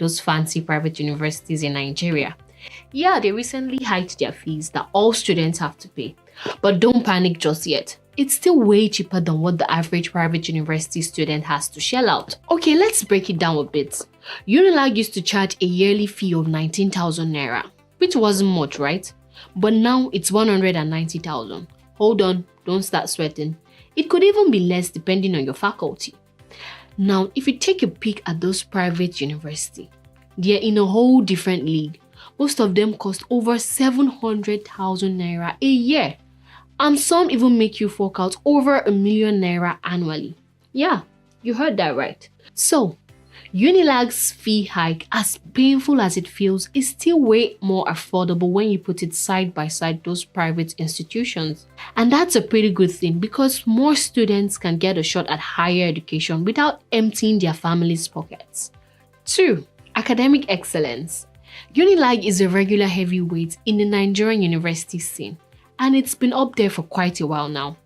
those fancy private universities in Nigeria. Yeah, they recently hiked their fees that all students have to pay. But don't panic just yet. It's still way cheaper than what the average private university student has to shell out. Okay, let's break it down a bit. Unilag used to charge a yearly fee of 19,000 naira, which wasn't much, right? But now it's 190,000. Hold on, don't start sweating. It could even be less depending on your faculty. Now, if you take a peek at those private universities, they're in a whole different league. Most of them cost over 700,000 naira a year. And some even make you fork out over 1 million naira annually. Yeah, you heard that right. So, Unilag's fee hike, as painful as it feels, is still way more affordable when you put it side by side those private institutions. And that's a pretty good thing because more students can get a shot at higher education without emptying their families' pockets. 2. Academic excellence. Unilag is a regular heavyweight in the Nigerian university scene, and it's been up there for quite a while now.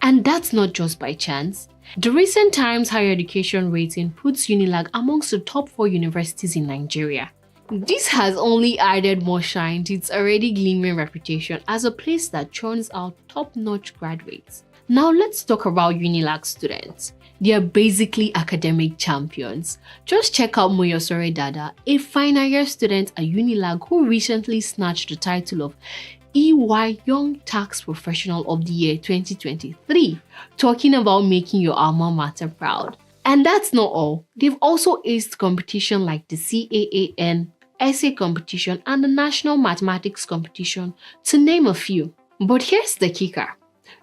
And that's not just by chance. The recent Times Higher Education rating puts Unilag amongst the top 4 universities in Nigeria. This has only added more shine to its already gleaming reputation as a place that churns out top-notch graduates. Now let's talk about Unilag students. They are basically academic champions. Just check out Moyosore Dada, a final year student at Unilag who recently snatched the title of EY Young Tax Professional of the Year 2023, talking about making your alma mater proud. And that's not all. They've also aced competition like the CAAN, essay competition, and the National Mathematics competition, to name a few. But here's the kicker.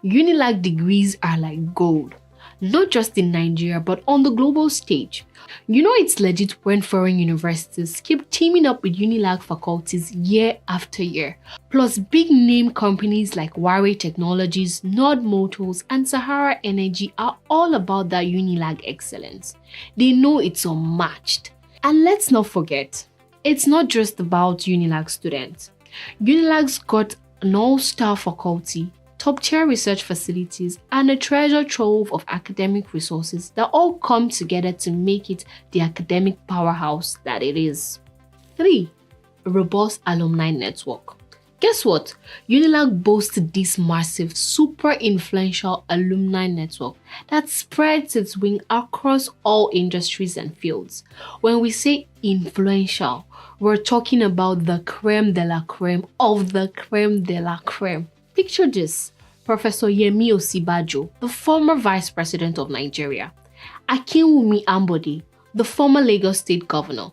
Unilag degrees are like gold. Not just in Nigeria, but on the global stage. You know it's legit when foreign universities keep teaming up with Unilag faculties year after year. Plus, big name companies like Huawei Technologies, Nord Motors, and Sahara Energy are all about that Unilag excellence. They know it's unmatched. And let's not forget, it's not just about Unilag students. Unilag's got an all-star faculty, top-tier research facilities, and a treasure trove of academic resources that all come together to make it the academic powerhouse that it is. 3. A robust alumni network. Guess what? Unilag boasts this massive, super influential alumni network that spreads its wing across all industries and fields. When we say influential, we're talking about the creme de la creme of the creme de la creme. Picture this: Professor Yemi Osibajo, the former Vice President of Nigeria; Akinwumi Ambode, the former Lagos State Governor;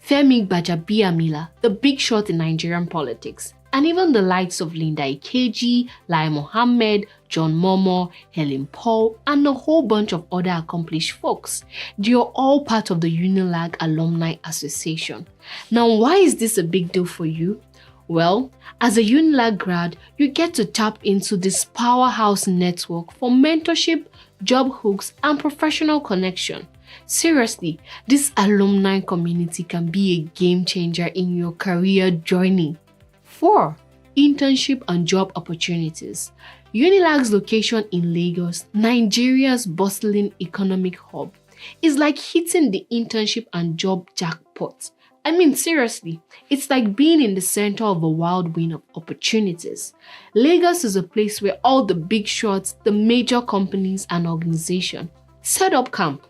Femi Gbajabiamila, the big shot in Nigerian politics; and even the likes of Linda Ikeji, Lai Mohammed, John Momo, Helen Paul, and a whole bunch of other accomplished folks. They are all part of the Unilag Alumni Association. Now, why is this a big deal for you? Well, as a Unilag grad, you get to tap into this powerhouse network for mentorship, job hooks, and professional connection. Seriously, this alumni community can be a game changer in your career journey. 4. Internship and job opportunities. Unilag's location in Lagos, Nigeria's bustling economic hub, is like hitting the internship and job jackpot. I mean, seriously, it's like being in the center of a whirlwind of opportunities. Lagos is a place where all the big shots, the major companies and organizations set up camp.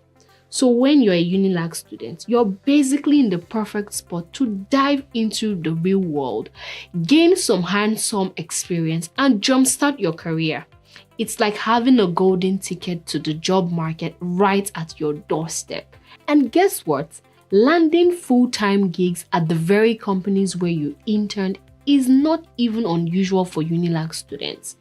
So when you're a Unilag student, you're basically in the perfect spot to dive into the real world, gain some hands-on experience, and jumpstart your career. It's like having a golden ticket to the job market right at your doorstep. And guess what? Landing full-time gigs at the very companies where you interned is not even unusual for Unilag students.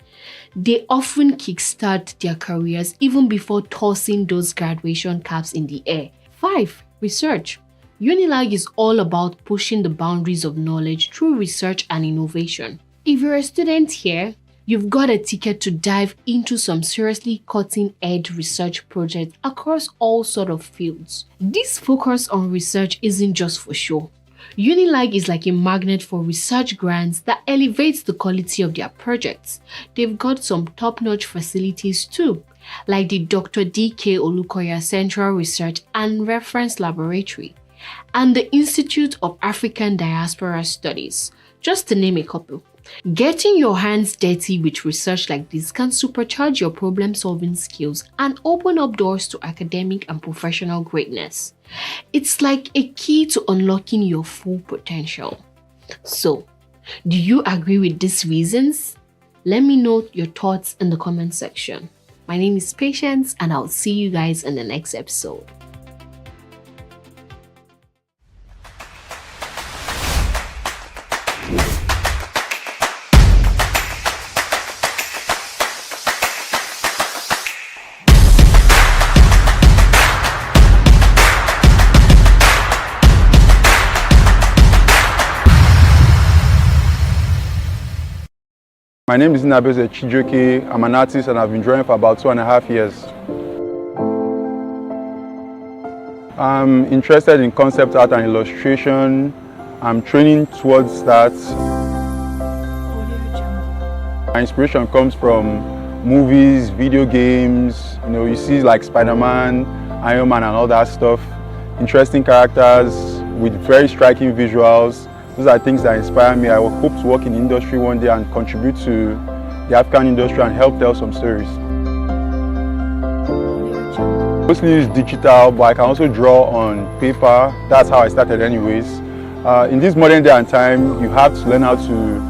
They often kickstart their careers even before tossing those graduation caps in the air. 5. Research. Unilag is all about pushing the boundaries of knowledge through research and innovation. If you're a student here, you've got a ticket to dive into some seriously cutting-edge research projects across all sorts of fields. This focus on research isn't just for show. Unilag is like a magnet for research grants that elevates the quality of their projects. They've got some top-notch facilities too, like the Dr. D.K. Olukoya Central Research and Reference Laboratory. and the Institute of African Diaspora Studies, just to name a couple. Getting your hands dirty with research like this can supercharge your problem-solving skills and open up doors to academic and professional greatness. It's like a key to unlocking your full potential. So, do you agree with these reasons? Let me know your thoughts in the comment section. My name is Patience, and I'll see you guys in the next episode. My name is Nabeze Chijoke. I'm an artist and I've been drawing for about 2.5 years. I'm interested in concept art and illustration. I'm training towards that. My inspiration comes from movies, video games. You see like Spider-Man, Iron Man and all that stuff. Interesting characters with very striking visuals. Those are things that inspire me. I hope to work in the industry one day and contribute to the African industry and help tell some stories. Mostly use digital, but I can also draw on paper. That's how I started anyways. In this modern day and time, you have to learn how to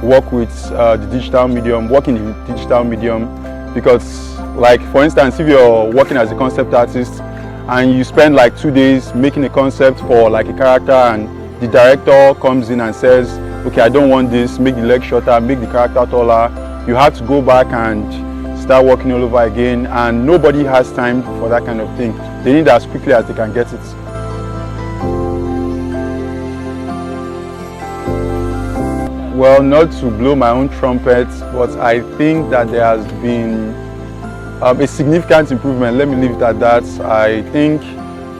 work with the digital medium, work in the digital medium, because like for instance, if you're working as a concept artist and you spend like 2 days making a concept for like a character and the director comes in and says, okay, I don't want this, make the leg shorter, make the character taller. You have to go back and start working all over again, and nobody has time for that kind of thing. They need it as quickly as they can get it. Well, not to blow my own trumpet, but I think that there has been a significant improvement. Let me leave it at that. I think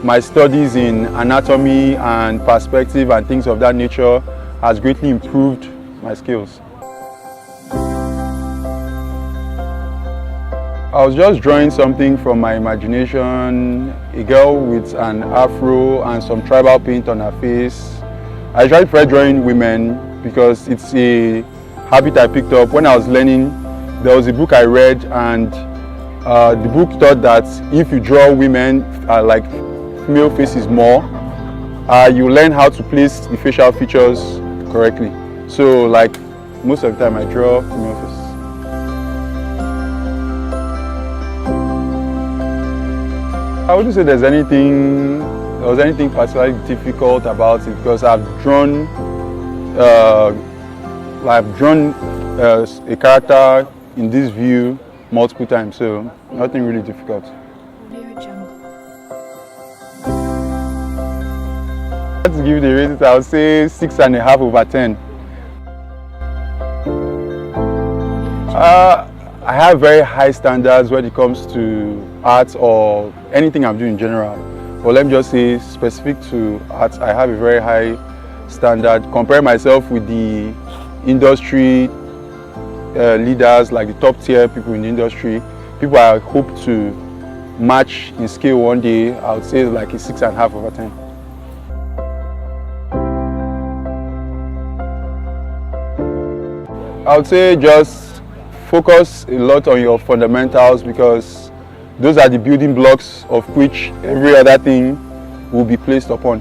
my studies in anatomy and perspective and things of that nature has greatly improved my skills. I was just drawing something from my imagination, a girl with an afro and some tribal paint on her face. I usually prefer drawing women because it's a habit I picked up. When I was learning, there was a book I read, and the book taught that if you draw women like female faces more, you learn how to place the facial features correctly. So like most of the time I draw female faces. I wouldn't say there was anything particularly difficult about it, because I've drawn a character in this view multiple times, so nothing really difficult. To give you the ratings, I would say 6.5 over 10. I have very high standards when it comes to art or anything I'm doing in general. But let me just say, specific to art, I have a very high standard. Compare myself with the industry leaders, like the top tier people in the industry, people I hope to match in scale one day. I would say it's like a 6.5 over 10. I would say just focus a lot on your fundamentals, because those are the building blocks of which every other thing will be placed upon.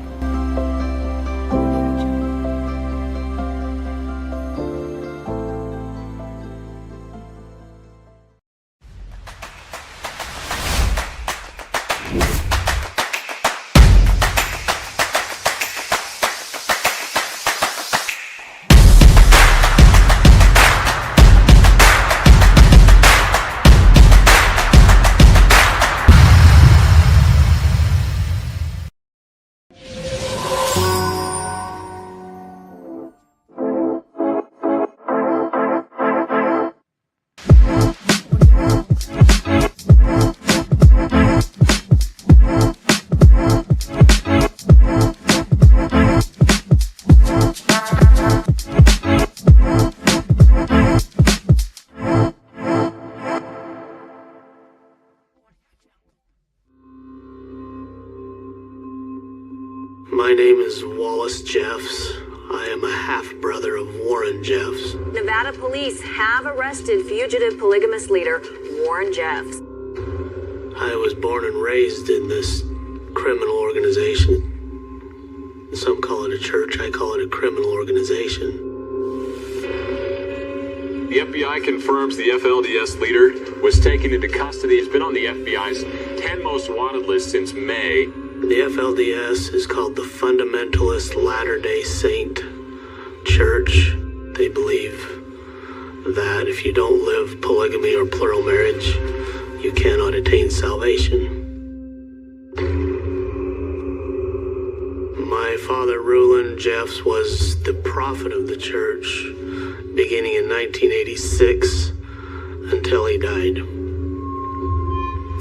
Louis Jeffs. I am a half-brother of Warren Jeffs. Nevada police have arrested fugitive polygamous leader Warren Jeffs. I was born and raised in this criminal organization. Some call it a church, I call it a criminal organization. The FBI confirms the FLDS leader was taken into custody. He's been on the FBI's 10 most wanted list since May. The FLDS is called the Fundamentalist Latter-day Saint Church. They believe that if you don't live polygamy or plural marriage, you cannot attain salvation. My father, Rulon Jeffs, was the prophet of the church beginning in 1986 until he died.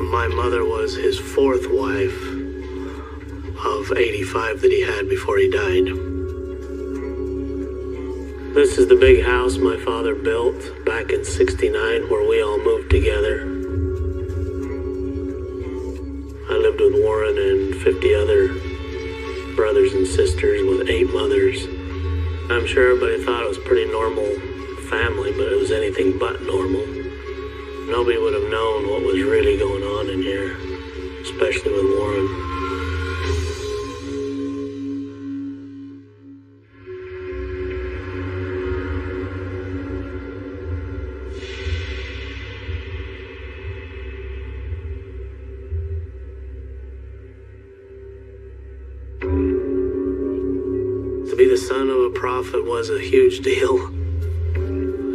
My mother was his fourth wife of 85 that he had before he died. This is the big house my father built back in '69 where we all moved together. I lived with Warren and 50 other brothers and sisters with 8 mothers. I'm sure everybody thought it was a pretty normal family, but it was anything but normal. Nobody would have known what was really going on in here, especially with Warren. To be the son of a prophet was a huge deal.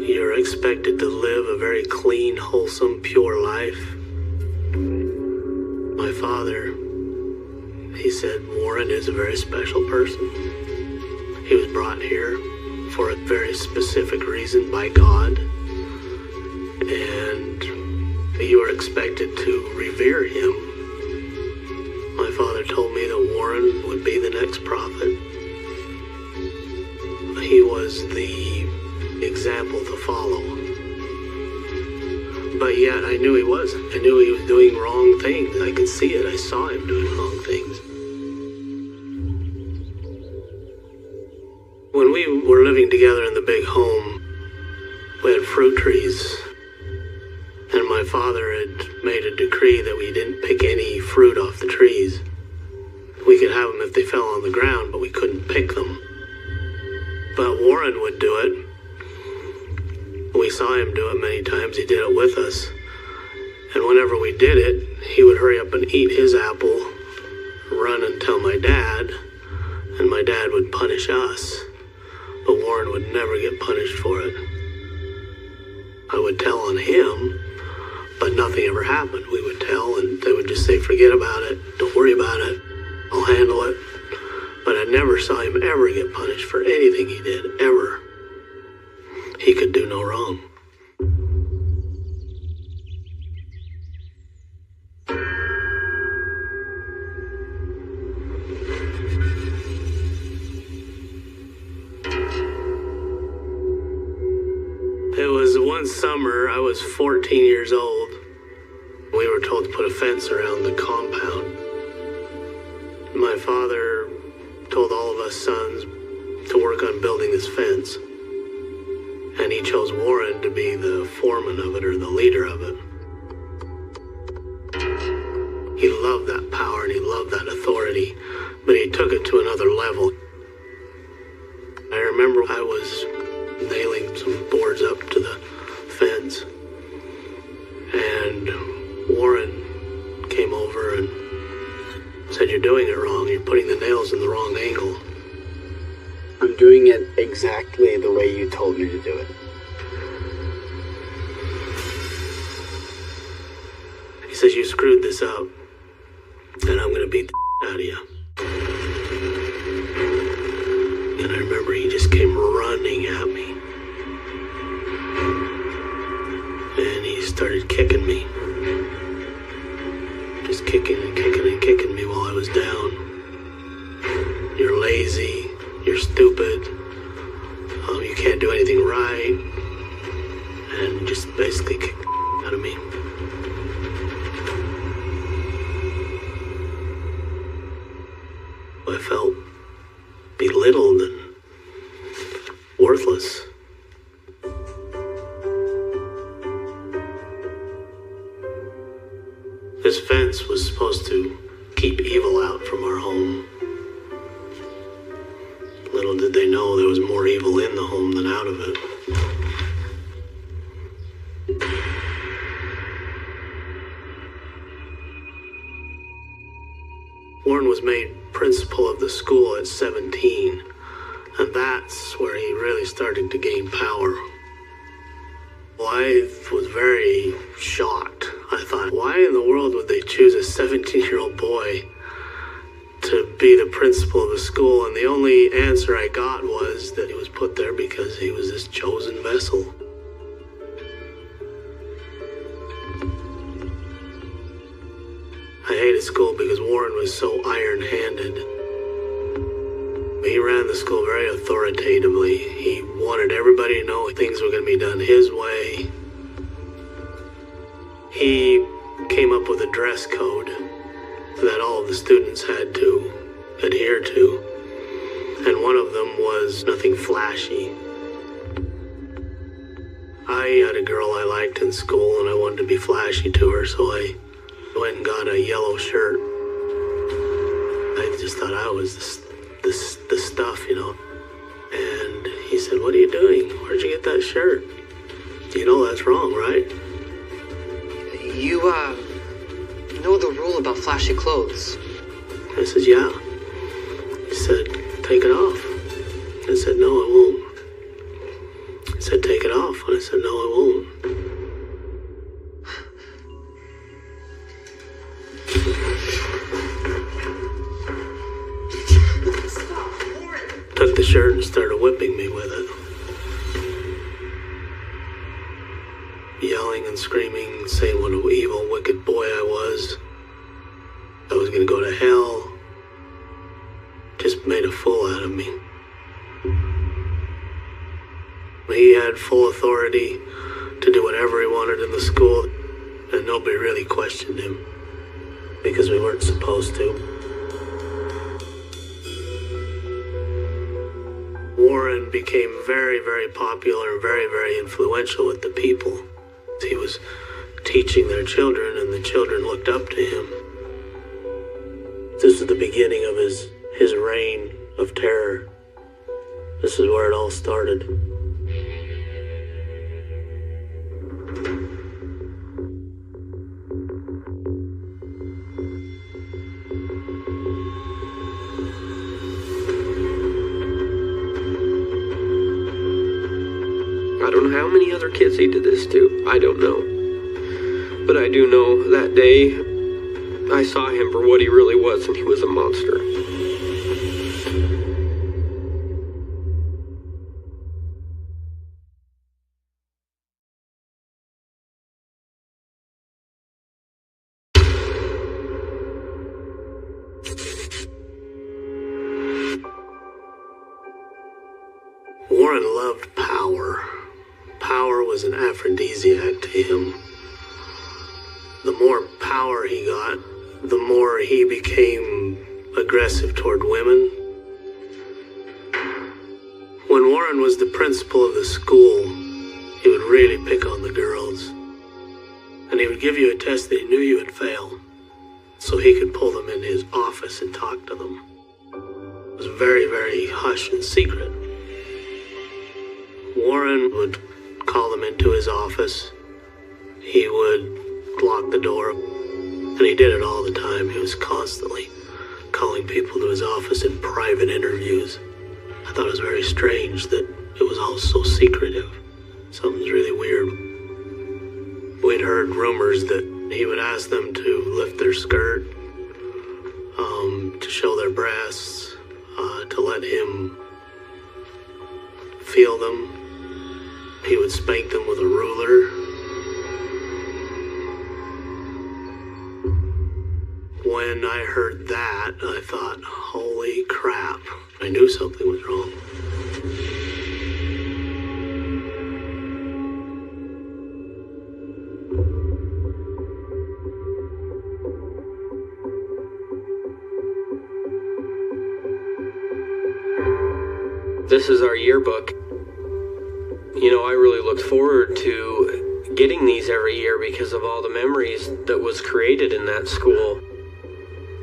You're expected to live a very clean, wholesome, pure life. My father, he said Warren is a very special person. He was brought here for a very specific reason by God, and you were expected to revere him. My father told me that Warren would be the next prophet. He was the example to follow. But yet I knew he wasn't. I knew he was doing wrong things. I could see it. I saw him doing wrong things. When we were living together in the big home, we had fruit trees. And my father had made a decree that we didn't pick any fruit off the trees. We could have them if they fell on the ground, but we couldn't pick them. But Warren would do it. We saw him do it many times. He did it with us. And whenever we did it, he would hurry up and eat his apple, run and tell my dad, and my dad would punish us. But Warren would never get punished for it. I would tell on him, but nothing ever happened. We would tell, and they would just say, forget about it. Don't worry about it. I'll handle it. But I never saw him ever get punished for anything he did, ever. He could do no wrong. It was one summer, I was 14 years old. We were told to put a fence around the compound. My father told all of us sons to work on building this fence. And he chose Warren to be the foreman of it, or the leader of it. He loved that power and he loved that authority, but he took it to another level. I remember I was nailing some boards up to the fence, and Warren came over and said, "You're doing it wrong. You're putting the nails in the wrong angle." I'm doing it exactly the way you told me to do it. He says, "You screwed this up, and I'm gonna beat the out of you." And I remember he just came running at me. And he started kicking me. Just kicking and kicking and kicking me while I was down. "You're lazy. You're stupid. You can't do anything right." And just basically kicked the out of me. I felt belittled. ridiculous. This fence was supposed to keep evil out from our home. Little did they know there was more evil in the home than out of it. Warren was made principal of the school at 17, and that's where he really started to gain power. Well, I was very shocked. I thought, why in the world would they choose a 17-year-old boy to be the principal of a school? And the only answer I got was that he was put there because he was this chosen vessel. I hated school because Warren was so iron-handed. He ran the school very authoritatively. He wanted everybody to know things were going to be done his way. He came up with a dress code that all of the students had to adhere to, and one of them was nothing flashy. I had a girl I liked in school, and I wanted to be flashy to her, so I went and got a yellow shirt. I just thought I was the stuff, you know. And he said, "What are you doing? Where'd you get that shirt? You know that's wrong, right?" You know the rule about flashy clothes. I said, "Yeah." He said, "Take it off." I said, "No, I won't." He said, "Take it off." And I said, "No, I won't." Took the shirt and started whipping me with it. Yelling and screaming, saying what an evil, wicked boy I was. I was going to go to hell. Just made a fool out of me. He had full authority to do whatever he wanted in the school, and nobody really questioned him because we weren't supposed to. Warren became very, very popular and very, very influential with the people. He was teaching their children, and the children looked up to him. This is the beginning of his reign of terror. This is where it all started. I don't know how many other kids he did this to. I don't know. But I do know that day I saw him for what he really was, and he was a monster. Warren loved power. Power was an aphrodisiac to him. The more power he got, the more he became aggressive toward women. When Warren was the principal of the school, he would really pick on the girls. And he would give you a test that he knew you would fail, so he could pull them into his office and talk to them. It was very, very hush and secret. Warren would call them into his office. He would lock the door, and he did it all the time. He was constantly calling people to his office in private interviews. I thought it was very strange that it was all so secretive. Something's really weird. We'd heard rumors that he would ask them to lift their skirt, to show their breasts, to let him feel them. He would spank them with a ruler. When I heard that, I thought, holy crap. I knew something was wrong. This is our yearbook. I really looked forward to getting these every year because of all the memories that was created in that school.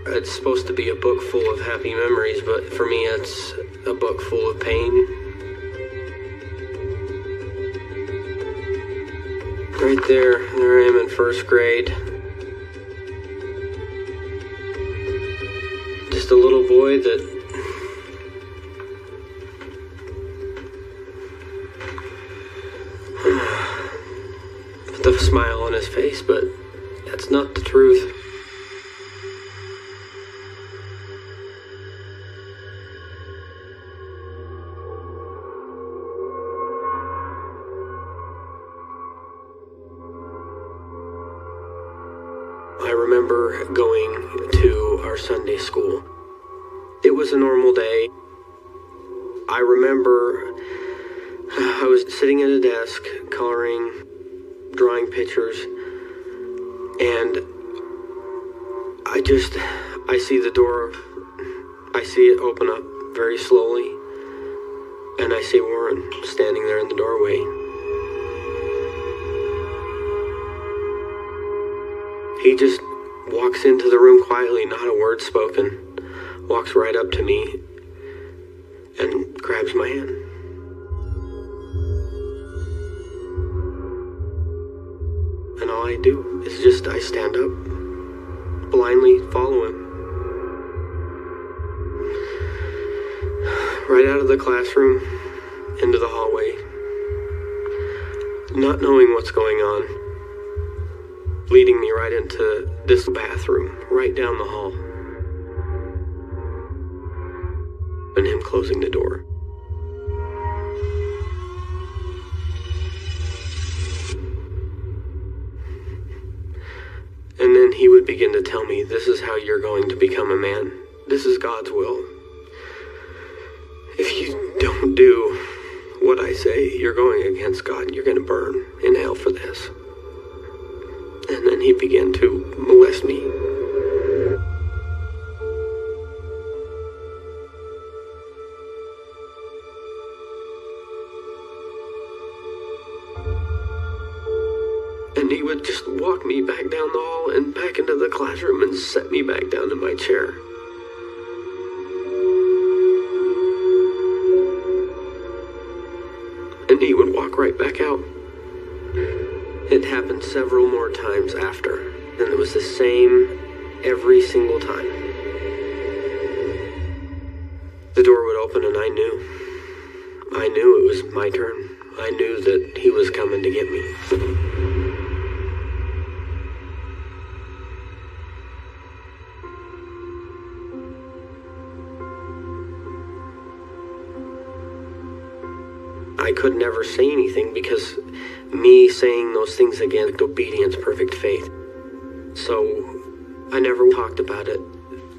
It's supposed to be a book full of happy memories, but for me it's a book full of pain. Right there I am in first grade. Just a little boy that with a smile on his face, but that's not the truth. I remember going to our Sunday school. It was a normal day. I remember I was sitting at a desk, coloring, drawing pictures, and I see the door, I see it open up very slowly, and I see Warren standing there in the doorway. He just walks into the room quietly, not a word spoken, walks right up to me and grabs my hand. And all I do is I stand up, blindly follow him. Right out of the classroom, into the hallway, not knowing what's going on, leading me right into this bathroom, right down the hall, and him closing the door. And then he would begin to tell me, this is how you're going to become a man. This is God's will. If you don't do what I say, you're going against God. You're going to burn in hell for this. And then he began to molest me. And he would just walk me back down the hall and back into the classroom and set me back down in my chair. And he would walk right back out. It happened several more times after, and it was the same every single time. The door would open and I knew it was my turn. I knew that he was coming to get me. I could never say anything because me saying those things against obedience, perfect faith. So I never talked about it.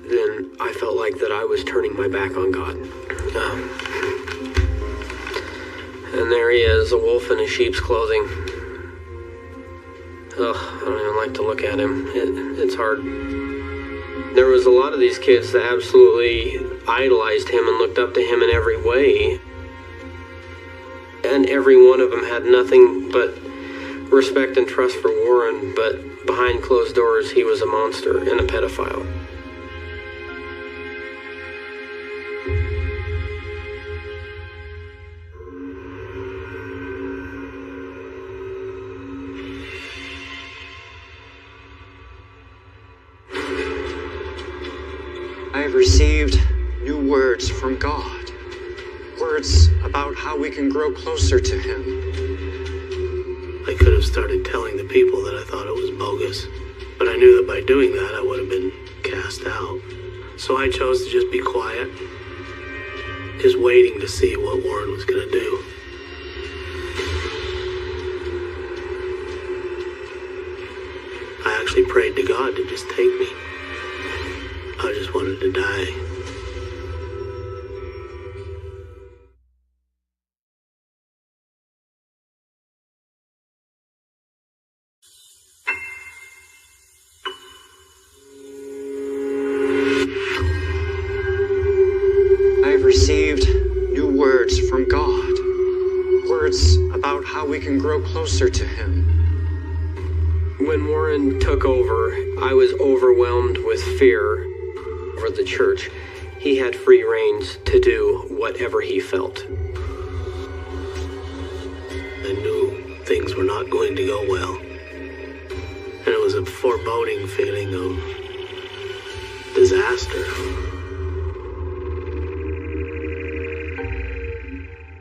Then I felt like that I was turning my back on God. And there he is, a wolf in a sheep's clothing. Ugh, I don't even like to look at him. It's hard. There was a lot of these kids that absolutely idolized him and looked up to him in every way. And every one of them had nothing but respect and trust for Warren, but behind closed doors, he was a monster and a pedophile. I have received new words from God. Words about how we can grow closer to him. I could have started telling the people that I thought it was bogus, but I knew that by doing that I would have been cast out. So I chose to just be quiet, just waiting to see what Warren was going to do. I actually prayed to God to just take me. I just wanted to die. I have received new words from God. Words about we can grow closer to Him. When Warren took over, I was overwhelmed with fear over the church. He had free reins to do whatever he felt. I knew things were not going to go well. And it was a foreboding feeling of disaster.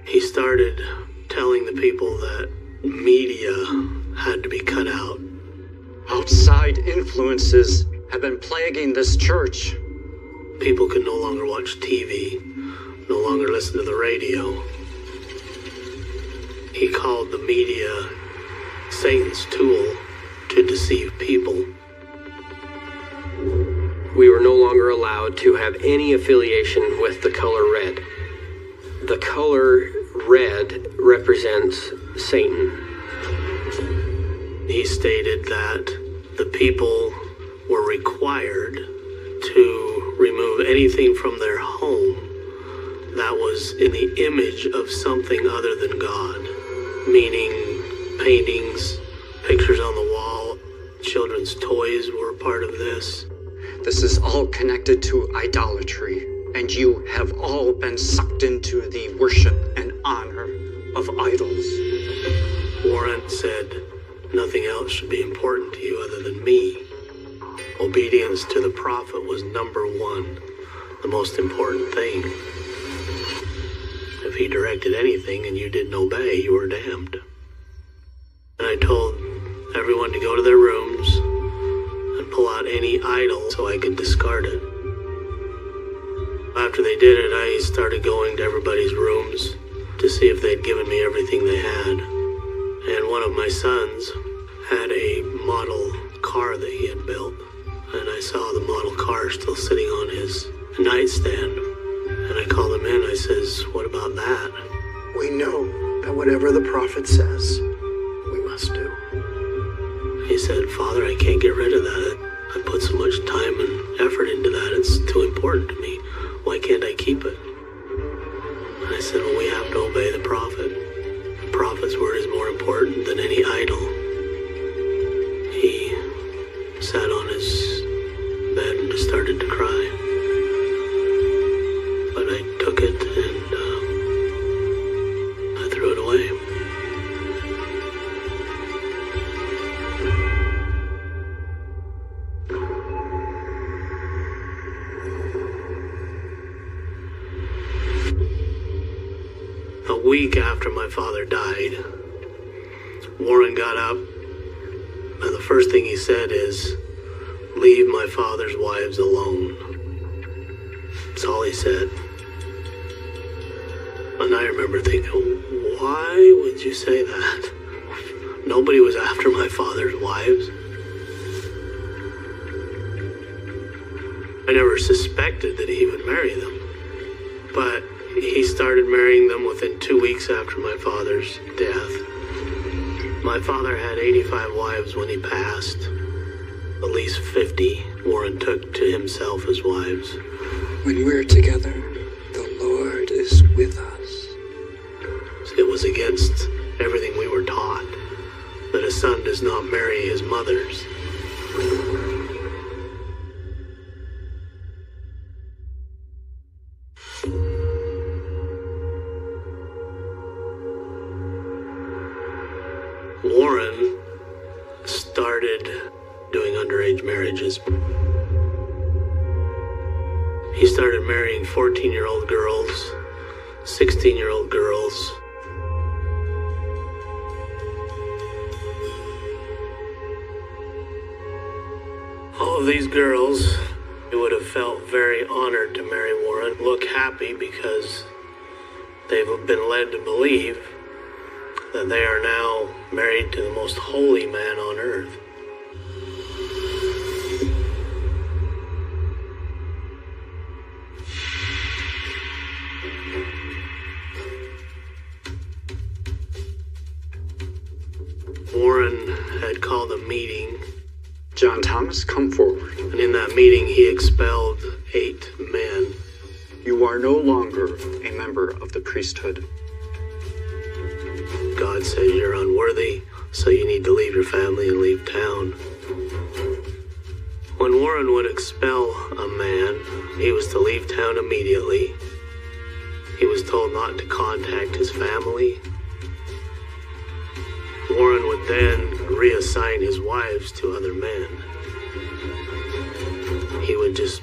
He started telling the people that media had to be cut out. Outside influences have been plaguing this church. People could no longer watch TV, no longer listen to the radio. He called the media Satan's tool to deceive people. We were no longer allowed to have any affiliation with the color red. The color red represents Satan. He stated that the people were required to remove anything from their home that was in the image of something other than God, meaning paintings, pictures on the wall, children's toys were part of this. This is all connected to idolatry, and you have all been sucked into the worship and honor of idols. Warren said, nothing else should be important to you other than me. Obedience to the prophet was number one, the most important thing. If he directed anything and you didn't obey, you were damned. And I told everyone to go to their rooms and pull out any idol so I could discard it. After they did it, I started going to everybody's rooms to see if they'd given me everything they had. And one of my sons had a model car that he had built. And I saw the model car still sitting on his nightstand. And I called him in. I says, what about that? We know that whatever the prophet says, we must do. He said, Father, I can't get rid of that. I put so much time and effort into that. It's too important to me. Why can't I keep it? And I said, well, we have to obey the prophet. The prophet's word is more important than any idol. He sat on his bed and just started to cry. But I took it and I threw it away. A week after my father died, Warren got up, and the first thing he said is, leave my father's wives alone. That's all he said. And I remember thinking, why would you say that? Nobody was after my father's wives. I never suspected that he would marry them. But he started marrying them within 2 weeks after my father's death. My father had 85 wives when he passed. At least 50 Warren took to himself as wives. When we're together, the Lord is with us. It was against everything we were taught, that a son does not marry his mother's. Warren started doing underage marriages. He started marrying 14-year-old girls, 16-year-old girls. All of these girls who would have felt very honored to marry Warren look happy because they've been led to believe that they are now married to the most holy man on earth. Warren had called a meeting. John Thomas, come forward. And in that meeting, he expelled 8 men. You are no longer a member of the priesthood. God says you're unworthy, so you need to leave your family and leave town. When Warren would expel a man, he was to leave town immediately. He was told not to contact his family. Warren would then reassign his wives to other men. He would just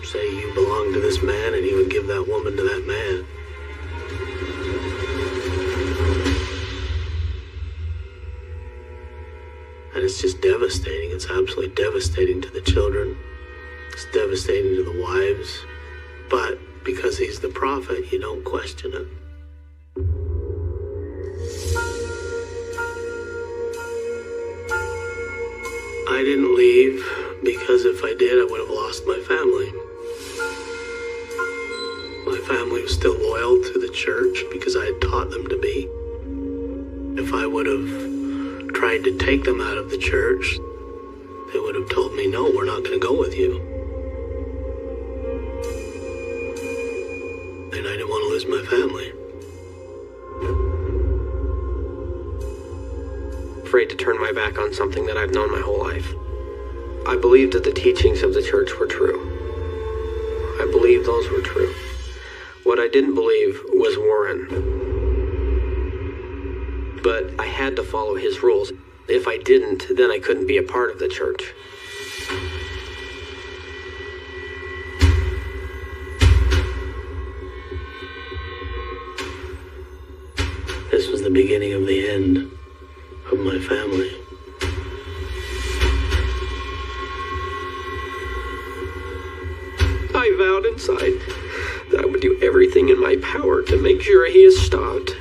say, you belong to this man, and he would give that woman to that man. And it's just devastating. It's absolutely devastating to the children. It's devastating to the wives. But because he's the prophet, you don't question it. I didn't leave because if I did, I would have lost my family. My family was still loyal to the church because I had taught them to be. If I would have tried to take them out of the church, they would have told me, no, we're not going to go with you. And I didn't want to lose my family. Afraid to turn my back on something that I've known my whole life. I believed that the teachings of the church were true. I believed those were true. What I didn't believe was Warren. But I had to follow his rules. If I didn't, then I couldn't be a part of the church. This was the beginning of the end of my family. I vowed inside that I would do everything in my power to make sure he is stopped,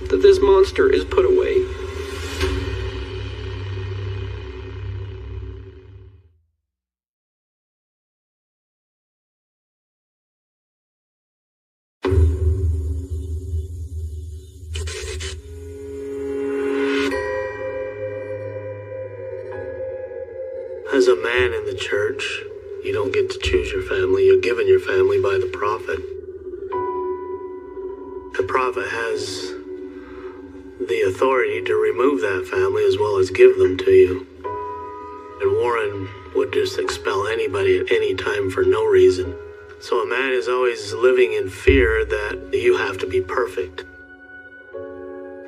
that this monster is put away. As a man in the church, you don't get to choose your family. You're given your family by the prophet. The prophet has the authority to remove that family as well as give them to you. And Warren would just expel anybody at any time for no reason. So a man is always living in fear that you have to be perfect,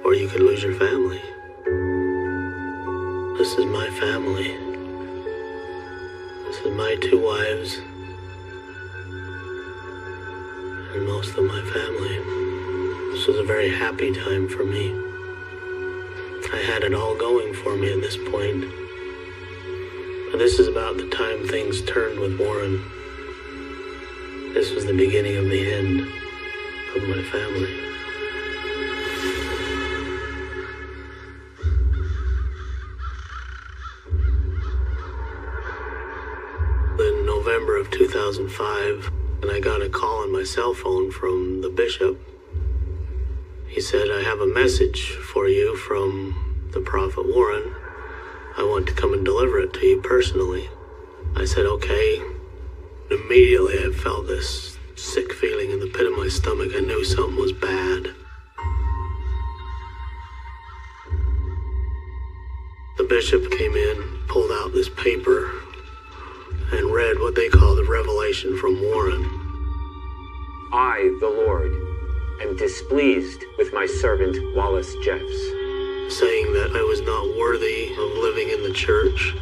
or you could lose your family. This is my family. This is my 2 wives and most of my family. This was a very happy time for me. I had it all going for me at this point. But this is about the time things turned with Warren. This was the beginning of the end of my family. In November of 2005, and I got a call on my cell phone from the bishop. He said, I have a message for you from the prophet Warren. I want to come and deliver it to you personally. I said, okay. Immediately I felt this sick feeling in the pit of my stomach. I knew something was bad. The bishop came in, pulled out this paper, and read what they call the revelation from Warren. I, the Lord, am displeased with my servant Wallace Jeffs, saying that I was not worthy of living in the church.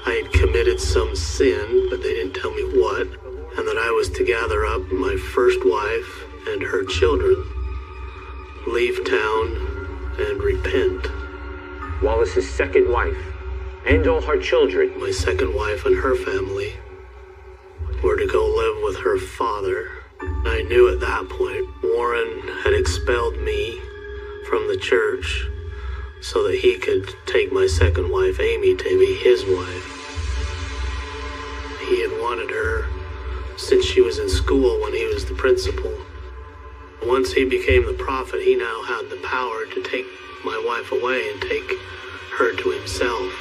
I had committed some sin, but they didn't tell me what, and that I was to gather up my first wife and her children, leave town, and repent. Wallace's second wife, and all her children. My second wife and her family were to go live with her father. I knew at that point Warren had expelled me from the church so that he could take my second wife, Amy, to be his wife. He had wanted her since she was in school when he was the principal. Once he became the prophet, he now had the power to take my wife away and take her to himself.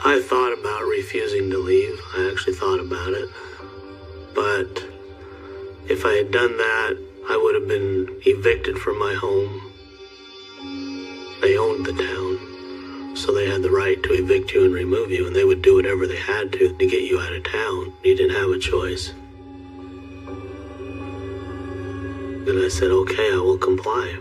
I thought about refusing to leave. I actually thought about it. But If I had done that, I would have been evicted from my home. They owned the town, so they had the right to evict you and remove you, and they would do whatever they had to get you out of town. You didn't have a choice. And I said, okay, I will comply.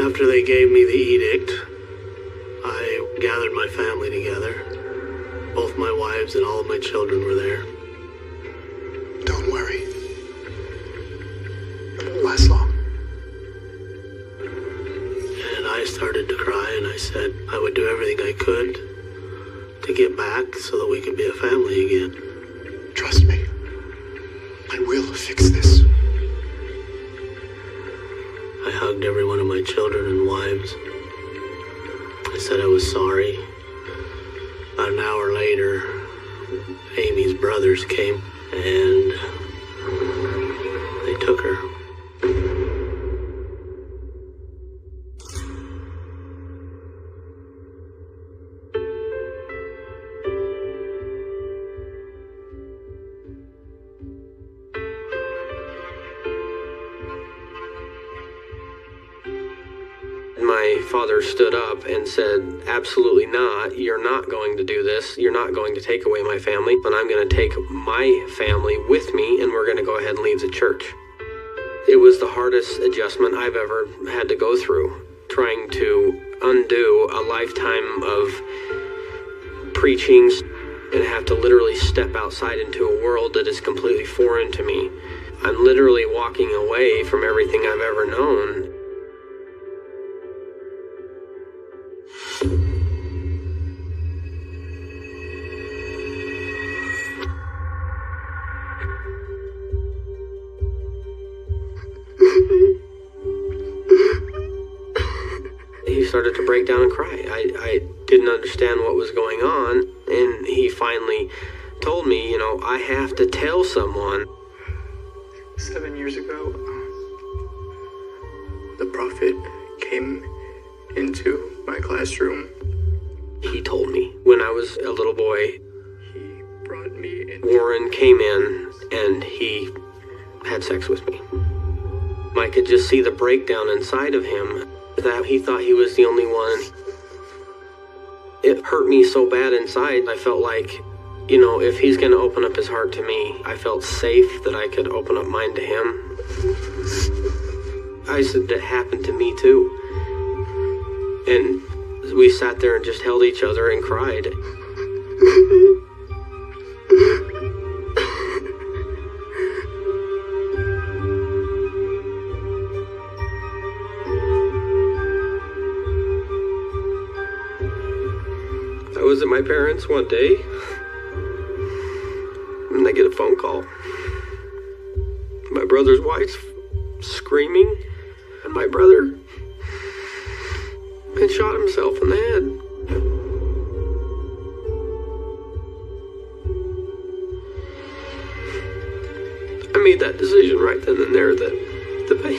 After they gave me the edict, I gathered my family together. Both my wives and all of my children were there. Don't worry. It won't last long. And I started to cry, and I said I would do everything I could to get back so that we could be a family again. Trust me. I will fix this. I hugged every one of my children and wives. I said I was sorry. About an hour later, Amy's brothers came and they took her. My father stood up and said, absolutely not. You're not going to do this. You're not going to take away my family, and I'm going to take my family with me, and we're going to go ahead and leave the church. It was the hardest adjustment I've ever had to go through, trying to undo a lifetime of preachings and have to literally step outside into a world that is completely foreign to me. I'm literally walking away from everything I've ever known. He started to break down and cry. I didn't understand what was going on, and he finally told me, I have to tell someone. 7 years ago, the prophet came into my classroom. He told me when I was a little boy. He brought me in. Warren came in and he had sex with me. I could just see the breakdown inside of him, that he thought he was the only one. It hurt me so bad inside. I felt like, if he's going to open up his heart to me, I felt safe that I could open up mine to him. I said that happened to me too. And we sat there and just held each other and cried. I was at my parents' one day, and I get a phone call. My brother's wife screaming, and my brother had shot himself in the head. I made that decision right then and there that to pay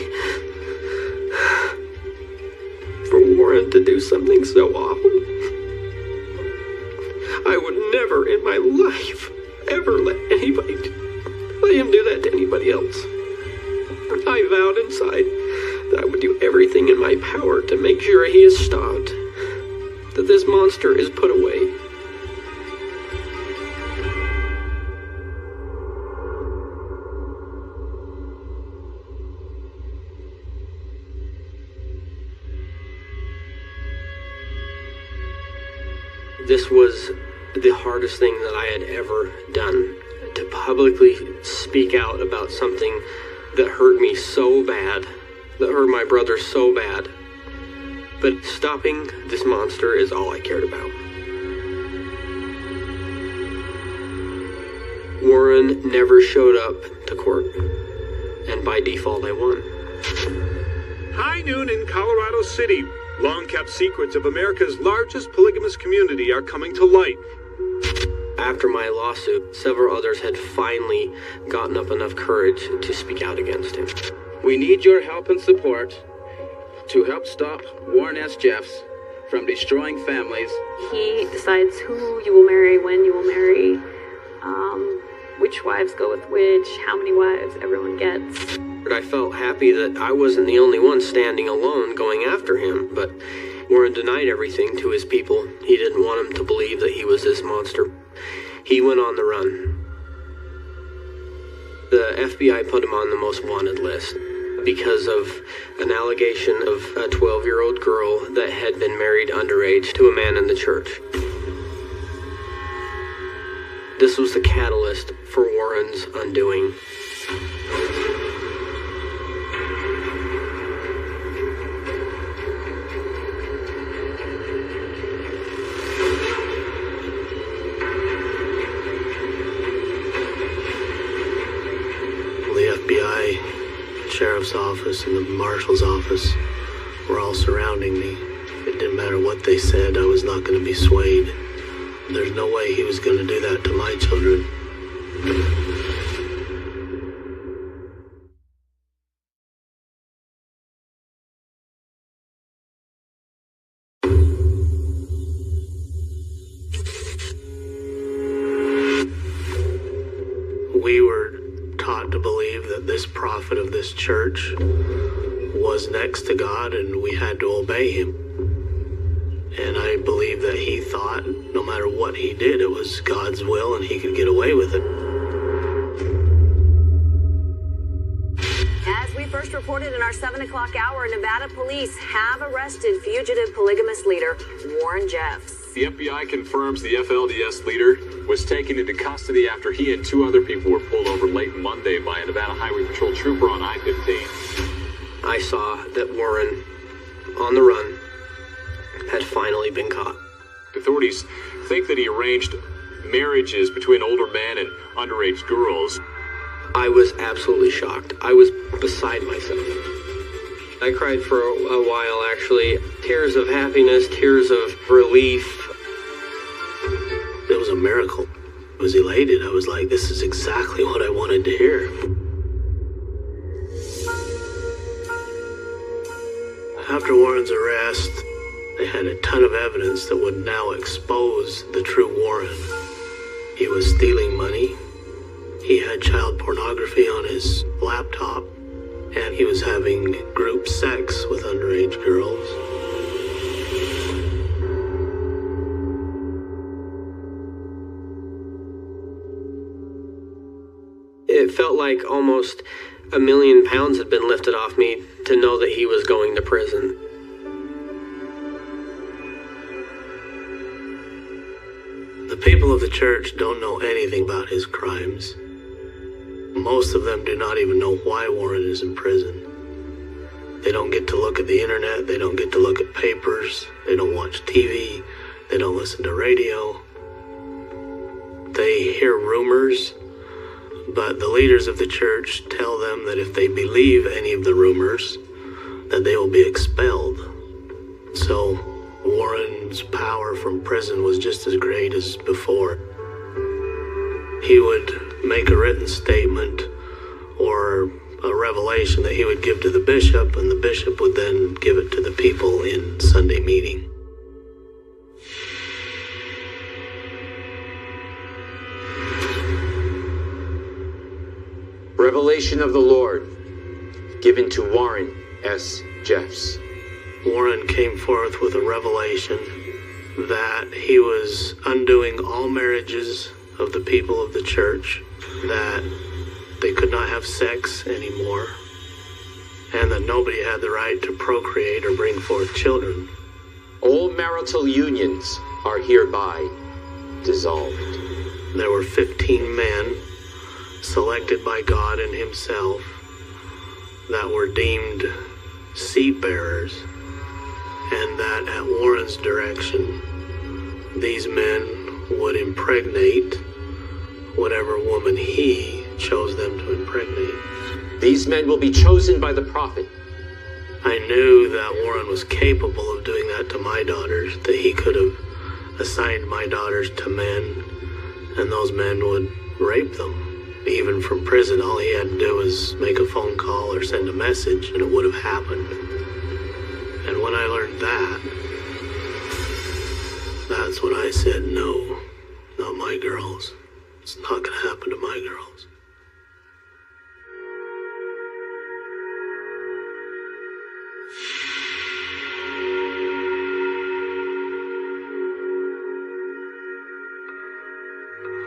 for Warren to do something so awful. I would never in my life ever let him do that to anybody else. I vowed inside that I would do everything in my power to make sure he is stopped, that this monster is put away. This was the hardest thing that I had ever done, to publicly speak out about something that hurt me so bad, that hurt my brother so bad. But stopping this monster is all I cared about. Warren never showed up to court, and by default I won. High noon in Colorado City. Long-kept secrets of America's largest polygamous community are coming to light. After my lawsuit, several others had finally gotten up enough courage to speak out against him. We need your help and support. To help stop Warren S. Jeffs from destroying families, he decides who you will marry, when you will marry, which wives go with which, how many wives everyone gets. I felt happy that I wasn't the only one standing alone going after him, but Warren denied everything to his people. He didn't want them to believe that he was this monster. He went on the run. The FBI put him on the most wanted list because of an allegation of a 12-year-old girl that had been married underage to a man in the church. This was the catalyst for Warren's undoing. Sheriff's office and the marshal's office were all surrounding me. It didn't matter what they said, I was not going to be swayed. There's no way he was going to do that to my children. We were taught to believe that this prophet of this church was next to God and we had to obey him. And I believe that he thought no matter what he did, it was God's will and he could get away with it. As we first reported in our 7 o'clock hour, Nevada police have arrested fugitive polygamous leader Warren Jeffs. The FBI confirms the FLDS leader was taken into custody after he and 2 other people were pulled over late Monday by a Nevada Highway Patrol trooper on I-15. I saw that Warren, on the run, had finally been caught. Authorities think that he arranged marriages between older men and underage girls. I was absolutely shocked. I was beside myself. I cried for a while, actually. Tears of happiness, tears of relief. It was a miracle. I was elated. I was like, this is exactly what I wanted to hear. After Warren's arrest, they had a ton of evidence that would now expose the true Warren. He was stealing money. He had child pornography on his laptop. And he was having group sex with underage girls. It felt like almost 1 million pounds had been lifted off me to know that he was going to prison. The people of the church don't know anything about his crimes. Most of them do not even know why Warren is in prison. They don't get to look at the internet, they don't get to look at papers, they don't watch TV, they don't listen to radio. They hear rumors, but the leaders of the church tell them that if they believe any of the rumors, that they will be expelled. So Warren's power from prison was just as great as before. He would make a written statement or a revelation that he would give to the bishop, and the bishop would then give it to the people in Sunday meeting. Revelation of the Lord, given to Warren S. Jeffs. Warren came forth with a revelation that he was undoing all marriages of the people of the church, that they could not have sex anymore, and that nobody had the right to procreate or bring forth children. All marital unions are hereby dissolved. There were 15 men selected by God and himself that were deemed seed bearers, and that at Warren's direction, these men would impregnate whatever woman he chose them to impregnate. These men will be chosen by the prophet. I knew that Warren was capable of doing that to my daughters, that he could have assigned my daughters to men, and those men would rape them. Even from prison, all he had to do was make a phone call or send a message, and it would have happened. And when I learned that, that's when I said, no, not my girls. It's not gonna happen to my girls.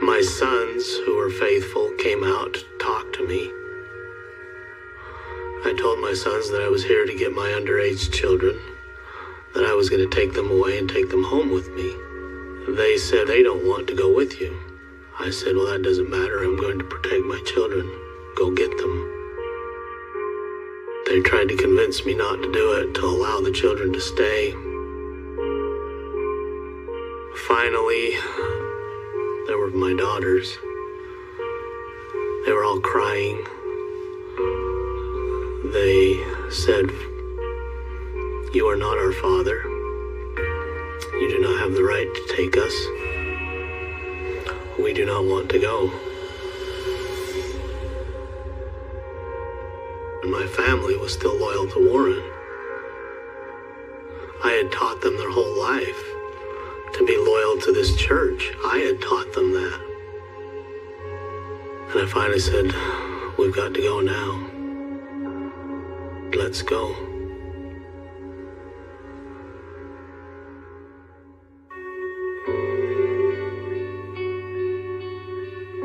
My sons, who were faithful, came out to talk to me. I told my sons that I was here to get my underage children, that I was going to take them away and take them home with me. They said they don't want to go with you. I said, well, that doesn't matter. I'm going to protect my children. Go get them. They tried to convince me not to do it, to allow the children to stay. Finally, there were my daughters. They were all crying. They said, you are not our father. You do not have the right to take us. We do not want to go. And my family was still loyal to Warren. I had taught them their whole life to be loyal to this church. I had taught them that. And I finally said, we've got to go now. Let's go.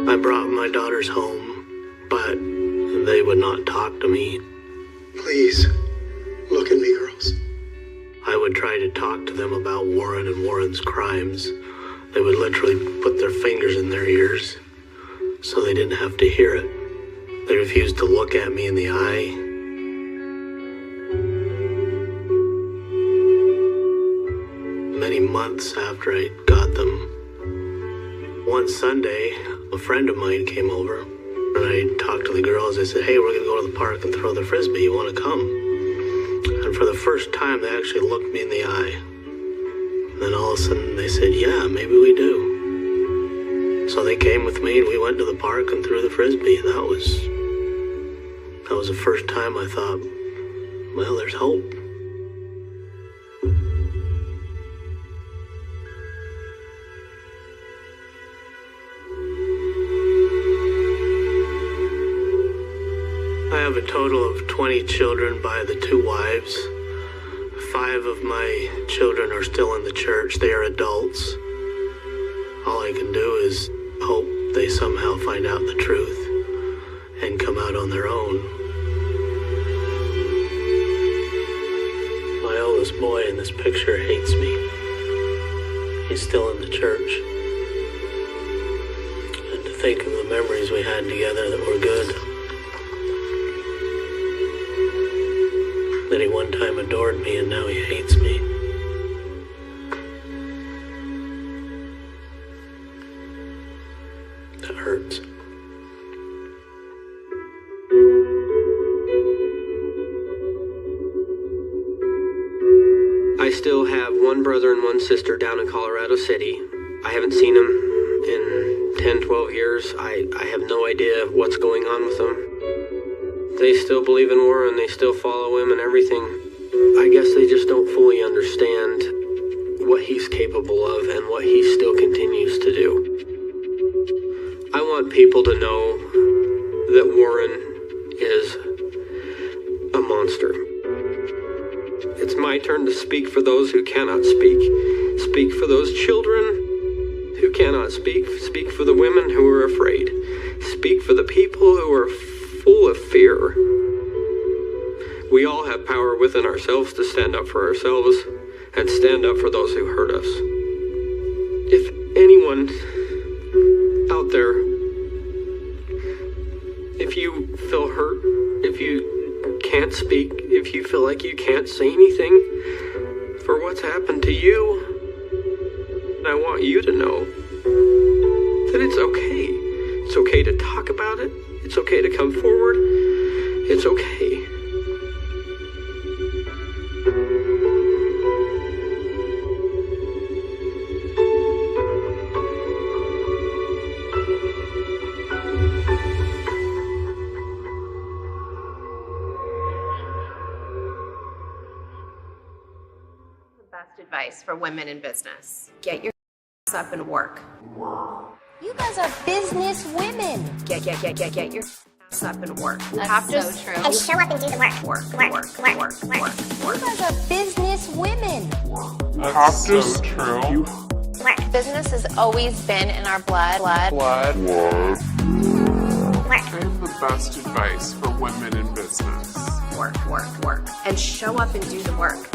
I brought my daughters home, but they would not talk to me. Please, look at me, girls. I would try to talk to them about Warren and Warren's crimes. They would literally put their fingers in their ears so they didn't have to hear it. They refused to look at me in the eye. Many months after I got them, one Sunday, a friend of mine came over and I talked to the girls. I said, hey, we're going to go to the park and throw the frisbee. You want to come? And for the first time, they actually looked me in the eye. And then all of a sudden, they said, yeah, maybe we do. So they came with me and we went to the park and threw the frisbee. That was the first time I thought, well, there's hope. I have a total of 20 children by the 2 wives. 5 of my children are still in the church. They are adults. All I can do is hope they somehow find out the truth and come out on their own. My oldest boy in this picture hates me. He's still in the church. And to think of the memories we had together that were good. That he one time adored me and now he hates me. That hurts. I still have one brother and one sister down in Colorado City. I haven't seen them in 10, 12 years. I have no idea what's going on with them. They still believe in Warren, they still follow him and everything. I guess they just don't fully understand what he's capable of and what he still continues to do. I want people to know that Warren is a monster. It's my turn to speak for those who cannot speak. Speak for those children who cannot speak. Speak for the women who are afraid. Speak for the people who are full of fear. We all have power within ourselves to stand up for ourselves and stand up for those who hurt us. If anyone out there, if you feel hurt, if you can't speak, if you feel like you can't say anything for what's happened to you, I want you to know that it's okay. It's okay to talk about it. It's okay to come forward. It's okay. best advice for women in business. Get your up and work. You guys are business women. Get your up and work. That's so true. And show up and do the work. Work. You guys are business women. That's so true. Business has always been in our blood. And the best advice for women in business. Work. And show up and do the work.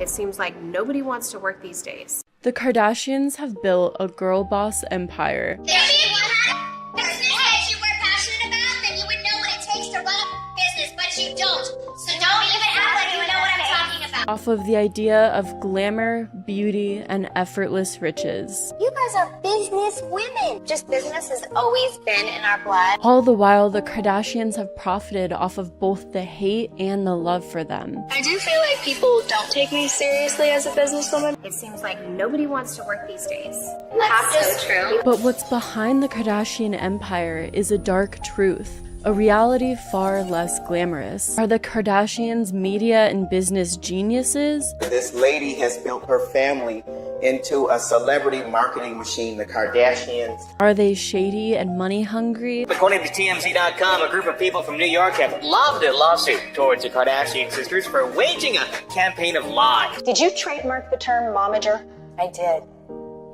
It seems like nobody wants to work these days. The Kardashians have built a girl boss empire. If you had business that you were passionate about, then you would know what it takes to run a business, but you don't. So don't even act like you know what I'm talking about. Off of the idea of glamour, beauty, and effortless riches. You guys are business women. Just business has always been in our blood. All the while, the Kardashians have profited off of both the hate and the love for them. I do feel like people don't take me seriously as a businesswoman. It seems like nobody wants to work these days. That's so true. But what's behind the Kardashian empire is a dark truth. A reality far less glamorous. Are the Kardashians media and business geniuses? This lady has built her family into a celebrity marketing machine, the Kardashians. Are they shady and money hungry? According to TMZ.com, a group of people from New York have lobbed a lawsuit towards the Kardashian sisters for waging a campaign of lies. Did you trademark the term momager? I did.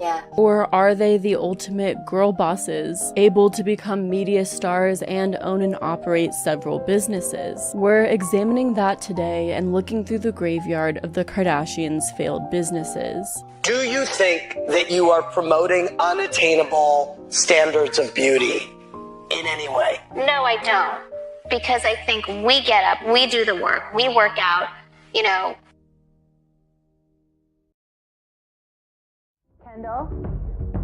Yeah. Or are they the ultimate girl bosses, able to become media stars and own and operate several businesses? We're examining that today and looking through the graveyard of the Kardashians' failed businesses. Do you think that you are promoting unattainable standards of beauty in any way? No, I don't. Because I think we get up, we do the work, we work out, you know. Kendall,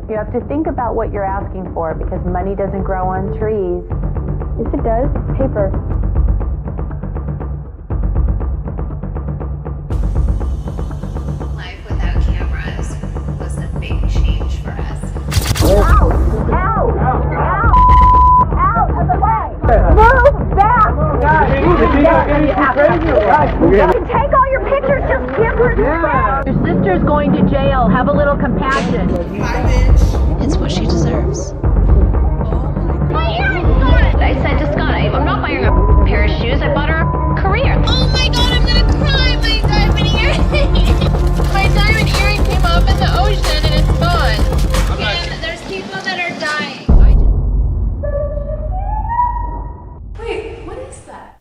you have to think about what you're asking for because money doesn't grow on trees. Yes, it does. It's paper. Life without cameras was a big change for us. Out of the way! Move back! You can take all your pictures, just give her the Your sister's going to jail. Have a little compassion. It's what she deserves. My earring's gone! I said to Scott, I'm not buying her a pair of shoes, I bought her a career. Oh my god, I'm gonna cry! My diamond earring! My diamond earring came up in the ocean and it's gone. Kim, there's people that are dying.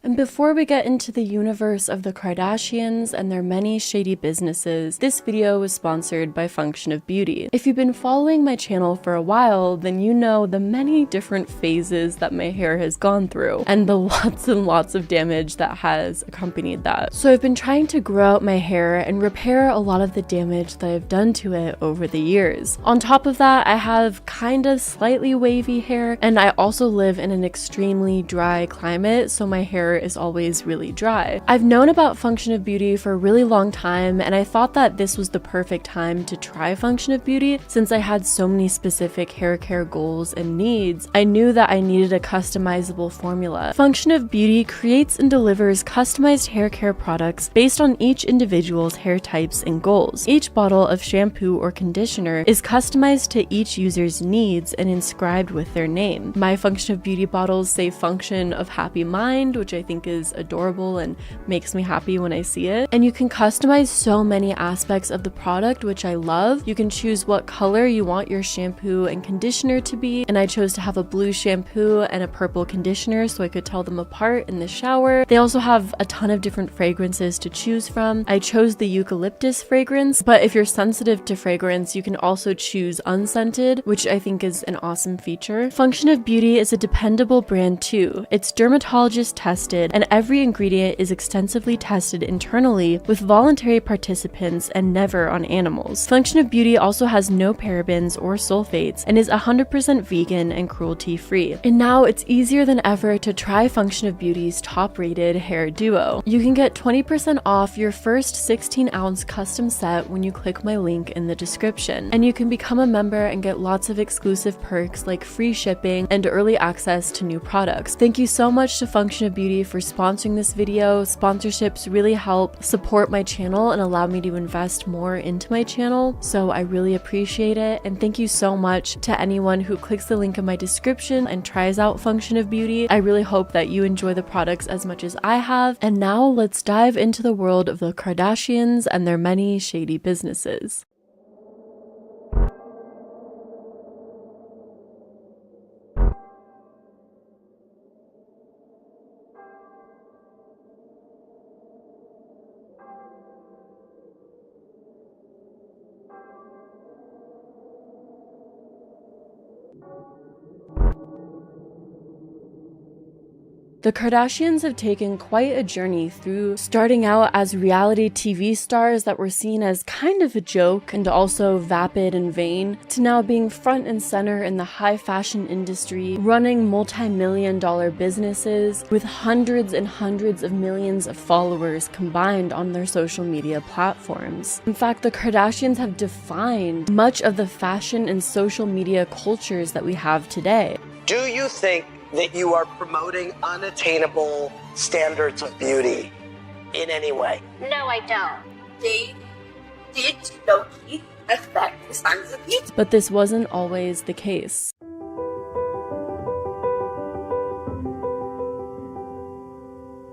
And before we get into the universe of the Kardashians and their many shady businesses, this video was sponsored by Function of Beauty. If you've been following my channel for a while, then you know the many different phases that my hair has gone through and the lots and lots of damage that has accompanied that. So I've been trying to grow out my hair and repair a lot of the damage that I've done to it over the years. On top of that, I have kind of slightly wavy hair, and I also live in an extremely dry climate, so my hair is always really dry. I've known about Function of Beauty for a really long time, and I thought that this was the perfect time to try Function of Beauty since I had so many specific hair care goals and needs. I knew that I needed a customizable formula. Function of Beauty creates and delivers customized hair care products based on each individual's hair types and goals. Each bottle of shampoo or conditioner is customized to each user's needs and inscribed with their name. My Function of Beauty bottles say Function of Happy Mind, which I think is adorable and makes me happy when I see it. And you can customize so many aspects of the product, which I love. You can choose what color you want your shampoo and conditioner to be, and I chose to have a blue shampoo and a purple conditioner so I could tell them apart in the shower. They also have a ton of different fragrances to choose from. I chose the eucalyptus fragrance, but if you're sensitive to fragrance, you can also choose unscented, which I think is an awesome feature. Function of Beauty is a dependable brand too. It's dermatologist tested tested, and every ingredient is extensively tested internally with voluntary participants and never on animals. Function of Beauty also has no parabens or sulfates and is 100% vegan and cruelty-free. And now it's easier than ever to try Function of Beauty's top-rated hair duo. You can get 20% off your first 16-ounce custom set when you click my link in the description. And you can become a member and get lots of exclusive perks like free shipping and early access to new products. Thank you so much to Function of Beauty for sponsoring this video. Sponsorships really help support my channel and allow me to invest more into my channel, so I really appreciate it. And thank you so much to anyone who clicks the link in my description and tries out Function of Beauty. I really hope that you enjoy the products as much as I have. And now let's dive into the world of the Kardashians and their many shady businesses. The Kardashians have taken quite a journey through starting out as reality TV stars that were seen as kind of a joke and also vapid and vain, to now being front and center in the high fashion industry, running multi-million-dollar businesses with hundreds and hundreds of millions of followers combined on their social media platforms. In fact, the Kardashians have defined much of the fashion and social media cultures that we have today. Do you think that you are promoting unattainable standards of beauty in any way? No, I don't. They did low-key affect the standards of beauty. But this wasn't always the case.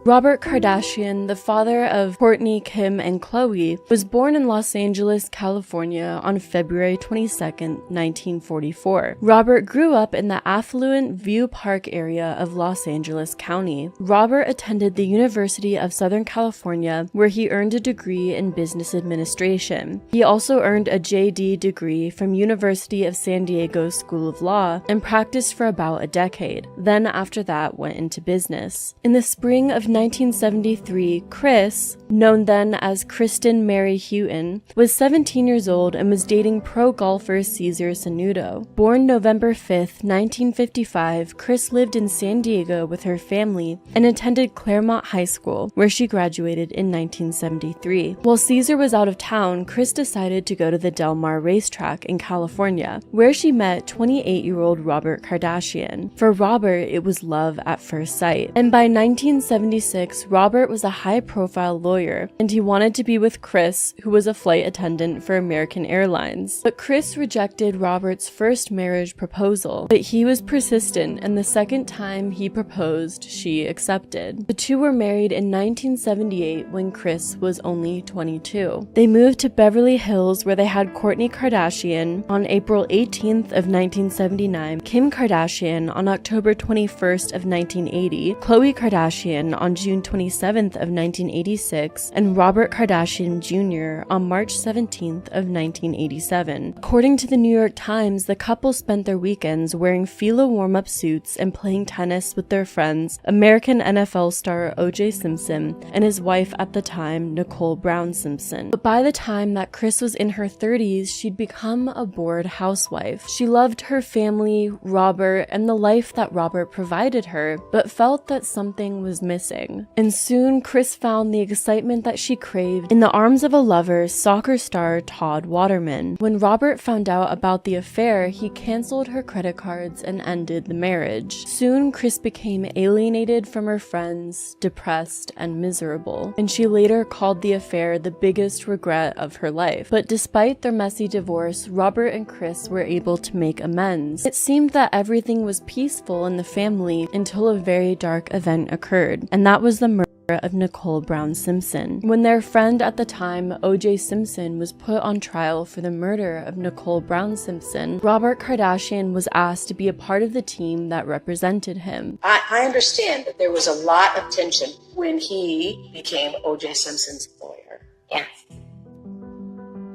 Robert Kardashian, the father of Kourtney, Kim, and Khloe, was born in Los Angeles, California on February 22, 1944. Robert grew up in the affluent View Park area of Los Angeles County. Robert attended the University of Southern California, where he earned a degree in business administration. He also earned a JD degree from University of San Diego School of Law and practiced for about a decade. Then after that went into business. In the spring of 1973, Kris, known then as Kristen Mary Houghton, was 17 years old and was dating pro golfer Cesar Sanudo. Born November 5, 1955, Kris lived in San Diego with her family and attended Claremont High School, where she graduated in 1973. While Cesar was out of town, Kris decided to go to the Del Mar racetrack in California, where she met 28-year-old Robert Kardashian. For Robert, it was love at first sight. And by 1976, Robert was a high-profile lawyer, and he wanted to be with Kris, who was a flight attendant for American Airlines. But Kris rejected Robert's first marriage proposal, but he was persistent, and the second time he proposed, she accepted. The two were married in 1978 when Kris was only 22. They moved to Beverly Hills, where they had Kourtney Kardashian on April 18th of 1979, Kim Kardashian on October 21st of 1980, Khloe Kardashian on June 27th of 1986, and Robert Kardashian Jr. on March 17th of 1987. According to the New York Times, the couple spent their weekends wearing Fila warm-up suits and playing tennis with their friends, American NFL star O.J. Simpson and his wife at the time, Nicole Brown Simpson. But by the time that Kris was in her 30s, she'd become a bored housewife. She loved her family, Robert, and the life that Robert provided her, but felt that something was missing. And soon, Kris found the excitement that she craved in the arms of a lover, soccer star Todd Waterman. When Robert found out about the affair, he canceled her credit cards and ended the marriage. Soon, Kris became alienated from her friends, depressed, and miserable, and she later called the affair the biggest regret of her life. But despite their messy divorce, Robert and Kris were able to make amends. It seemed that everything was peaceful in the family until a very dark event occurred, and that was the murder of Nicole Brown Simpson. When their friend at the time, O.J. Simpson, was put on trial for the murder of Nicole Brown Simpson, Robert Kardashian was asked to be a part of the team that represented him. I understand that there was a lot of tension when he became O.J. Simpson's lawyer. Yes.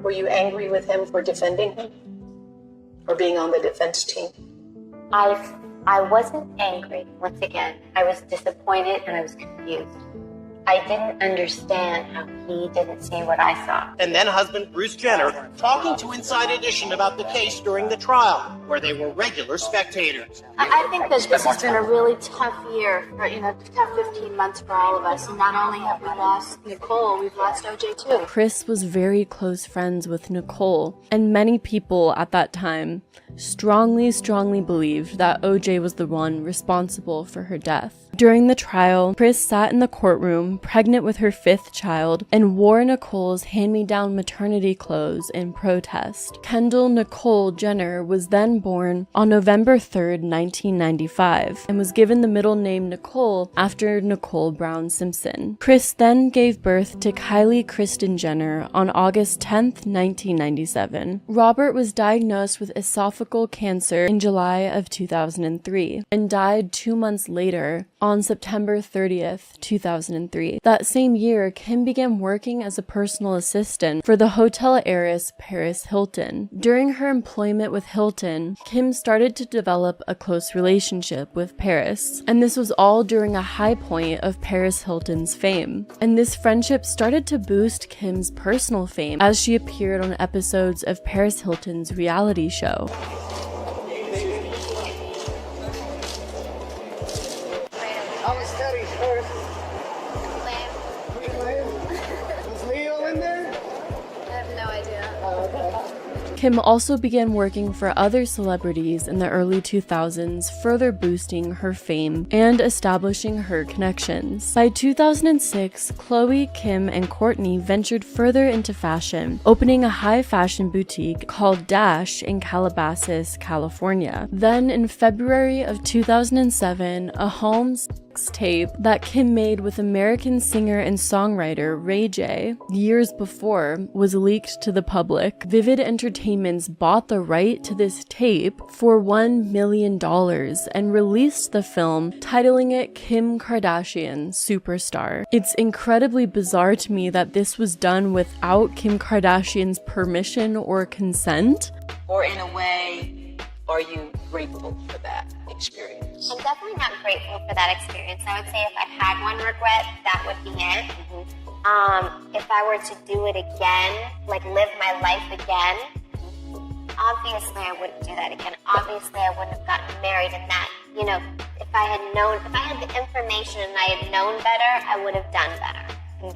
Were you angry with him for defending him? Or being on the defense team? I I wasn't angry. Once again, I was disappointed and I was confused. I didn't understand how he didn't see what I saw. And then husband Bruce Jenner talking to Inside Edition about the case during the trial, where they were regular spectators. I think that this has been a really tough year, for, tough 15 months for all of us. And not only have we lost Nicole, we've lost OJ too. Chris was very close friends with Nicole, and many people at that time strongly believed that OJ was the one responsible for her death. During the trial, Chris sat in the courtroom, pregnant with her 5th child, and wore Nicole's hand-me-down maternity clothes in protest. Kendall Nicole Jenner was then born on November 3rd, 1995, and was given the middle name Nicole after Nicole Brown Simpson. Chris then gave birth to Kylie Kristen Jenner on August 10th, 1997. Robert was diagnosed with esophageal cancer in July of 2003, and died 2 months later on September 30th, 2003. That same year, Kim began working as a personal assistant for the hotel heiress Paris Hilton. During her employment with Hilton, Kim started to develop a close relationship with Paris, and this was all during a high point of Paris Hilton's fame. And this friendship started to boost Kim's personal fame as she appeared on episodes of Paris Hilton's reality show. Kim also began working for other celebrities in the early 2000s, further boosting her fame and establishing her connections. By 2006, Khloe, Kim, and Kourtney ventured further into fashion, opening a high fashion boutique called Dash in Calabasas, California. Then in February of 2007, a home tape that Kim made with American singer and songwriter Ray J years before was leaked to the public. Vivid Entertainments bought the right to this tape for $1 million and released the film, titling it Kim Kardashian Superstar. It's incredibly bizarre to me that this was done without Kim Kardashian's permission or consent. Or in a way, are you grateful for that experience? I'm definitely not grateful for that experience. I would say if I had one regret, that would be it. If I were to do it again, like live my life again, obviously I wouldn't do that again. Obviously I wouldn't have gotten married, and that, if I had the information and I had known better, I would have done better.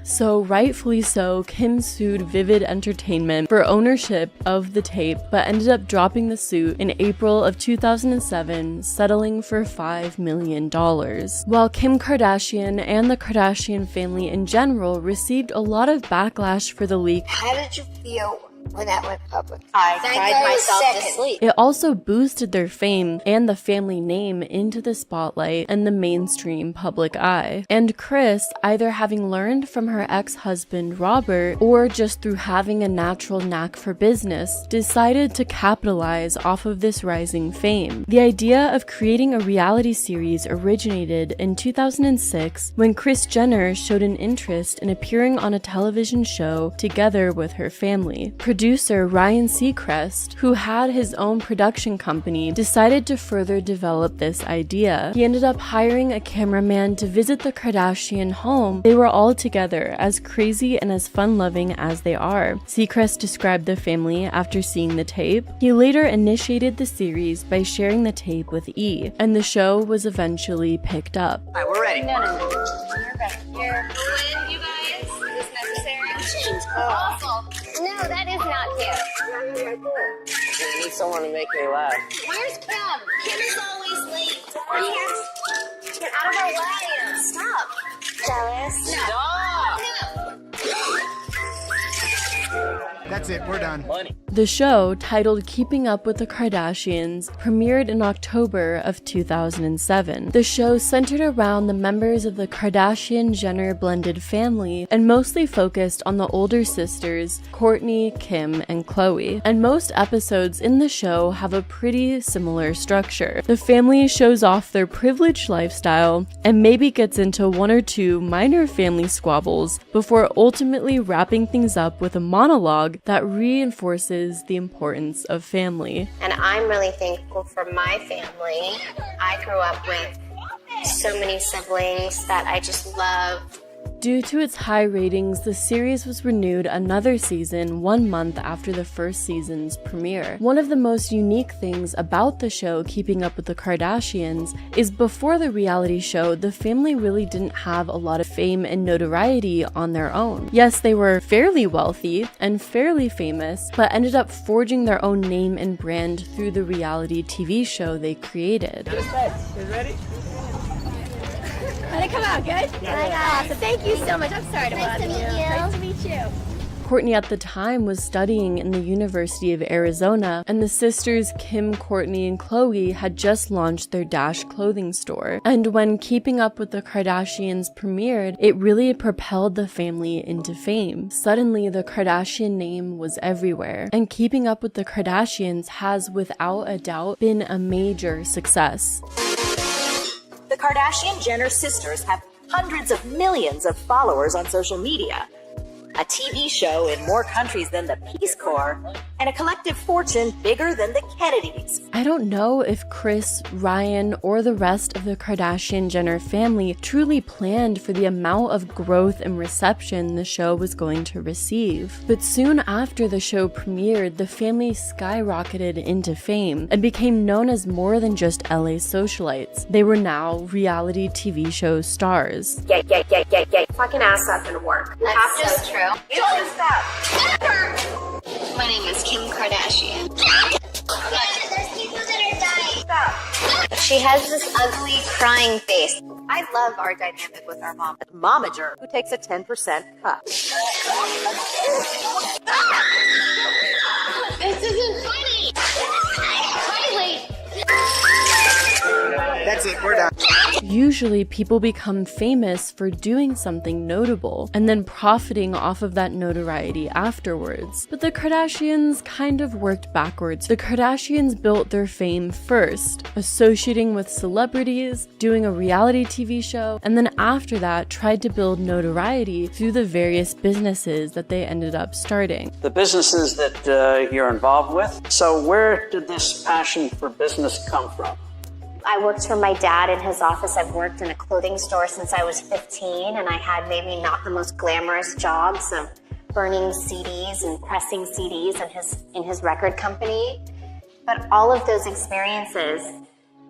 So rightfully so, Kim sued Vivid Entertainment for ownership of the tape, but ended up dropping the suit in April of 2007, settling for $5 million. While Kim Kardashian and the Kardashian family in general received a lot of backlash for the leak, How did you feel when that went public? I cried myself to sleep. it also boosted their fame and the family name into the spotlight and the mainstream public eye. And Kris, either having learned from her ex-husband Robert or just through having a natural knack for business, decided to capitalize off of this rising fame. The idea of creating a reality series originated in 2006 when Kris Jenner showed an interest in appearing on a television show together with her family. Producer Ryan Seacrest, who had his own production company, decided to further develop this idea. He ended up hiring a cameraman to visit the Kardashian home. They were all together, as crazy and as fun-loving as they are. Seacrest described the family after seeing the tape. He later initiated the series by sharing the tape with E, and the show was eventually picked up. All right, we're ready. No. You're ready. You're when, you guys. Is necessary? Awful. No, that is not cute. I need someone to make me laugh. Where's Kim? Kim is always late. Get out of our way. Stop. Jealous? No. Stop! No. That's it, we're done. The show, titled Keeping Up with the Kardashians, premiered in October of 2007. The show centered around the members of the Kardashian-Jenner blended family and mostly focused on the older sisters, Kourtney, Kim, and Khloe. And most episodes in the show have a pretty similar structure. The family shows off their privileged lifestyle and maybe gets into one or two minor family squabbles before ultimately wrapping things up with a monologue that reinforces emphasizes the importance of family. And I'm really thankful for my family. I grew up with so many siblings that I just love. Due to its high ratings, the series was renewed another season 1 month after the first season's premiere. One of the most unique things about the show Keeping Up with the Kardashians is before the reality show, the family really didn't have a lot of fame and notoriety on their own. Yes, they were fairly wealthy and fairly famous, but ended up forging their own name and brand through the reality TV show they created. Ready? How'd it come out? Good? Yeah. Awesome. Thank you so much. I'm sorry to bother you. Nice to meet you. Kourtney at the time was studying in the University of Arizona, and the sisters Kim, Kourtney, and Khloe had just launched their Dash clothing store. And when Keeping Up with the Kardashians premiered, it really propelled the family into fame. Suddenly, the Kardashian name was everywhere, and Keeping Up with the Kardashians has, without a doubt, been a major success. The Kardashian-Jenner sisters have hundreds of millions of followers on social media, a TV show in more countries than the Peace Corps, and a collective fortune bigger than the Kennedys. I don't know if Kris, Ryan, or the rest of the Kardashian-Jenner family truly planned for the amount of growth and reception the show was going to receive. But soon after the show premiered, the family skyrocketed into fame and became known as more than just LA socialites. They were now reality TV show stars. Get fucking ass up and work. That's so true. You don't stop. My name is Kim Kardashian. There's people that are dying. Stop. She has this ugly crying face. I love our dynamic with our mom. Momager, who takes a 10% cut. This isn't funny. Riley. That's it, we're done. Usually, people become famous for doing something notable and then profiting off of that notoriety afterwards. But the Kardashians kind of worked backwards. The Kardashians built their fame first, associating with celebrities, doing a reality TV show, and then after that, tried to build notoriety through the various businesses that they ended up starting. The businesses that you're involved with. So where did this passion for business come from? I worked for my dad in his office. I've worked in a clothing store since I was 15, and I had maybe not the most glamorous jobs of burning CDs and pressing CDs in his record company. But all of those experiences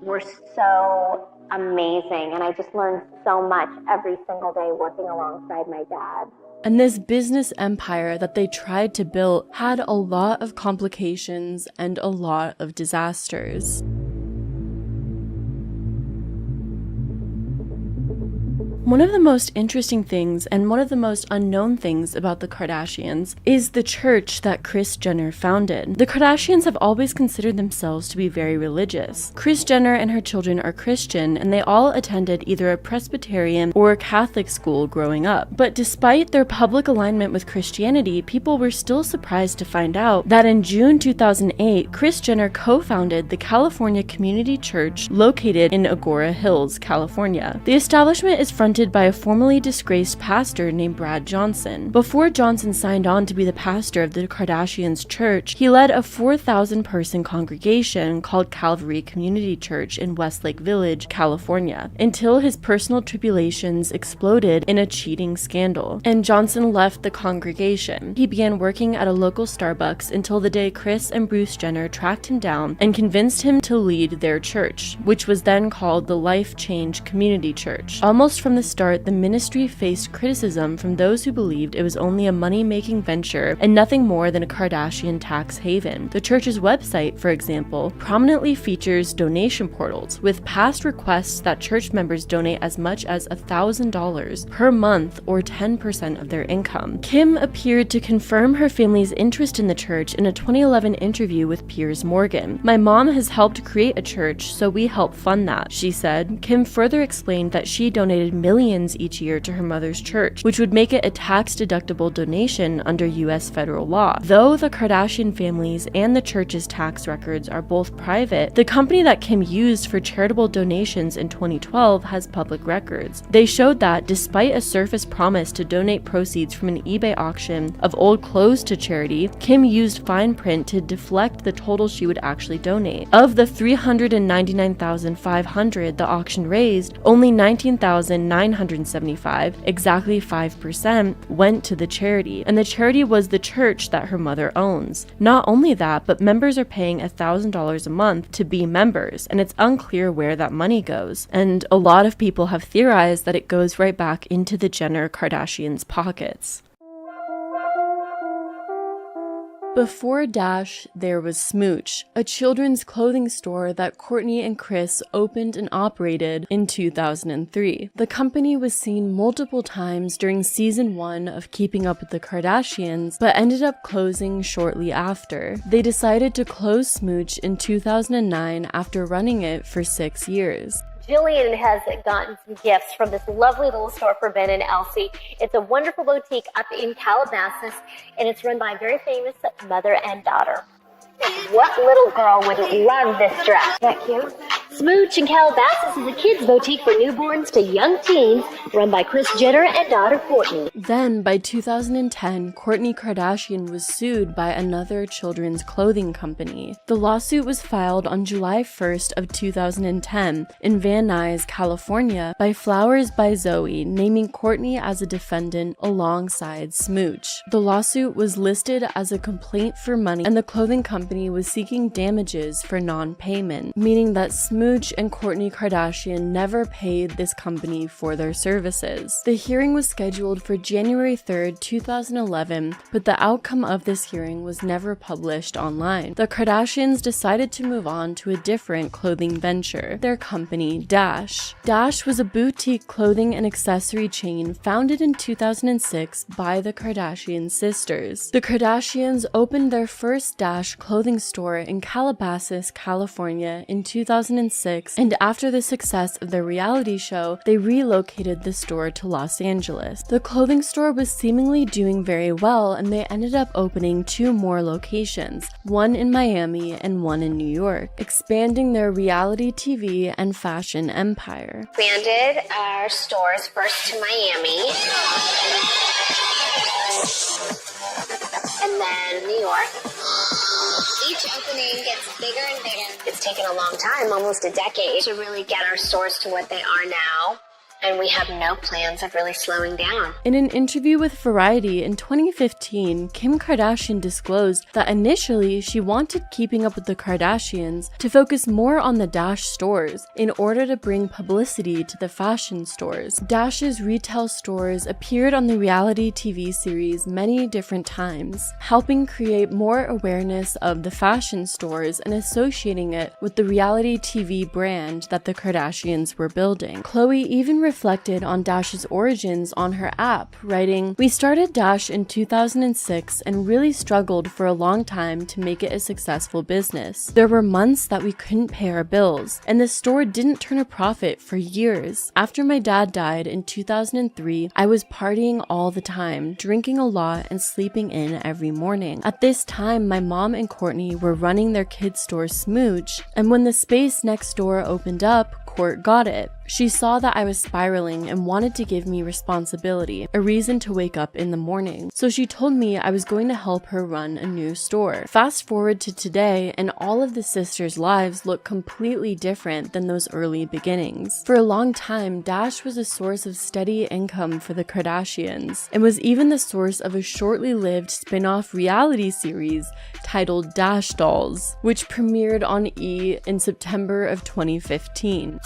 were so amazing, and I just learned so much every single day working alongside my dad. And this business empire that they tried to build had a lot of complications and a lot of disasters. One of the most interesting things and one of the most unknown things about the Kardashians is the church that Kris Jenner founded. The Kardashians have always considered themselves to be very religious. Kris Jenner and her children are Christian, and they all attended either a Presbyterian or a Catholic school growing up. But despite their public alignment with Christianity, people were still surprised to find out that in June 2008, Kris Jenner co-founded the California Community Church located in Agora Hills, California. The establishment is fronted by a formerly disgraced pastor named Brad Johnson. Before Johnson signed on to be the pastor of the Kardashians' church, he led a 4,000-person congregation called Calvary Community Church in Westlake Village, California, until his personal tribulations exploded in a cheating scandal, and Johnson left the congregation. He began working at a local Starbucks until the day Kris and Bruce Jenner tracked him down and convinced him to lead their church, which was then called the Life Change Community Church. Almost from the start, the ministry faced criticism from those who believed it was only a money-making venture and nothing more than a Kardashian tax haven. The church's website, for example, prominently features donation portals, with past requests that church members donate as much as $1,000 per month or 10% of their income. Kim appeared to confirm her family's interest in the church in a 2011 interview with Piers Morgan. "My mom has helped create a church, so we help fund that," she said. Kim further explained that she donated millions millions each year to her mother's church, which would make it a tax-deductible donation under US federal law. Though the Kardashian family's and the church's tax records are both private, the company that Kim used for charitable donations in 2012 has public records. They showed that, despite a surface promise to donate proceeds from an eBay auction of old clothes to charity, Kim used fine print to deflect the total she would actually donate. Of the $399,500 the auction raised, only $19,975, exactly 5%, went to the charity, and the charity was the church that her mother owns. Not only that, but members are paying $1,000 a month to be members, and it's unclear where that money goes. And a lot of people have theorized that it goes right back into the Jenner Kardashians' pockets. Before Dash, there was Smooch, a children's clothing store that Kourtney and Kris opened and operated in 2003. The company was seen multiple times during season 1 of Keeping Up with the Kardashians, but ended up closing shortly after. They decided to close Smooch in 2009 after running it for 6 years. Jillian has gotten some gifts from this lovely little store for Ben and Elsie. It's a wonderful boutique up in Calabasas, and it's run by a very famous mother and daughter. What little girl wouldn't love this dress? Isn't that cute? Smooch in Calabasas is a kids' boutique for newborns to young teens, run by Kris Jenner and daughter Kourtney. Then, by 2010, Kourtney Kardashian was sued by another children's clothing company. The lawsuit was filed on July 1st of 2010 in Van Nuys, California, by Flowers by Zoe, naming Kourtney as a defendant alongside Smooch. The lawsuit was listed as a complaint for money, and the clothing company was seeking damages for non-payment, meaning that Smooch and Kourtney Kardashian never paid this company for their services. The hearing was scheduled for January 3rd, 2011, but the outcome of this hearing was never published online. The Kardashians decided to move on to a different clothing venture, their company Dash. Dash was a boutique clothing and accessory chain founded in 2006 by the Kardashian sisters. The Kardashians opened their first Dash clothing store in Calabasas, California in 2006, and after the success of their reality show, they relocated the store to Los Angeles. The clothing store was seemingly doing very well, and they ended up opening 2 more locations, one in Miami and one in New York, expanding their reality TV and fashion empire. Expanded our stores first to Miami, and then New York. Each opening gets bigger and bigger. It's taken a long time, almost a decade, to really get our stores to what they are now. And we have no plans of really slowing down. In an interview with Variety in 2015, Kim Kardashian disclosed that initially she wanted Keeping Up with the Kardashians to focus more on the Dash stores in order to bring publicity to the fashion stores. Dash's retail stores appeared on the reality TV series many different times, helping create more awareness of the fashion stores and associating it with the reality TV brand that the Kardashians were building. Khloe even reflected on Dash's origins on her app, writing, "We started Dash in 2006 and really struggled for a long time to make it a successful business. There were months that we couldn't pay our bills, and the store didn't turn a profit for years. After my dad died in 2003, I was partying all the time, drinking a lot and sleeping in every morning. At this time, my mom and Kourtney were running their kids' store Smooch, and when the space next door opened up, Kourt got it. She saw that I was spiraling and wanted to give me responsibility, a reason to wake up in the morning. So she told me I was going to help her run a new store." Fast forward to today, and all of the sisters' lives look completely different than those early beginnings. For a long time, Dash was a source of steady income for the Kardashians, and was even the source of a shortly lived spin-off reality series titled Dash Dolls, which premiered on E! In September of 2015.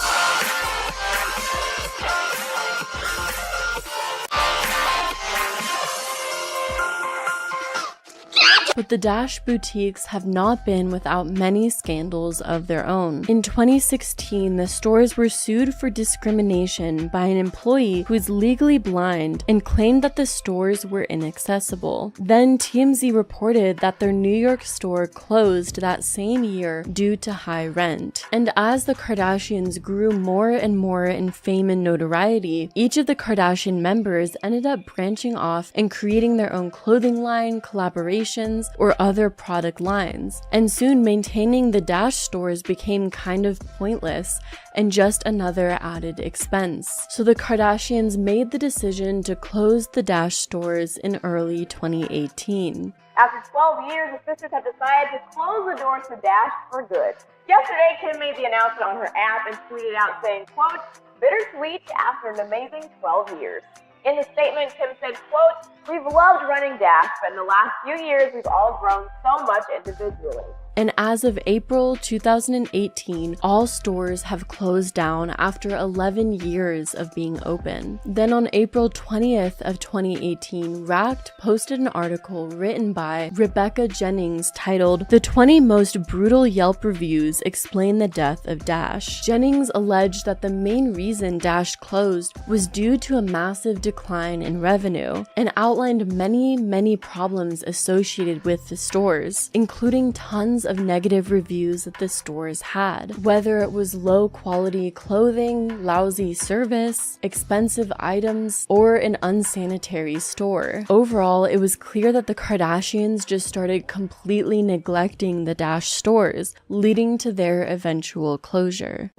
But the Dash boutiques have not been without many scandals of their own. In 2016, the stores were sued for discrimination by an employee who is legally blind and claimed that the stores were inaccessible. Then TMZ reported that their New York store closed that same year due to high rent. And as the Kardashians grew more and more in fame and notoriety, each of the Kardashian members ended up branching off and creating their own clothing line, collaborations, or other product lines. And soon maintaining the Dash stores became kind of pointless and just another added expense. So the Kardashians made the decision to close the Dash stores in early 2018. After 12 years, the sisters have decided to close the doors to Dash for good. Yesterday, Kim made the announcement on her app and tweeted out saying, quote, "Bittersweet after an amazing 12 years. In the statement, Kim said, quote, "We've loved running Dash, but in the last few years, we've all grown so much individually." And as of April 2018, all stores have closed down after 11 years of being open. Then on April 20th of 2018, Racked posted an article written by Rebecca Jennings titled, "The 20 Most Brutal Yelp Reviews Explain the Death of Dash." Jennings alleged that the main reason Dash closed was due to a massive decline in revenue, and outlined many problems associated with the stores, including tons of negative reviews that the stores had, whether it was low quality clothing, lousy service, expensive items, or an unsanitary store. Overall, it was clear that the Kardashians just started completely neglecting the Dash stores, leading to their eventual closure.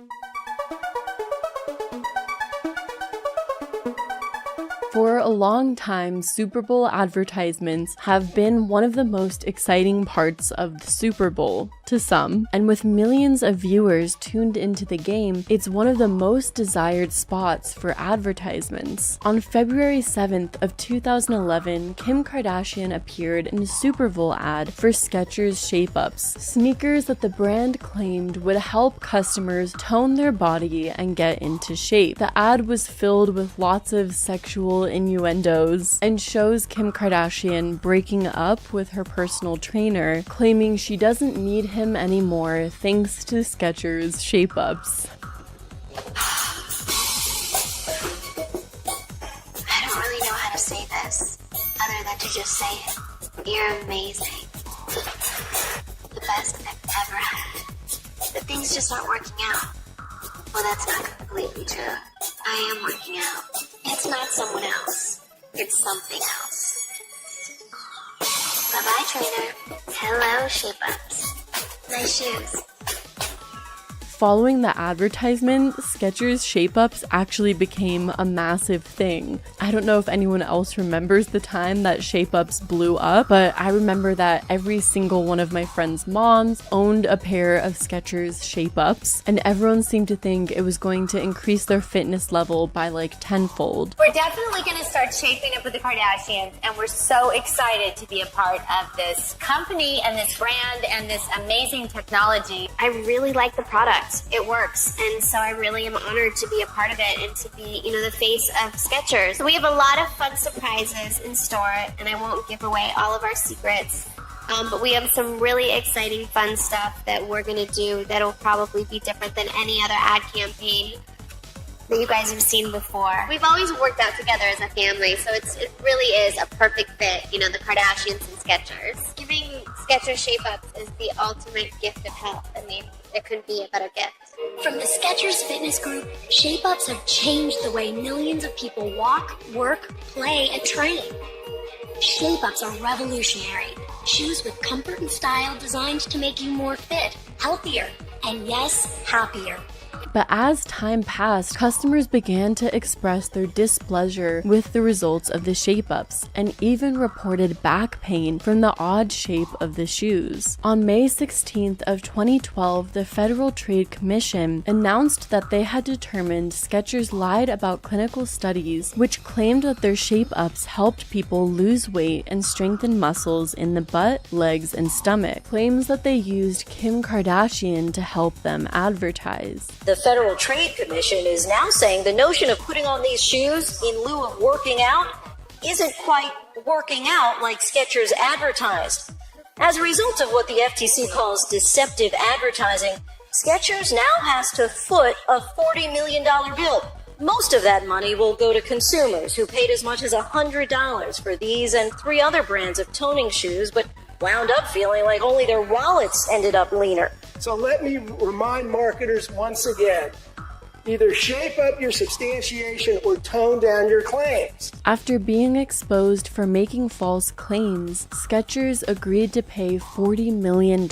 For a long time, Super Bowl advertisements have been one of the most exciting parts of the Super Bowl, to some, and with millions of viewers tuned into the game, it's one of the most desired spots for advertisements. On February 7th of 2011, Kim Kardashian appeared in a Super Bowl ad for Skechers Shape-Ups, sneakers that the brand claimed would help customers tone their body and get into shape. The ad was filled with lots of sexual innuendos and shows Kim Kardashian breaking up with her personal trainer, claiming she doesn't need him anymore thanks to Skechers Shape-Ups. I don't really know how to say this, other than to just say it. You're amazing. The best I've ever had. But things just aren't working out. Well, that's not completely true. I am working out. It's not someone else. It's something else. Bye-bye, trainer. Hello, Shape-Ups. Nice shoes. Following the advertisement, Skechers Shape-Ups actually became a massive thing. I don't know if anyone else remembers the time that Shape-Ups blew up, but I remember that every single one of my friends' moms owned a pair of Skechers Shape-Ups, and everyone seemed to think it was going to increase their fitness level by like tenfold. We're definitely going to start shaping up with the Kardashians, and we're so excited to be a part of this company and this brand and this amazing technology. I really like the product. It works, and so I really am honored to be a part of it and to be, the face of Skechers. So we have a lot of fun surprises in store, and I won't give away all of our secrets, but we have some really exciting fun stuff that we're going to do that'll probably be different than any other ad campaign that you guys have seen before. We've always worked out together as a family, so it really is a perfect fit, the Kardashians and Skechers. Giving Skechers Shape-Ups is the ultimate gift of health. I mean, there couldn't be a better gift. From the Skechers Fitness Group, Shape-Ups have changed the way millions of people walk, work, play, and train. Shape-Ups are revolutionary. Shoes with comfort and style designed to make you more fit, healthier, and yes, happier. But as time passed, customers began to express their displeasure with the results of the Shape-Ups and even reported back pain from the odd shape of the shoes. On May 16th of 2012, the Federal Trade Commission announced that they had determined Skechers lied about clinical studies which claimed that their Shape-Ups helped people lose weight and strengthen muscles in the butt, legs, and stomach, claims that they used Kim Kardashian to help them advertise. The Federal Trade Commission is now saying the notion of putting on these shoes in lieu of working out isn't quite working out like Skechers advertised. As a result of what the FTC calls deceptive advertising, Skechers now has to foot a $40 million bill. Most of that money will go to consumers who paid as much as $100 for these and 3 other brands of toning shoes, but wound up feeling like only their wallets ended up leaner. So let me remind marketers once again, either shape up your substantiation or tone down your claims. After being exposed for making false claims, Skechers agreed to pay $40 million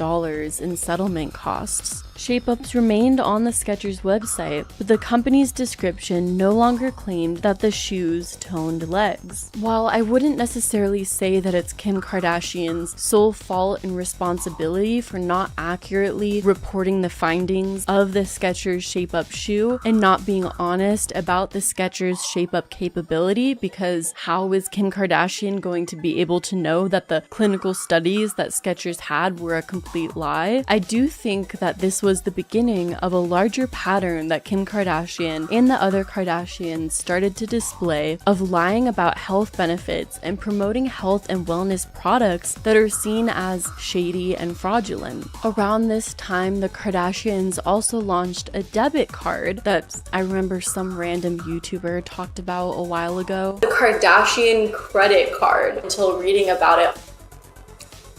in settlement costs. Shape-ups remained on the Skechers website, but the company's description no longer claimed that the shoes toned legs. While I wouldn't necessarily say that it's Kim Kardashian's sole fault and responsibility for not accurately reporting the findings of the Skechers Shape-Up shoe and not being honest about the Skechers Shape-Up capability, because how is Kim Kardashian going to be able to know that the clinical studies that Skechers had were a complete lie? I do think that this was the beginning of a larger pattern that Kim Kardashian and the other Kardashians started to display of lying about health benefits and promoting health and wellness products that are seen as shady and fraudulent. Around this time, the Kardashians also launched a debit card that I remember some random YouTuber talked about a while ago. The Kardashian credit card, until reading about it.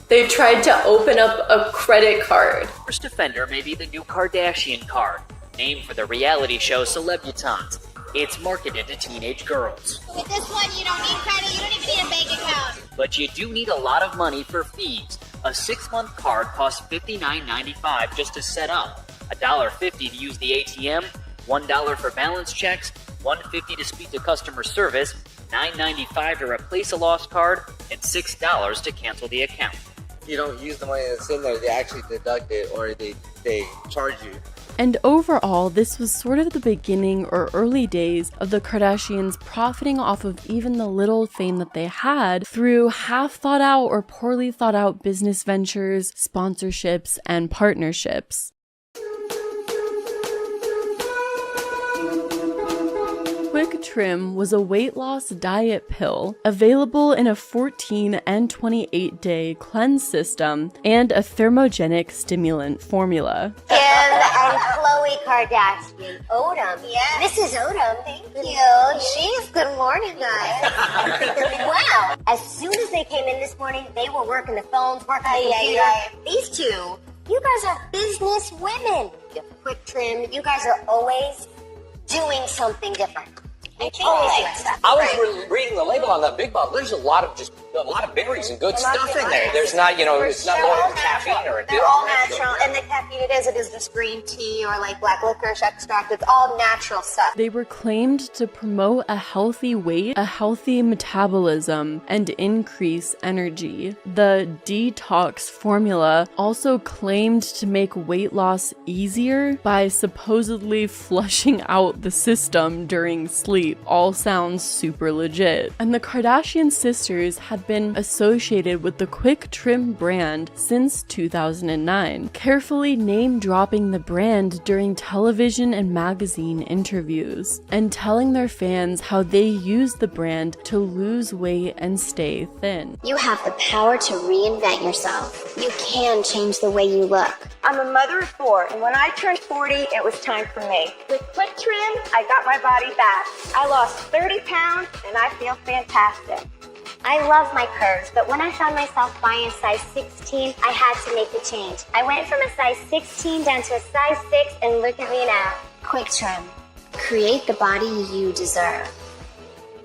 They tried to open up a credit card. First offender may be the new Kardashian card, named for the reality show Celebutants. It's marketed to teenage girls. With this one, you don't need credit, you don't even need a bank account. But you do need a lot of money for fees. A 6-month card costs $59.95 just to set up, $1.50 to use the ATM, $1 for balance checks, $1.50 to speak to customer service, $9.95 to replace a lost card, and $6 to cancel the account. You don't use the money that's in there, they actually deduct it or they charge you. And overall, this was sort of the beginning or early days of the Kardashians profiting off of even the little fame that they had through half thought out or poorly thought out business ventures, sponsorships, and partnerships. Quick Trim was a weight loss diet pill available in a 14 and 28-day cleanse system and a thermogenic stimulant formula. Kim and Khloe Kardashian. Odom. Yes. Mrs. Odom. Thank you. She's good morning, guys. Wow. As soon as they came in this morning, they were working the phones, working the computer. These two, you guys are business women. Quick Trim, you guys are always doing something different. I was reading the label on that big bottle. There's a lot of berries and good stuff in there. There's not, it's not loaded with caffeine or anything. They're all natural, and the caffeine it is just green tea or like black licorice extract. It's all natural stuff. They were claimed to promote a healthy weight, a healthy metabolism, and increase energy. The detox formula also claimed to make weight loss easier by supposedly flushing out the system during sleep. All sounds super legit. And the Kardashian sisters had been associated with the Quick Trim brand since 2009, carefully name-dropping the brand during television and magazine interviews, and telling their fans how they use the brand to lose weight and stay thin. You have the power to reinvent yourself. You can change the way you look. I'm a mother of 4, and when I turned 40, it was time for me. With Quick Trim, I got my body back. I lost 30 pounds, and I feel fantastic. I love my curves, but when I found myself buying a size 16, I had to make the change. I went from a size 16 down to a size 6, and look at me now. Quick Trim. Create the body you deserve.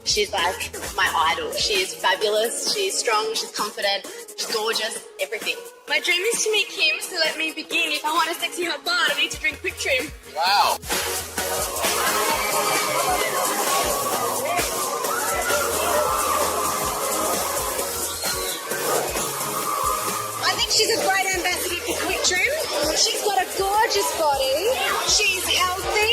She's like my idol. She is fabulous, she's strong, she's confident, she's gorgeous, everything. My dream is to meet Kim, so let me begin. If I want a sexy hot bod, I need to drink Quick Trim. Wow. I think she's a great ambassador for Quick Trim. She's got a gorgeous body. She's healthy.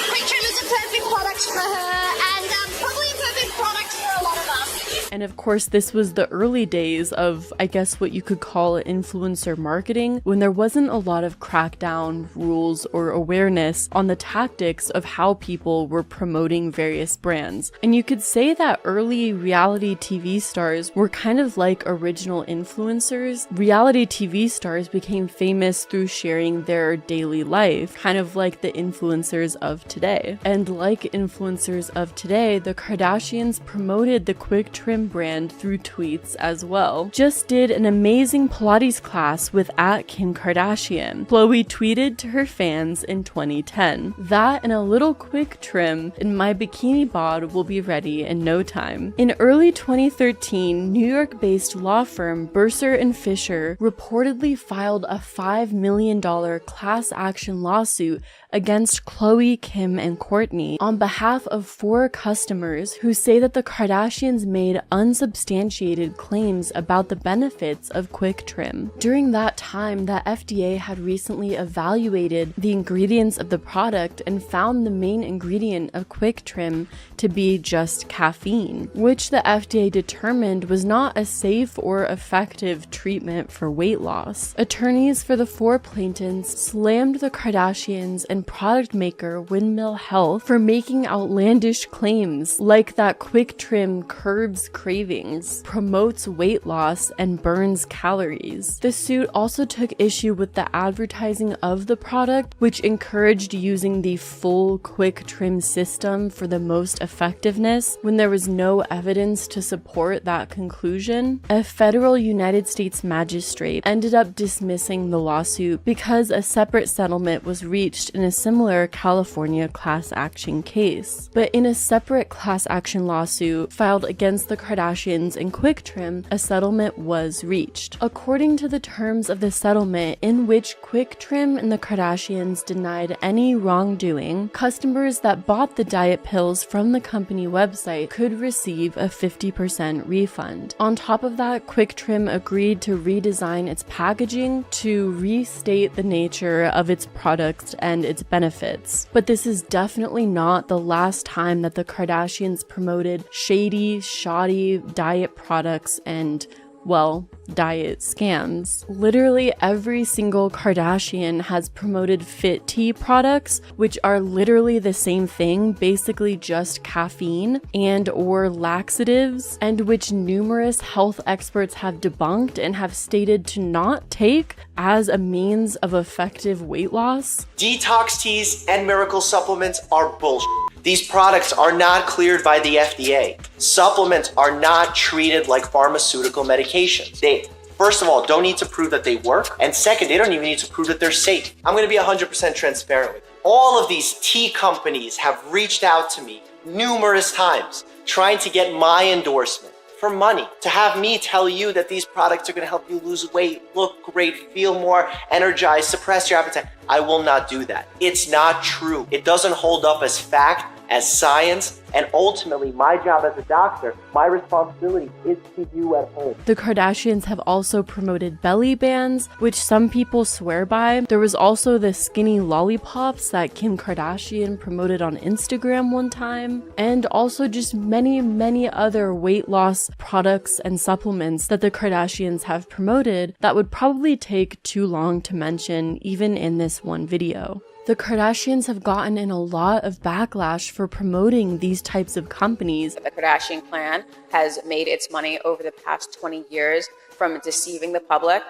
Quick Trim is a perfect product for her, and probably a perfect product for a lot of us. And of course, this was the early days of, I guess, what you could call influencer marketing, when there wasn't a lot of crackdown rules or awareness on the tactics of how people were promoting various brands. And you could say that early reality TV stars were kind of like original influencers. Reality TV stars became famous through sharing their daily life, kind of like the influencers of today. And like influencers of today, the Kardashians promoted the Quick Trim brand through tweets as well. Just did an amazing Pilates class with @Kim Kardashian. Khloe tweeted to her fans in 2010, "That and a little quick trim and my bikini bod will be ready in no time." In early 2013, New York-based law firm Bursar and Fisher reportedly filed a $5 million class action lawsuit against Khloe, Kim, and Kourtney on behalf of 4 customers who say that the Kardashians made unsubstantiated claims about the benefits of Quick Trim. During that time, the FDA had recently evaluated the ingredients of the product and found the main ingredient of Quick Trim to be just caffeine, which the FDA determined was not a safe or effective treatment for weight loss. Attorneys for the 4 plaintiffs slammed the Kardashians and product maker Windmill Health for making outlandish claims like that Quick Trim curbs cravings, promotes weight loss, and burns calories. The suit also took issue with the advertising of the product, which encouraged using the full Quick Trim system for the most effectiveness when there was no evidence to support that conclusion. A federal United States magistrate ended up dismissing the lawsuit because a separate settlement was reached in a similar California class action case. But in a separate class action lawsuit filed against the Kardashians and Quick Trim, a settlement was reached. According to the terms of the settlement, in which Quick Trim and the Kardashians denied any wrongdoing, customers that bought the diet pills from the company website could receive a 50% refund. On top of that, Quick Trim agreed to redesign its packaging to restate the nature of its products and its benefits. But this is definitely not the last time that the Kardashians promoted shady, shoddy diet products and, well, diet scams. Literally every single Kardashian has promoted fit tea products, which are literally the same thing, basically just caffeine and or laxatives, and which numerous health experts have debunked and have stated to not take as a means of effective weight loss. Detox teas and miracle supplements are bullshit. These products are not cleared by the FDA. Supplements are not treated like pharmaceutical medications. They, first of all, don't need to prove that they work. And second, they don't even need to prove that they're safe. I'm gonna be 100% transparent with you. All of these tea companies have reached out to me numerous times trying to get my endorsement for money, to have me tell you that these products are gonna help you lose weight, look great, feel more energized, suppress your appetite. I will not do that. It's not true. It doesn't hold up as fact, as science, and ultimately my job as a doctor, my responsibility is to you at home. The Kardashians have also promoted belly bands, which some people swear by. There was also the skinny lollipops that Kim Kardashian promoted on Instagram one time, and also just many other weight loss products and supplements that the Kardashians have promoted that would probably take too long to mention even in this one video. The Kardashians have gotten in a lot of backlash for promoting these types of companies. The Kardashian clan has made its money over the past 20 years from deceiving the public,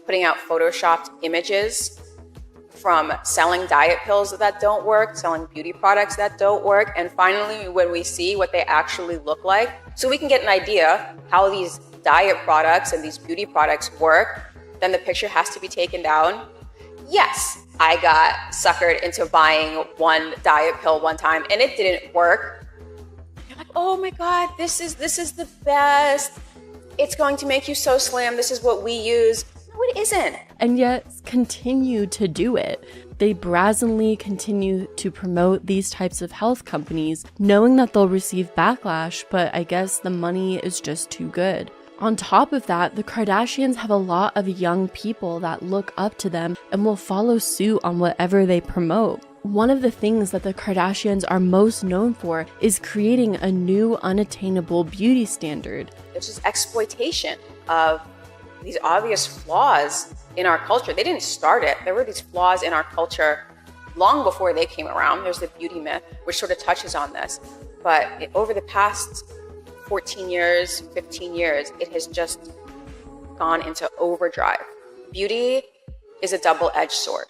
putting out photoshopped images, from selling diet pills that don't work, selling beauty products that don't work, and finally when we see what they actually look like, so we can get an idea how these diet products and these beauty products work, then the picture has to be taken down. Yes, I got suckered into buying one diet pill one time and it didn't work. You're like, oh my God, this is the best. It's going to make you so slim. This is what we use. No, it isn't. And yet continue to do it. They brazenly continue to promote these types of health companies, knowing that they'll receive backlash, but I guess the money is just too good. On top of that, the Kardashians have a lot of young people that look up to them and will follow suit on whatever they promote. One of the things that the Kardashians are most known for is creating a new unattainable beauty standard. It's just exploitation of these obvious flaws in our culture. They didn't start it. There were these flaws in our culture long before they came around. There's the beauty myth, which sort of touches on this. But over the past 14 years, 15 years, it has just gone into overdrive. Beauty is a double-edged sword.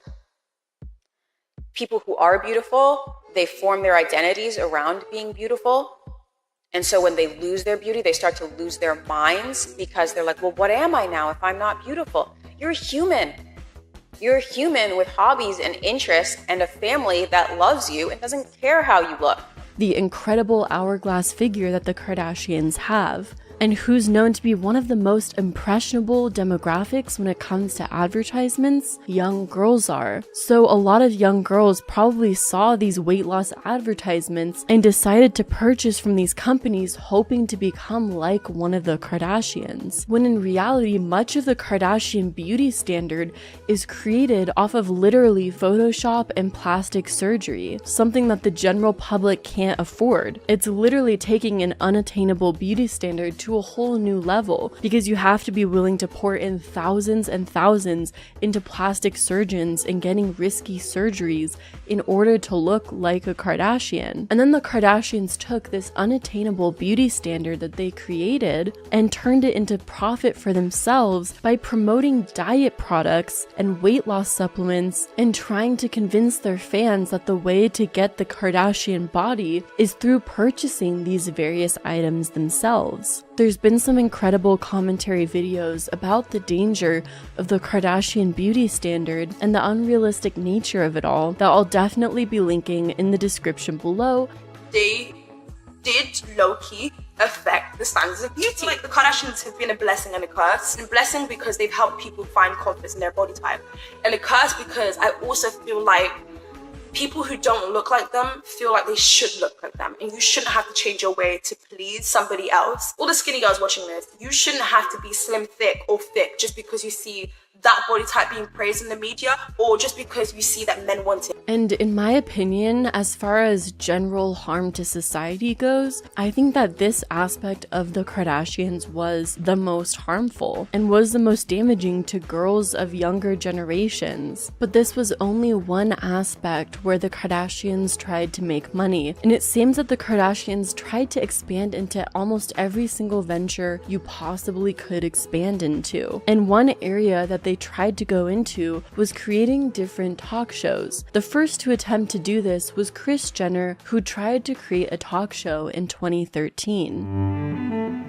People who are beautiful, they form their identities around being beautiful. And so when they lose their beauty, they start to lose their minds because they're like, well, what am I now if I'm not beautiful? You're a human. You're a human with hobbies and interests and a family that loves you and doesn't care how you look. The incredible hourglass figure that the Kardashians have, and who's known to be one of the most impressionable demographics when it comes to advertisements, young girls are. So a lot of young girls probably saw these weight loss advertisements and decided to purchase from these companies hoping to become like one of the Kardashians, when in reality much of the Kardashian beauty standard is created off of literally Photoshop and plastic surgery, something that the general public can't afford. It's literally taking an unattainable beauty standard to a whole new level, because you have to be willing to pour in thousands and thousands into plastic surgeons and getting risky surgeries in order to look like a Kardashian. And then the Kardashians took this unattainable beauty standard that they created and turned it into profit for themselves by promoting diet products and weight loss supplements and trying to convince their fans that the way to get the Kardashian body is through purchasing these various items themselves. There's been some incredible commentary videos about the danger of the Kardashian beauty standard and the unrealistic nature of it all that I'll definitely be linking in the description below. They did low-key affect the standards of beauty. Like, the Kardashians have been a blessing and a curse. A blessing because they've helped people find confidence in their body type, and a curse because I also feel like people who don't look like them feel like they should look like them, and you shouldn't have to change your way to please somebody else. All the skinny girls watching this, you shouldn't have to be slim, thick, or thick just because you see that body type being praised in the media, or just because you see that men want it. And in my opinion, as far as general harm to society goes, I think that this aspect of the Kardashians was the most harmful and was the most damaging to girls of younger generations. But this was only one aspect where the Kardashians tried to make money, and it seems that the Kardashians tried to expand into almost every single venture you possibly could expand into. And one area that they tried to go into was creating different talk shows. The first to attempt to do this was Kris Jenner, who tried to create a talk show in 2013.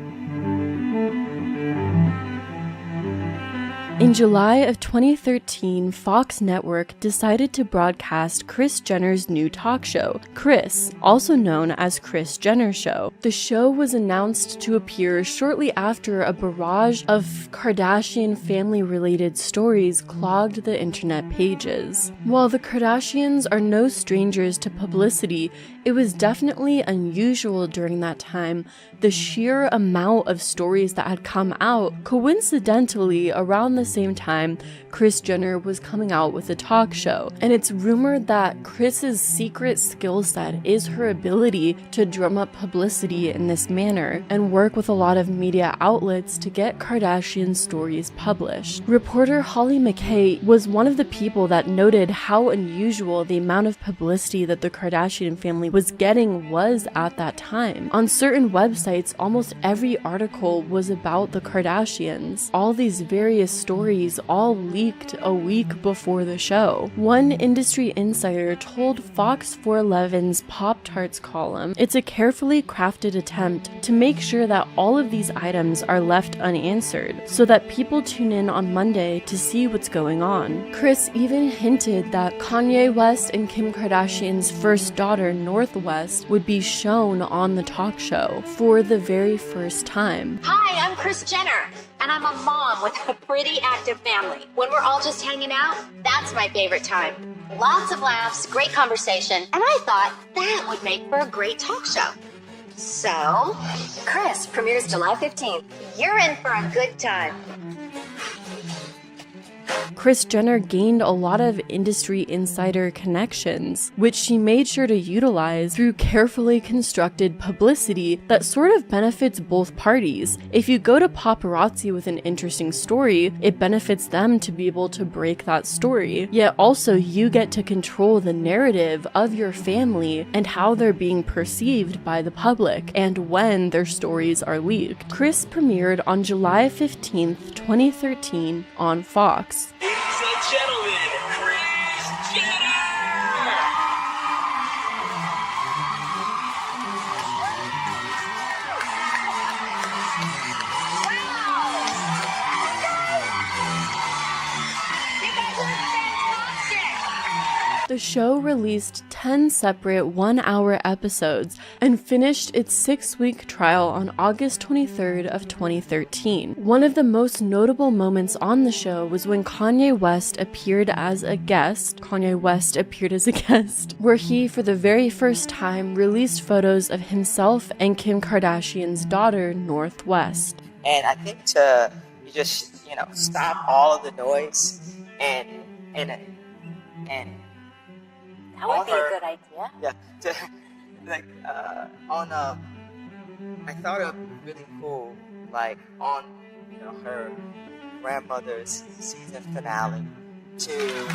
In July of 2013, Fox Network decided to broadcast Kris Jenner's new talk show, Kris, also known as Kris Jenner Show. The show was announced to appear shortly after a barrage of Kardashian family-related stories clogged the internet pages. While the Kardashians are no strangers to publicity, it was definitely unusual during that time, the sheer amount of stories that had come out. Coincidentally, around the same time, Kris Jenner was coming out with a talk show, and it's rumored that Kris's secret skill set is her ability to drum up publicity in this manner and work with a lot of media outlets to get Kardashian stories published. Reporter Holly McKay was one of the people that noted how unusual the amount of publicity that the Kardashian family was getting was at that time. On certain websites, almost every article was about the Kardashians. All these various stories all leaked a week before the show. One industry insider told Fox 411's Pop-Tarts column, "It's a carefully crafted attempt to make sure that all of these items are left unanswered, so that people tune in on Monday to see what's going on." Kris even hinted that Kanye West and Kim Kardashian's first daughter, Northwest, would be shown on the talk show for the very first time. Hi, I'm Kris Jenner, and I'm a mom with a pretty active family. When we're all just hanging out, that's my favorite time. Lots of laughs, great conversation, and I thought that would make for a great talk show. So, Kris premieres July 15th. You're in for a good time. Kris Jenner gained a lot of industry insider connections, which she made sure to utilize through carefully constructed publicity that sort of benefits both parties. If you go to paparazzi with an interesting story, it benefits them to be able to break that story, yet also you get to control the narrative of your family and how they're being perceived by the public and when their stories are leaked. Kris premiered on July 15th, 2013 on Fox. Ladies and gentlemen, Kris Jenner! The show released 10 separate 1-hour episodes and finished its 6-week trial on August 23rd of 2013. One of the most notable moments on the show was when Kanye West appeared as a guest, where he, for the very first time, released photos of himself and Kim Kardashian's daughter, North West. And I think to just, stop all of the noise and that would be a good idea. Yeah, I thought it would be really cool, on, her grandmother's season finale to.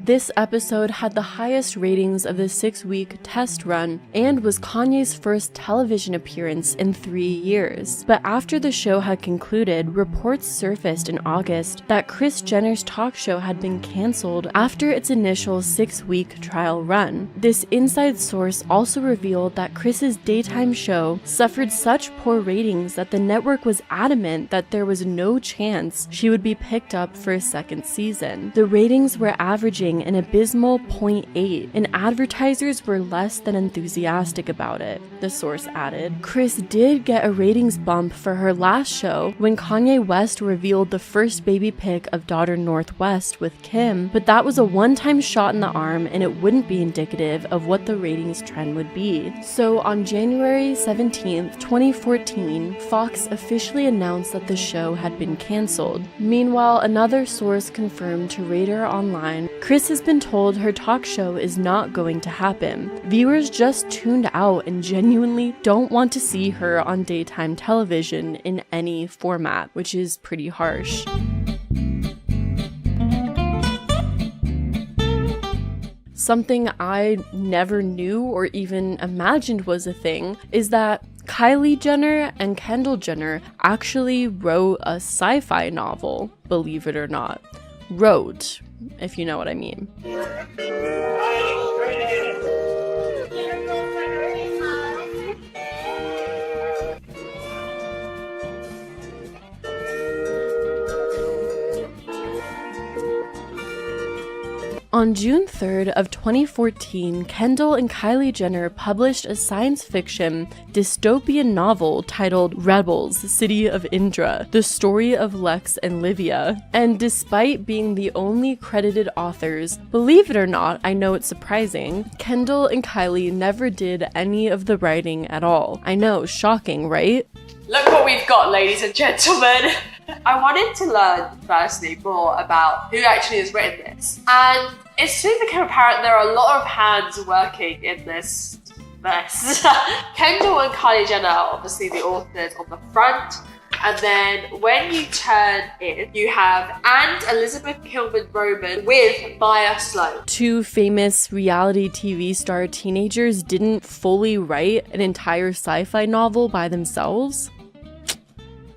This episode had the highest ratings of the 6-week test run and was Kanye's first television appearance in 3 years. But after the show had concluded, reports surfaced in August that Kris Jenner's talk show had been cancelled after its initial 6-week trial run. This inside source also revealed that Kris's daytime show suffered such poor ratings that the network was adamant that there was no chance she would be picked up for a second season. The ratings were averaging an abysmal 0.8, and advertisers were less than enthusiastic about it, the source added. Kris did get a ratings bump for her last show when Kanye West revealed the first baby pic of daughter North West with Kim, but that was a one-time shot in the arm and it wouldn't be indicative of what the ratings trend would be. So on January 17th, 2014, Fox officially announced that the show had been cancelled. Meanwhile, another source confirmed to Radar Online, Kris has been told her talk show is not going to happen. Viewers just tuned out and genuinely don't want to see her on daytime television in any format, which is pretty harsh. Something I never knew or even imagined was a thing is that Kylie Jenner and Kendall Jenner actually wrote a sci-fi novel, believe it or not. Wrote, if you know what I mean. On June 3rd of 2014, Kendall and Kylie Jenner published a science fiction dystopian novel titled Rebels, City of Indra, the story of Lex and Livia. And despite being the only credited authors, believe it or not, I know it's surprising, Kendall and Kylie never did any of the writing at all. I know, shocking, right? Look what we've got, ladies and gentlemen. I wanted to learn, firstly, more about who actually has written this. And it soon became apparent there are a lot of hands working in this mess. Kendall and Kylie Jenner are obviously the authors on the front. And then when you turn in, you have Anne Elizabeth Kilman-Roman with Maya Sloan. Two famous reality TV star teenagers didn't fully write an entire sci-fi novel by themselves?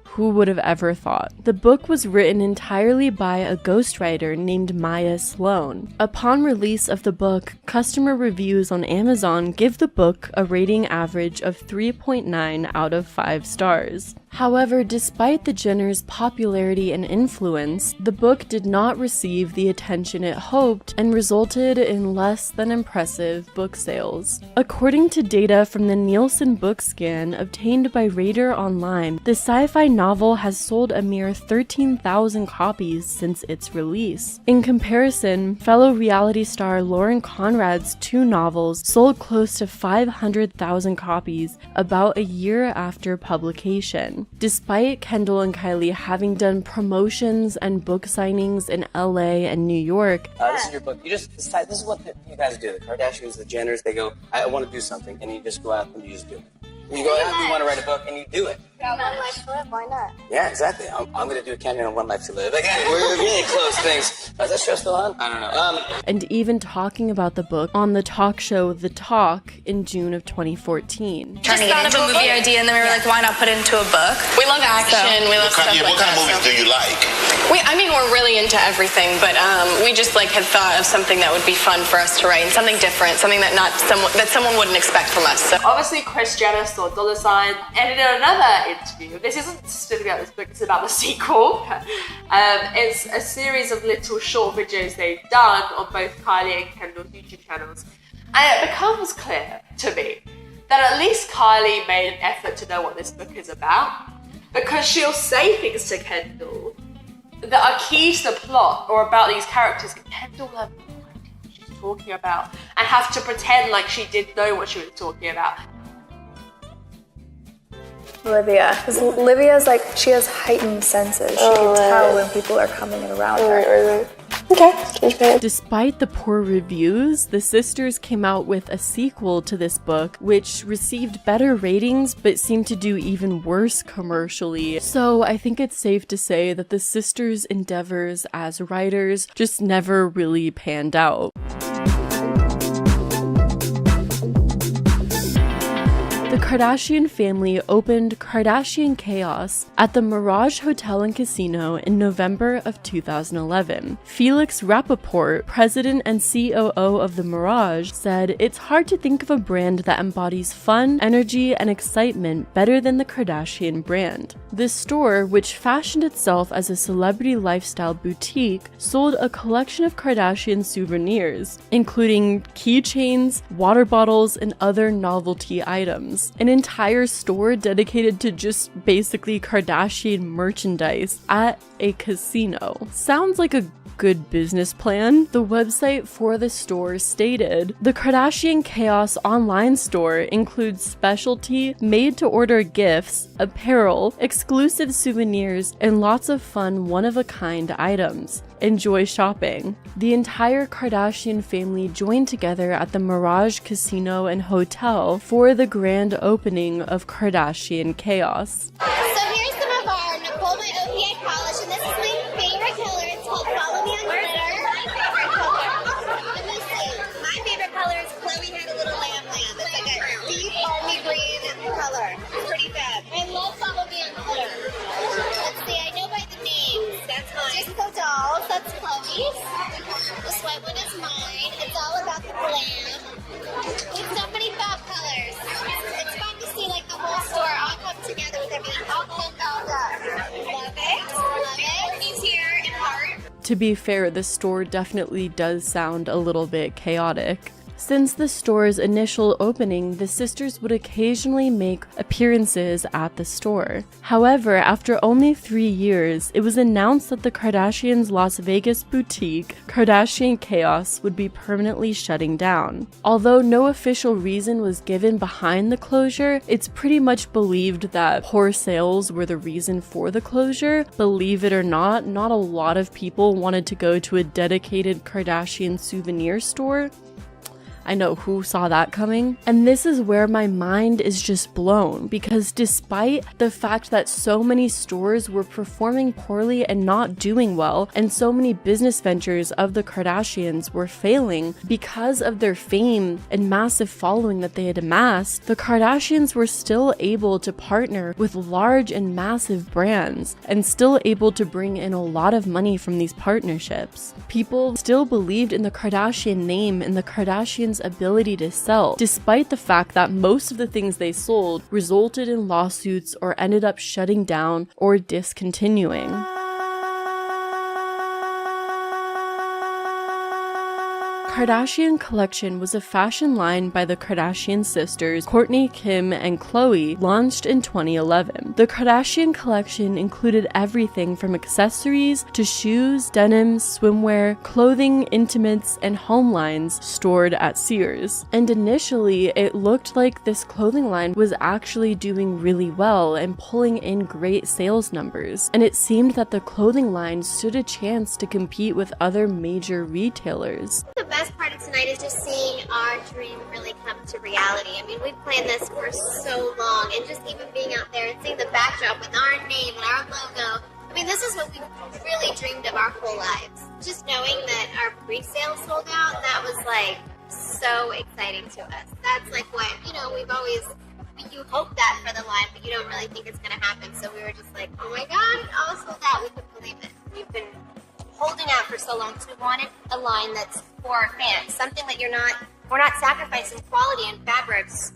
Who would have ever thought? The book was written entirely by a ghostwriter named Maya Sloan. Upon release of the book, customer reviews on Amazon give the book a rating average of 3.9 out of 5 stars. However, despite the Jenners' popularity and influence, the book did not receive the attention it hoped and resulted in less than impressive book sales. According to data from the Nielsen book scan obtained by Radar Online, the sci-fi novel has sold a mere 13,000 copies since its release. In comparison, fellow reality star Lauren Conrad's 2 novels sold close to 500,000 copies about a year after publication. Despite Kendall and Kylie having done promotions and book signings in LA and New York, this is your book. You just decide, this is what you guys do. The Kardashians, the Jenners, they go, I want to do something, and you just go out and you just do it. You go out and you want to write a book, and you do it. Got one life to live, why not? Yeah, exactly. I'm going to do a campaign on One Life to Live. Again, we're really close things. Is that show still on? I don't know. And even talking about the book on the talk show The Talk in June of 2014. Just thought of a movie idea, and then we were like, why not put it into a book? We love action. We love stuff like that. What kind of movies do you like? We're really into everything, but we just had thought of something that would be fun for us to write, and something different, something that someone wouldn't expect from us. So. Obviously, Kris Jenner saw $, and in another interview, this isn't specifically about this book, it's about the sequel. It's a series of little short videos they've done on both Kylie and Kendall's YouTube channels, and it becomes clear to me that at least Kylie made an effort to know what this book is about, because she'll say things to Kendall that are key to the plot or about these characters, and Kendall will have no idea what she's talking about and have to pretend like she did know what she was talking about. Olivia, because Olivia's she has heightened senses. She can tell when people are coming around her. Okay. Despite the poor reviews, the sisters came out with a sequel to this book, which received better ratings but seemed to do even worse commercially. So I think it's safe to say that the sisters' endeavors as writers just never really panned out. The Kardashian family opened Kardashian Chaos at the Mirage Hotel and Casino in November of 2011. Felix Rappaport, president and COO of the Mirage, said, "It's hard to think of a brand that embodies fun, energy, and excitement better than the Kardashian brand." This store, which fashioned itself as a celebrity lifestyle boutique, sold a collection of Kardashian souvenirs, including keychains, water bottles, and other novelty items. An entire store dedicated to just basically Kardashian merchandise at a casino. Sounds like a good business plan. The website for the store stated, "The Kardashian Chaos online store includes specialty, made-to-order gifts, apparel, exclusive souvenirs, and lots of fun one-of-a-kind items. Enjoy shopping." The entire Kardashian family joined together at the Mirage Casino and Hotel for the grand opening of Kardashian Chaos. So here's some of our Nicole My OPI polish, and this is my favorite color. It's called Follow Me on Glitter. My favorite color. Let me see. My favorite color is Chloe Had a Little Lamb Lamb. It's like a deep army green color. It's pretty fab. I love Follow Me on Glitter. Let's see, I know by the names. That's mine. Disco Dolls, that's Chloe's. This white one is mine. It's all about the glam. With so many fab colors. It's fun to see the whole store all come together with everything all pulled out. Love it. Love it. He's here in heart. To be fair, the store definitely does sound a little bit chaotic. Since the store's initial opening, the sisters would occasionally make appearances at the store. However, after only 3 years, it was announced that the Kardashians' Las Vegas boutique, Kardashian Chaos, would be permanently shutting down. Although no official reason was given behind the closure, it's pretty much believed that poor sales were the reason for the closure. Believe it or not a lot of people wanted to go to a dedicated Kardashian souvenir store. I know, who saw that coming? And this is where my mind is just blown, because despite the fact that so many stores were performing poorly and not doing well, and so many business ventures of the Kardashians were failing because of their fame and massive following that they had amassed, the Kardashians were still able to partner with large and massive brands and still able to bring in a lot of money from these partnerships. People still believed in the Kardashian name and the Kardashian Kardashians' ability to sell, despite the fact that most of the things they sold resulted in lawsuits or ended up shutting down or discontinuing. Kardashian Collection was a fashion line by the Kardashian sisters, Kourtney, Kim, and Khloe, launched in 2011. The Kardashian Collection included everything from accessories to shoes, denims, swimwear, clothing, intimates, and home lines stored at Sears. And initially, it looked like this clothing line was actually doing really well and pulling in great sales numbers. And it seemed that the clothing line stood a chance to compete with other major retailers. The best part of tonight is just seeing our dream really come to reality. I mean, we've planned this for so long, and just even being out there and seeing the backdrop with our name and our logo. I mean, this is what we really dreamed of our whole lives. Just knowing that our pre-sale sold out, that was like so exciting to us. That's like what, we've always, you hope that for the line, but you don't really think it's going to happen. So we were just like, oh my God, it all sold out. We couldn't believe it. We've been holding out for so long because we wanted a line that's for our fans, something that we're not sacrificing quality and fabrics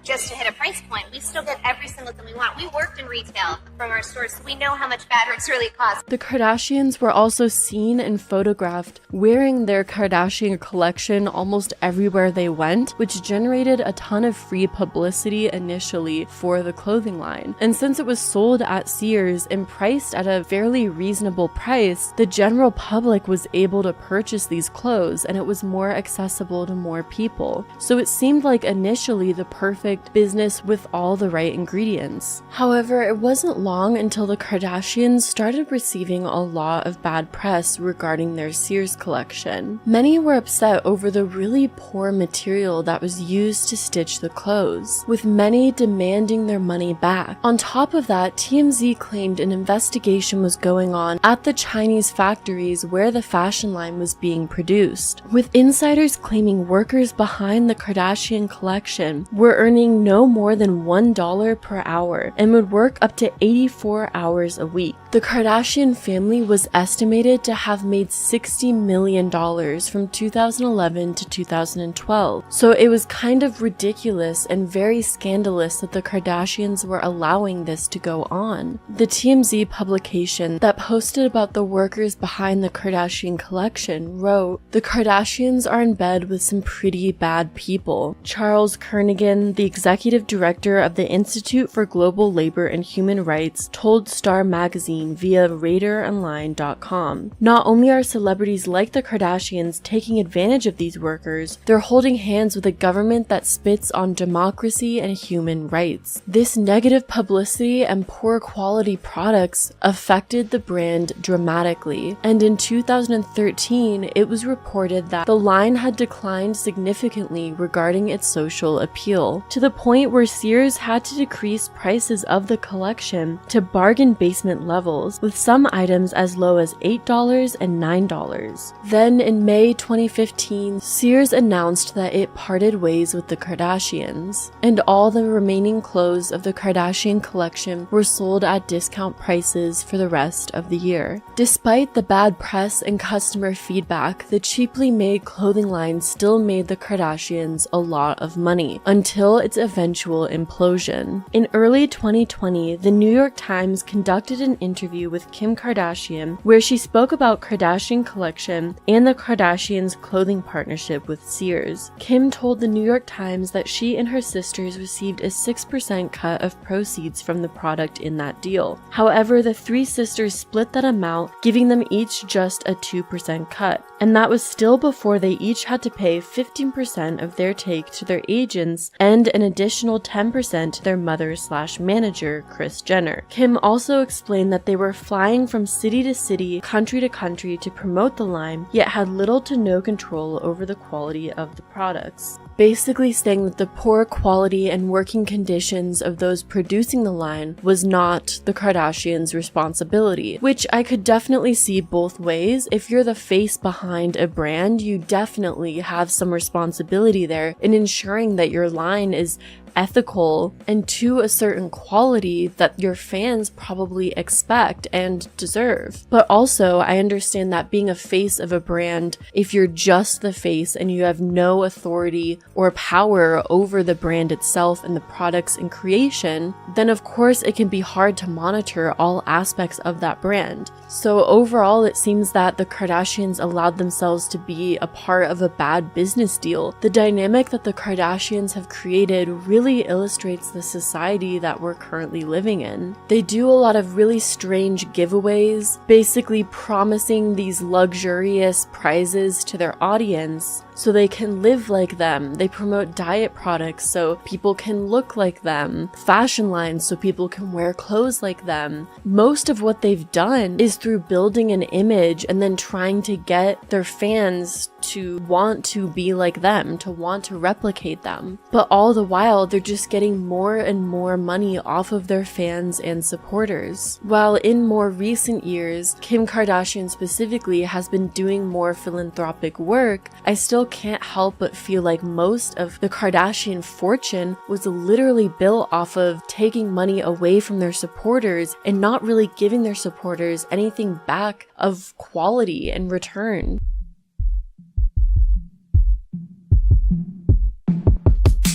just to hit a price point. We still get every single thing we want. We worked in retail from our stores, so we know how much fabrics really cost. The Kardashians were also seen and photographed wearing their Kardashian collection almost everywhere they went, which generated a ton of free publicity initially for the clothing line. And since it was sold at Sears and priced at a fairly reasonable price, the general public was able to purchase these clothes, and it was more accessible to more people. So it seemed like initially the perfect business with all the right ingredients. However, it wasn't long until the Kardashians started receiving a lot of bad press regarding their Sears collection. Many were upset over the really poor material that was used to stitch the clothes, with many demanding their money back. On top of that, TMZ claimed an investigation was going on at the Chinese factories where the fashion line was being produced, with insiders claiming workers behind the Kardashian collection were earning no more than $1 per hour and would work up to 84 hours a week. The Kardashian family was estimated to have made $60 million from 2011 to 2012. So it was kind of ridiculous and very scandalous that the Kardashians were allowing this to go on. The TMZ publication that posted about the workers behind the Kardashian collection wrote, "The Kardashians are in bed with some pretty bad people." Charles Kernigan, the executive director of the Institute for Global Labor and Human Rights, told Star Magazine via RadarOnline.com. Not only are celebrities like the Kardashians taking advantage of these workers, they're holding hands with a government that spits on democracy and human rights. This negative publicity and poor quality products affected the brand dramatically, and in 2013, it was reported that the line had declined significantly regarding its social appeal, to the point where Sears had to decrease prices of the collection to bargain basement levels, with some items as low as $8 and $9. Then in May 2015, Sears announced that it parted ways with the Kardashians, and all the remaining clothes of the Kardashian collection were sold at discount prices for the rest of the year. Despite the bad press and customer feedback, the cheaply made clothing line still made the Kardashians a lot of money, until its eventual implosion. In early 2020, the New York Times conducted an interview with Kim Kardashian where she spoke about Kardashian Collection and the Kardashians' clothing partnership with Sears. Kim told the New York Times that she and her sisters received a 6% cut of proceeds from the product in that deal. However, the three sisters split that amount, giving them each just a 2% cut, and that was still before they each had to pay 15% of their take to their agents and an additional 10% to their mother/manager, Kris Jenner. Kim also explained that they were flying from city to city, country to country to promote the line, yet had little to no control over the quality of the products. Basically saying that the poor quality and working conditions of those producing the line was not the Kardashians' responsibility, which I could definitely see both ways. If you're the face behind a brand, you definitely have some responsibility there in ensuring that your line is ethical and to a certain quality that your fans probably expect and deserve. But also, I understand that being a face of a brand, if you're just the face and you have no authority or power over the brand itself and the products and creation, then of course it can be hard to monitor all aspects of that brand. So overall, it seems that the Kardashians allowed themselves to be a part of a bad business deal. The dynamic that the Kardashians have created really illustrates the society that we're currently living in. They do a lot of really strange giveaways, basically promising these luxurious prizes to their audience so they can live like them. They promote diet products so people can look like them, fashion lines so people can wear clothes like them. Most of what they've done is through building an image and then trying to get their fans to want to be like them, to want to replicate them. But all the while, they're just getting more and more money off of their fans and supporters. While in more recent years, Kim Kardashian specifically has been doing more philanthropic work, I still can't help but feel like most of the Kardashian fortune was literally built off of taking money away from their supporters and not really giving their supporters anything back of quality in return.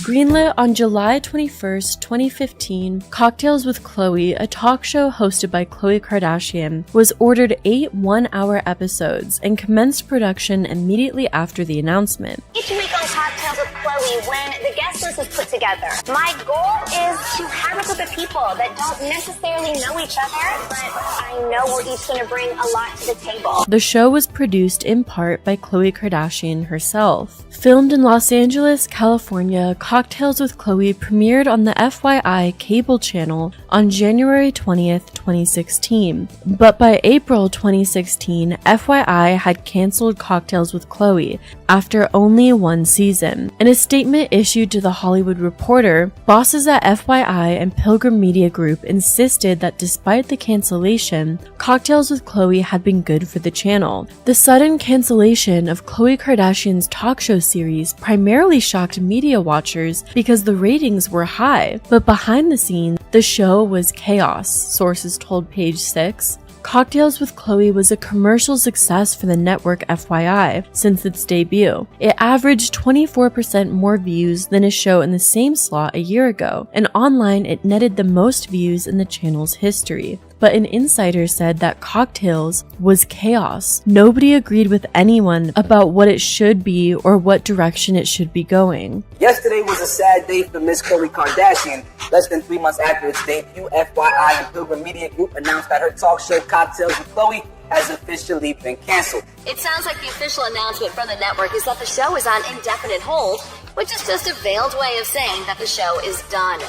Greenlit on July 21st, 2015, Cocktails with Khloe, a talk show hosted by Khloe Kardashian, was ordered 8 one-hour episodes and commenced production immediately after the announcement. Each week on Cocktails with Khloe, when the guest list is put together, my goal is to have a group of people that don't necessarily know each other, but I know we're each going to bring a lot to the table. The show was produced in part by Khloe Kardashian herself. Filmed in Los Angeles, California, Cocktails with Khloe premiered on the FYI cable channel on January 20th, 2016. But by April 2016, FYI had canceled Cocktails with Khloe after only 1 season. In a statement issued to The Hollywood Reporter, bosses at FYI and Pilgrim Media Group insisted that despite the cancellation, Cocktails with Khloe had been good for the channel. The sudden cancellation of Khloe Kardashian's talk show series primarily shocked media watchers because the ratings were high, but behind the scenes, the show was chaos, sources told Page 6. Cocktails with Khloe was a commercial success for the network FYI since its debut. It averaged 24% more views than a show in the same slot a year ago, and online it netted the most views in the channel's history. But an insider said that Cocktails was chaos. Nobody agreed with anyone about what it should be or what direction it should be going. Yesterday was a sad day for Miss Khloe Kardashian. Less than 3 months after its debut, FYI and Pilgrim Media Group announced that her talk show Cocktails with Khloe has officially been canceled. It sounds like the official announcement from the network is that the show is on indefinite hold, which is just a veiled way of saying that the show is done.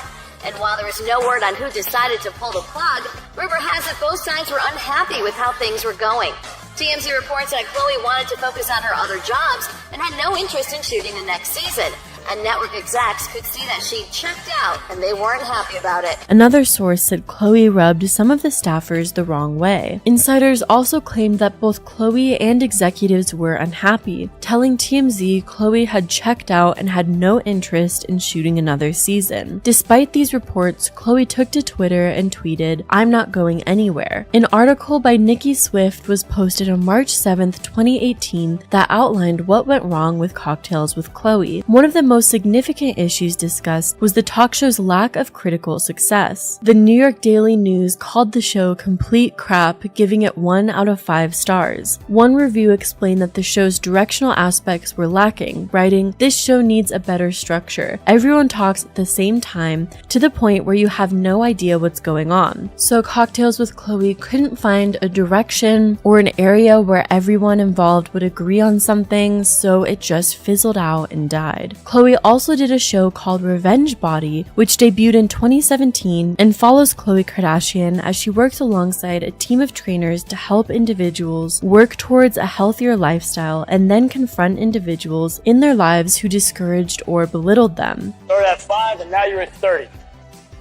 And while there is no word on who decided to pull the plug, rumor has it both sides were unhappy with how things were going. TMZ reports that Khloe wanted to focus on her other jobs and had no interest in shooting the next season. And network execs could see that she checked out and they weren't happy about it. Another source said Khloe rubbed some of the staffers the wrong way. Insiders also claimed that both Khloe and executives were unhappy, telling TMZ Khloe had checked out and had no interest in shooting another season. Despite these reports, Khloe took to Twitter and tweeted, "I'm not going anywhere." An article by Nicki Swift was posted on March 7th, 2018 that outlined what went wrong with Cocktails with Khloe. One of the most significant issues discussed was the talk show's lack of critical success. The New York Daily News called the show complete crap, giving it 1 out of 5 stars. One review explained that the show's directional aspects were lacking, writing, "This show needs a better structure. Everyone talks at the same time to the point where you have no idea what's going on." So Cocktails with Khloe couldn't find a direction or an area where everyone involved would agree on something, so it just fizzled out and died. Khloe also did a show called Revenge Body, which debuted in 2017 and follows Khloe Kardashian as she works alongside a team of trainers to help individuals work towards a healthier lifestyle and then confront individuals in their lives who discouraged or belittled them. Started at 5 and now you're at 30.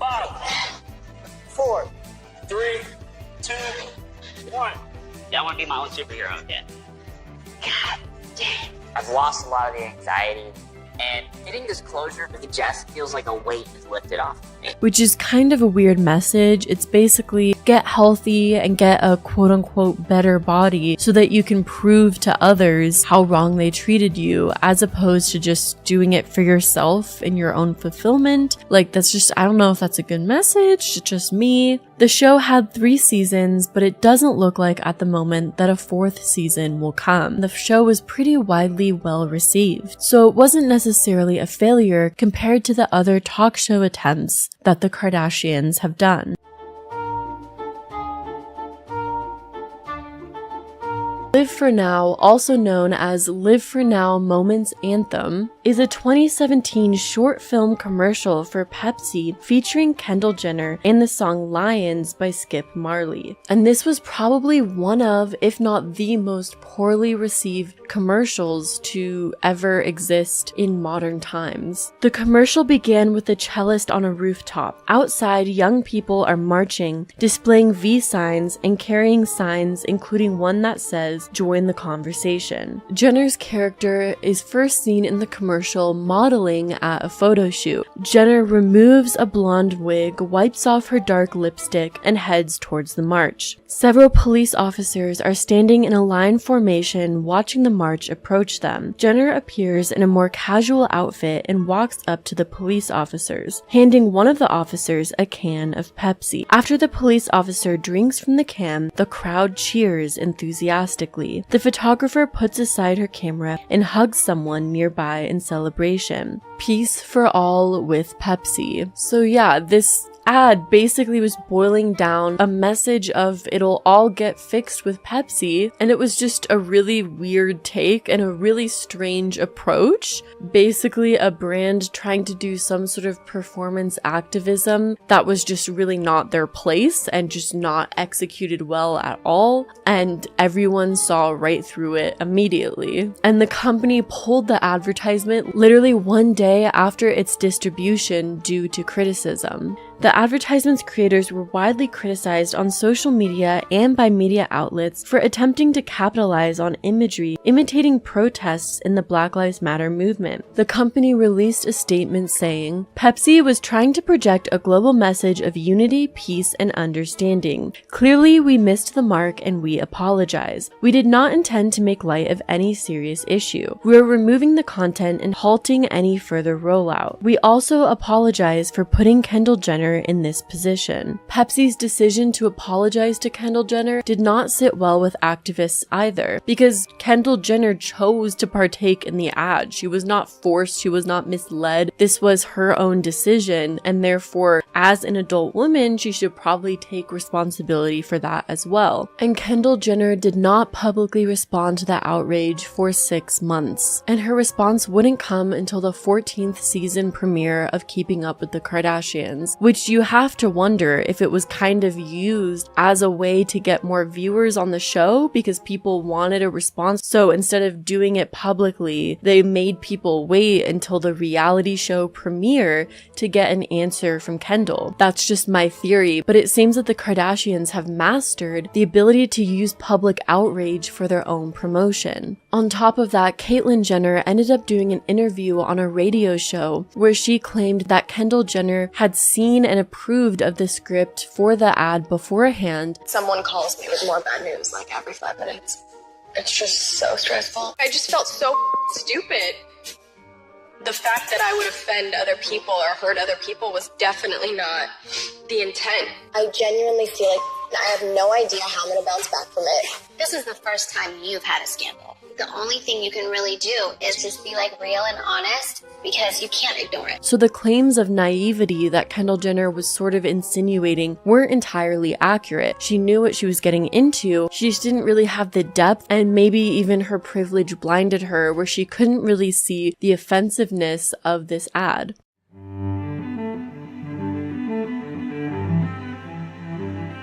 5, 4, 3, 2, 1. Yeah, I want to be my own superhero again. God damn. I've lost a lot of the anxiety And getting this closure with Jess feels like a weight is lifted off of me. Which is kind of a weird message. It's basically get healthy and get a quote-unquote better body so that you can prove to others how wrong they treated you, as opposed to just doing it for yourself in your own fulfillment. Like, that's just, I don't know if that's a good message. It's just me. The show had 3 seasons, but it doesn't look like at the moment that a 4th season will come. The show was pretty widely well received, so it wasn't necessarily a failure compared to the other talk show attempts that the Kardashians have done. Live for Now, also known as Live for Now Moments Anthem, is a 2017 short film commercial for Pepsi featuring Kendall Jenner and the song Lions by Skip Marley. And this was probably one of, if not the most poorly received commercials to ever exist in modern times. The commercial began with a cellist on a rooftop. Outside, young people are marching, displaying V signs and carrying signs including one that says, "Join the conversation." Jenner's character is first seen in the commercial modeling at a photo shoot. Jenner removes a blonde wig, wipes off her dark lipstick, and heads towards the march. Several police officers are standing in a line formation watching the march approach them. Jenner appears in a more casual outfit and walks up to the police officers, handing one of the officers a can of Pepsi. After the police officer drinks from the can, the crowd cheers enthusiastically. The photographer puts aside her camera and hugs someone nearby in celebration. Peace for all with Pepsi. So yeah, this ad basically was boiling down a message of it'll all get fixed with Pepsi, and it was just a really weird take and a really strange approach. Basically a brand trying to do some sort of performance activism that was just really not their place and just not executed well at all, and everyone saw right through it immediately. And the company pulled the advertisement literally one day after its distribution due to criticism. The advertisement's creators were widely criticized on social media and by media outlets for attempting to capitalize on imagery imitating protests in the Black Lives Matter movement. The company released a statement saying, "Pepsi was trying to project a global message of unity, peace, and understanding. Clearly, we missed the mark and we apologize. We did not intend to make light of any serious issue. We are removing the content and halting any further rollout. We also apologize for putting Kendall Jenner in this position." Pepsi's decision to apologize to Kendall Jenner did not sit well with activists either, because Kendall Jenner chose to partake in the ad. She was not forced, she was not misled. This was her own decision, and therefore, as an adult woman, she should probably take responsibility for that as well. And Kendall Jenner did not publicly respond to the outrage for 6 months, and her response wouldn't come until the 14th season premiere of Keeping Up with the Kardashians, which you have to wonder if it was kind of used as a way to get more viewers on the show because people wanted a response. So instead of doing it publicly, they made people wait until the reality show premiere to get an answer from Kendall. That's just my theory, but it seems that the Kardashians have mastered the ability to use public outrage for their own promotion. On top of that, Caitlyn Jenner ended up doing an interview on a radio show where she claimed that Kendall Jenner had seen and approved of the script for the ad beforehand. Someone calls me with more bad news like every 5 minutes. It's just so stressful. I just felt so stupid. The fact that I would offend other people or hurt other people was definitely not the intent. I genuinely feel like I have no idea how I'm going to bounce back from it. This is the first time you've had a scandal. The only thing you can really do is just be like real and honest, because you can't ignore it. So the claims of naivety that Kendall Jenner was sort of insinuating weren't entirely accurate. She knew what she was getting into. She just didn't really have the depth, and maybe even her privilege blinded her where she couldn't really see the offensiveness of this ad.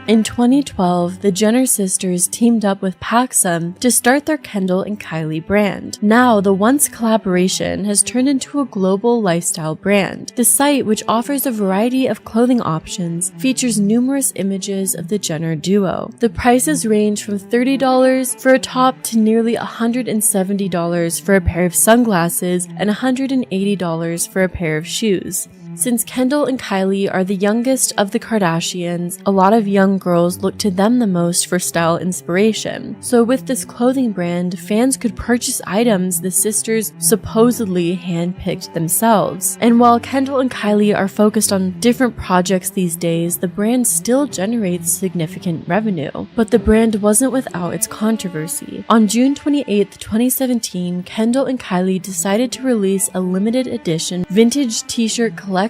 In 2012, the Jenner sisters teamed up with Paxum to start their Kendall and Kylie brand. Now, the once collaboration has turned into a global lifestyle brand. The site, which offers a variety of clothing options, features numerous images of the Jenner duo. The prices range from $30 for a top to nearly $170 for a pair of sunglasses and $180 for a pair of shoes. Since Kendall and Kylie are the youngest of the Kardashians, a lot of young girls look to them the most for style inspiration. So with this clothing brand, fans could purchase items the sisters supposedly handpicked themselves. And while Kendall and Kylie are focused on different projects these days, the brand still generates significant revenue. But the brand wasn't without its controversy. On June 28, 2017, Kendall and Kylie decided to release a limited edition vintage t-shirt collection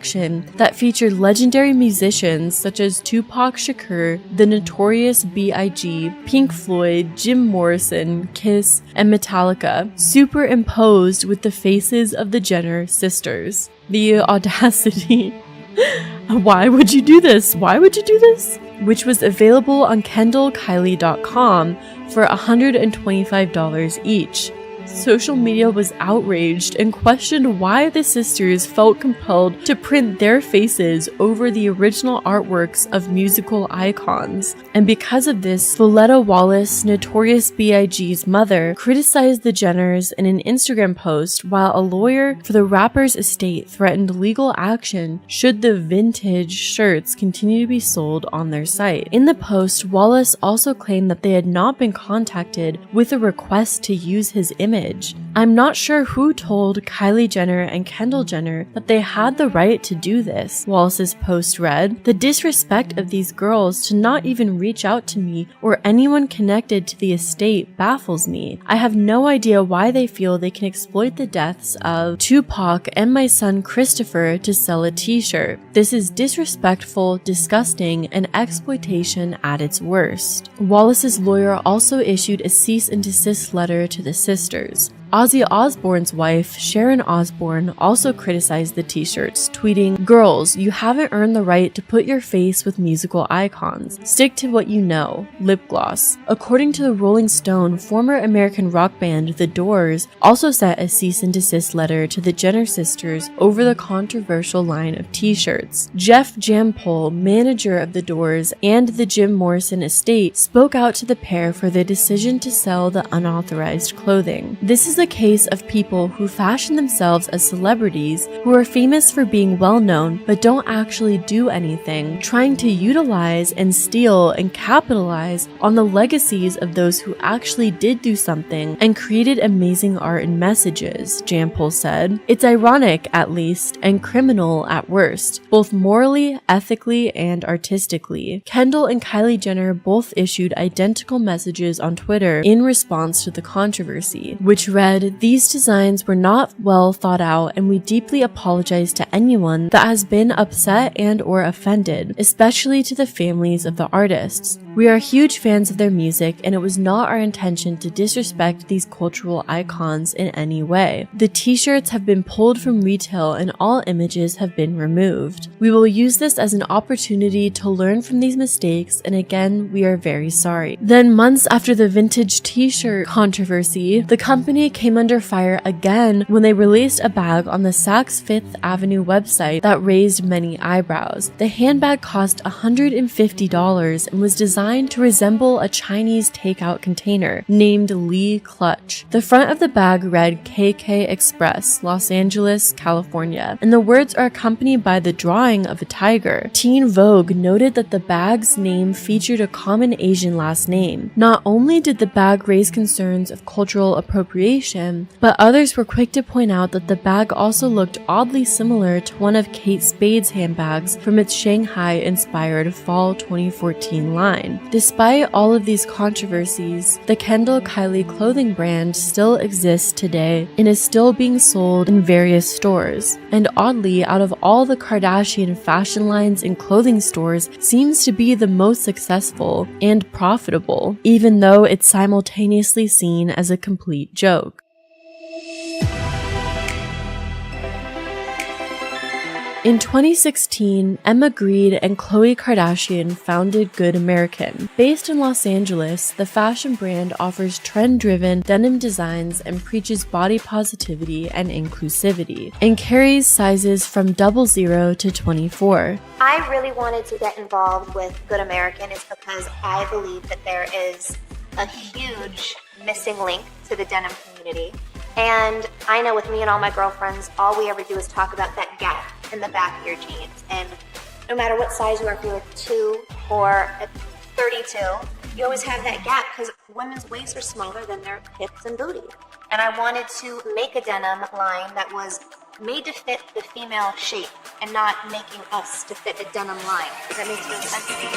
that featured legendary musicians such as Tupac Shakur, the Notorious B.I.G., Pink Floyd, Jim Morrison, Kiss, and Metallica, superimposed with the faces of the Jenner sisters. The audacity. Why would you do this? Why would you do this? Which was available on KendallKylie.com for $125 each. Social media was outraged and questioned why the sisters felt compelled to print their faces over the original artworks of musical icons. And because of this, Voletta Wallace, Notorious B.I.G.'s mother, criticized the Jenners in an Instagram post, while a lawyer for the rapper's estate threatened legal action should the vintage shirts continue to be sold on their site. In the post, Wallace also claimed that they had not been contacted with a request to use his image. I'm not sure who told Kylie Jenner and Kendall Jenner that they had the right to do this, Wallace's post read. The disrespect of these girls to not even reach out to me or anyone connected to the estate baffles me. I have no idea why they feel they can exploit the deaths of Tupac and my son Christopher to sell a t-shirt. This is disrespectful, disgusting, and exploitation at its worst. Wallace's lawyer also issued a cease and desist letter to the sisters. Ozzy Osbourne's wife, Sharon Osbourne, also criticized the t-shirts, tweeting, "Girls, you haven't earned the right to put your face with musical icons. Stick to what you know. Lip gloss." According to the Rolling Stone, former American rock band The Doors also sent a cease and desist letter to the Jenner sisters over the controversial line of t-shirts. Jeff Jampol, manager of The Doors and the Jim Morrison estate, spoke out to the pair for their decision to sell the unauthorized clothing. This is a case of people who fashion themselves as celebrities who are famous for being well known but don't actually do anything, trying to utilize and steal and capitalize on the legacies of those who actually did do something and created amazing art and messages, Jampol said. It's ironic, at least, and criminal at worst, both morally, ethically, and artistically. Kendall and Kylie Jenner both issued identical messages on Twitter in response to the controversy, which read, "These designs were not well thought out, and we deeply apologize to anyone that has been upset and or offended, especially to the families of the artists. We are huge fans of their music, and it was not our intention to disrespect these cultural icons in any way. The t-shirts have been pulled from retail and all images have been removed. We will use this as an opportunity to learn from these mistakes, and again, we are very sorry." Then months after the vintage t-shirt controversy, the company came under fire again when they released a bag on the Saks Fifth Avenue website that raised many eyebrows. The handbag cost $150 and was designed to resemble a Chinese takeout container named Lee Clutch. The front of the bag read KK Express, Los Angeles, California, and the words are accompanied by the drawing of a tiger. Teen Vogue noted that the bag's name featured a common Asian last name. Not only did the bag raise concerns of cultural appropriation, but others were quick to point out that the bag also looked oddly similar to one of Kate Spade's handbags from its Shanghai-inspired fall 2014 line. Despite all of these controversies, the Kendall Kylie clothing brand still exists today and is still being sold in various stores. And oddly, out of all the Kardashian fashion lines and clothing stores, seems to be the most successful and profitable, even though it's simultaneously seen as a complete joke. In 2016, Emma Grede and Khloe Kardashian founded Good American. Based in Los Angeles, the fashion brand offers trend-driven denim designs and preaches body positivity and inclusivity, and carries sizes from 00 to 24. I really wanted to get involved with Good American is because I believe that there is a huge missing link to the denim community. And I know with me and all my girlfriends, all we ever do is talk about that gap in the back of your jeans. And no matter what size you are, if you're a 2 or a 32, you always have that gap because women's waists are smaller than their hips and booty. And I wanted to make a denim line that was made to fit the female shape and not making us to fit a denim line. Does that make sense to me?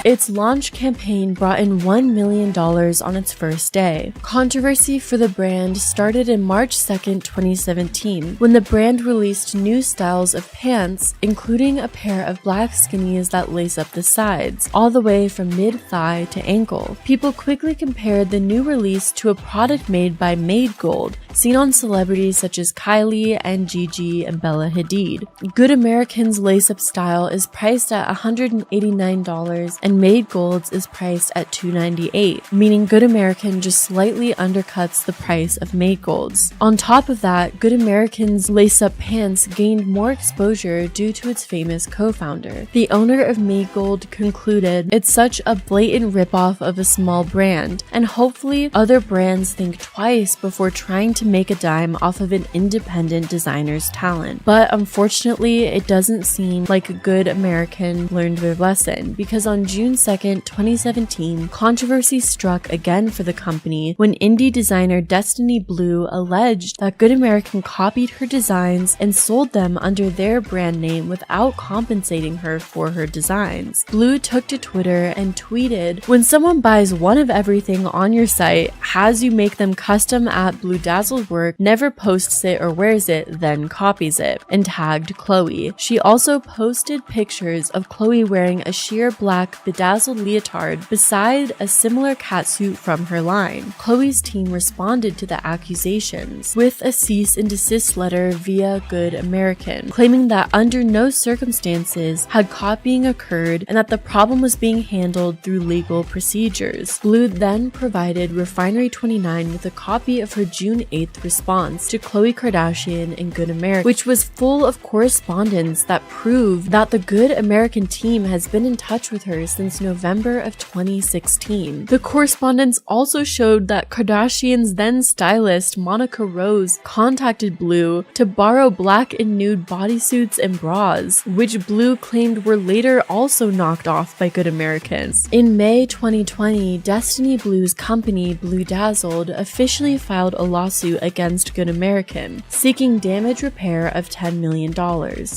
Its launch campaign brought in $1 million on its first day. Controversy for the brand started in March 2nd, 2017, when the brand released new styles of pants, including a pair of black skinnies that lace up the sides, all the way from mid-thigh to ankle. People quickly compared the new release to a product made by Made Gold, seen on celebrities such as Kylie and Gigi and Bella Hadid. Good American's lace-up style is priced at $189 and Made Gold's is priced at $298, meaning Good American just slightly undercuts the price of Made Gold's. On top of that, Good American's lace-up pants gained more exposure due to its famous co-founder. The owner of Made Gold concluded, "It's such a blatant ripoff of a small brand, and hopefully other brands think twice before trying to make a dime off of an independent designer's talent." But unfortunately, it doesn't seem like Good American learned their lesson, because on June 2nd, 2017, controversy struck again for the company when indie designer Destiny Blue alleged that Good American copied her designs and sold them under their brand name without compensating her for her designs. Blue took to Twitter and tweeted, "When someone buys one of everything on your site, has you make them custom at Blue Dazzled work, never posts it or wears it, then copies it," and tagged Khloe. She also posted pictures of Khloe wearing a sheer black bedazzled leotard beside a similar catsuit from her line. Khloe's team responded to the accusations with a cease and desist letter via Good American, claiming that under no circumstances had copying occurred and that the problem was being handled through legal procedures. Blue then provided Refinery29 with a copy of her June 8th response to Khloe Kardashian and Good American, which was full of correspondence that proved that the Good American team has been in touch with her since November of 2016. The correspondence also showed that Kardashian's then stylist Monica Rose contacted Blue to borrow black and nude bodysuits and bras, which Blue claimed were later also knocked off by Good Americans. In May 2020, Destiny Blue's company Blue Dazzled officially filed a lawsuit against Good American, seeking damage repair of $10 million.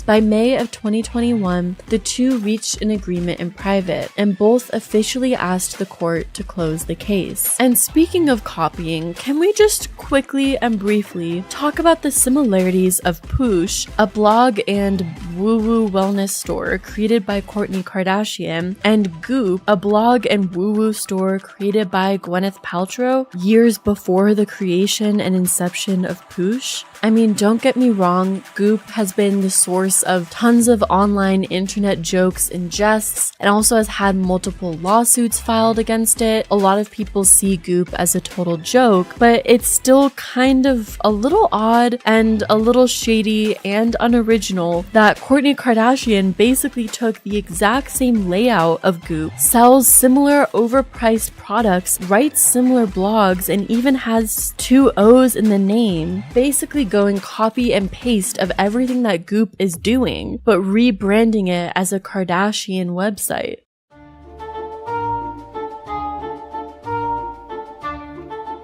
By May of 2021, the two reached an agreement in private, and both officially asked the court to close the case. And speaking of copying, can we just quickly and briefly talk about the similarities of Poosh, a blog and woo-woo wellness store created by Kourtney Kardashian, and Goop, a blog and woo-woo store created by Gwyneth Paltrow years before the creation and inception of Poosh? I mean, don't get me wrong, Goop has been the source of tons of online internet jokes and jests, and also has had multiple lawsuits filed against it. A lot of people see Goop as a total joke, but it's still kind of a little odd and a little shady and unoriginal that Kourtney Kardashian basically took the exact same layout of Goop, sells similar overpriced products, writes similar blogs, and even has 2 O's in the name, basically going copy and paste of everything that Goop is doing, but rebranding it as a Kardashian website.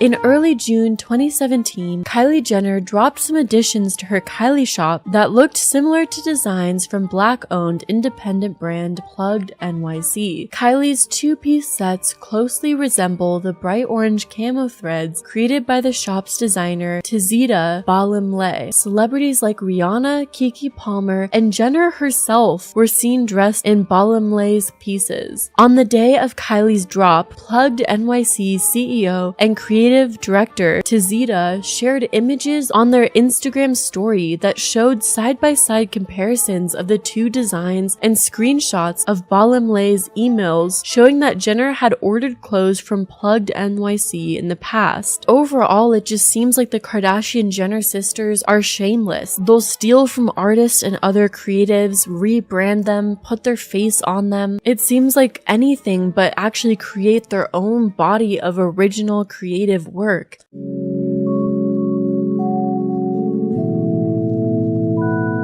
In early June 2017, Kylie Jenner dropped some additions to her Kylie shop that looked similar to designs from Black-owned independent brand Plugged NYC. Kylie's two-piece sets closely resemble the bright orange camo threads created by the shop's designer Tizita Balimle. Celebrities like Rihanna, Keke Palmer, and Jenner herself were seen dressed in Balimle's pieces. On the day of Kylie's drop, Plugged NYC CEO and creative director Tizita shared images on their Instagram story that showed side-by-side comparisons of the two designs and screenshots of Balimle's emails showing that Jenner had ordered clothes from Plugged NYC in the past. Overall, it just seems like the Kardashian-Jenner sisters are shameless. They'll steal from artists and other creatives, rebrand them, put their face on them. It seems like anything but actually create their own body of original creative work.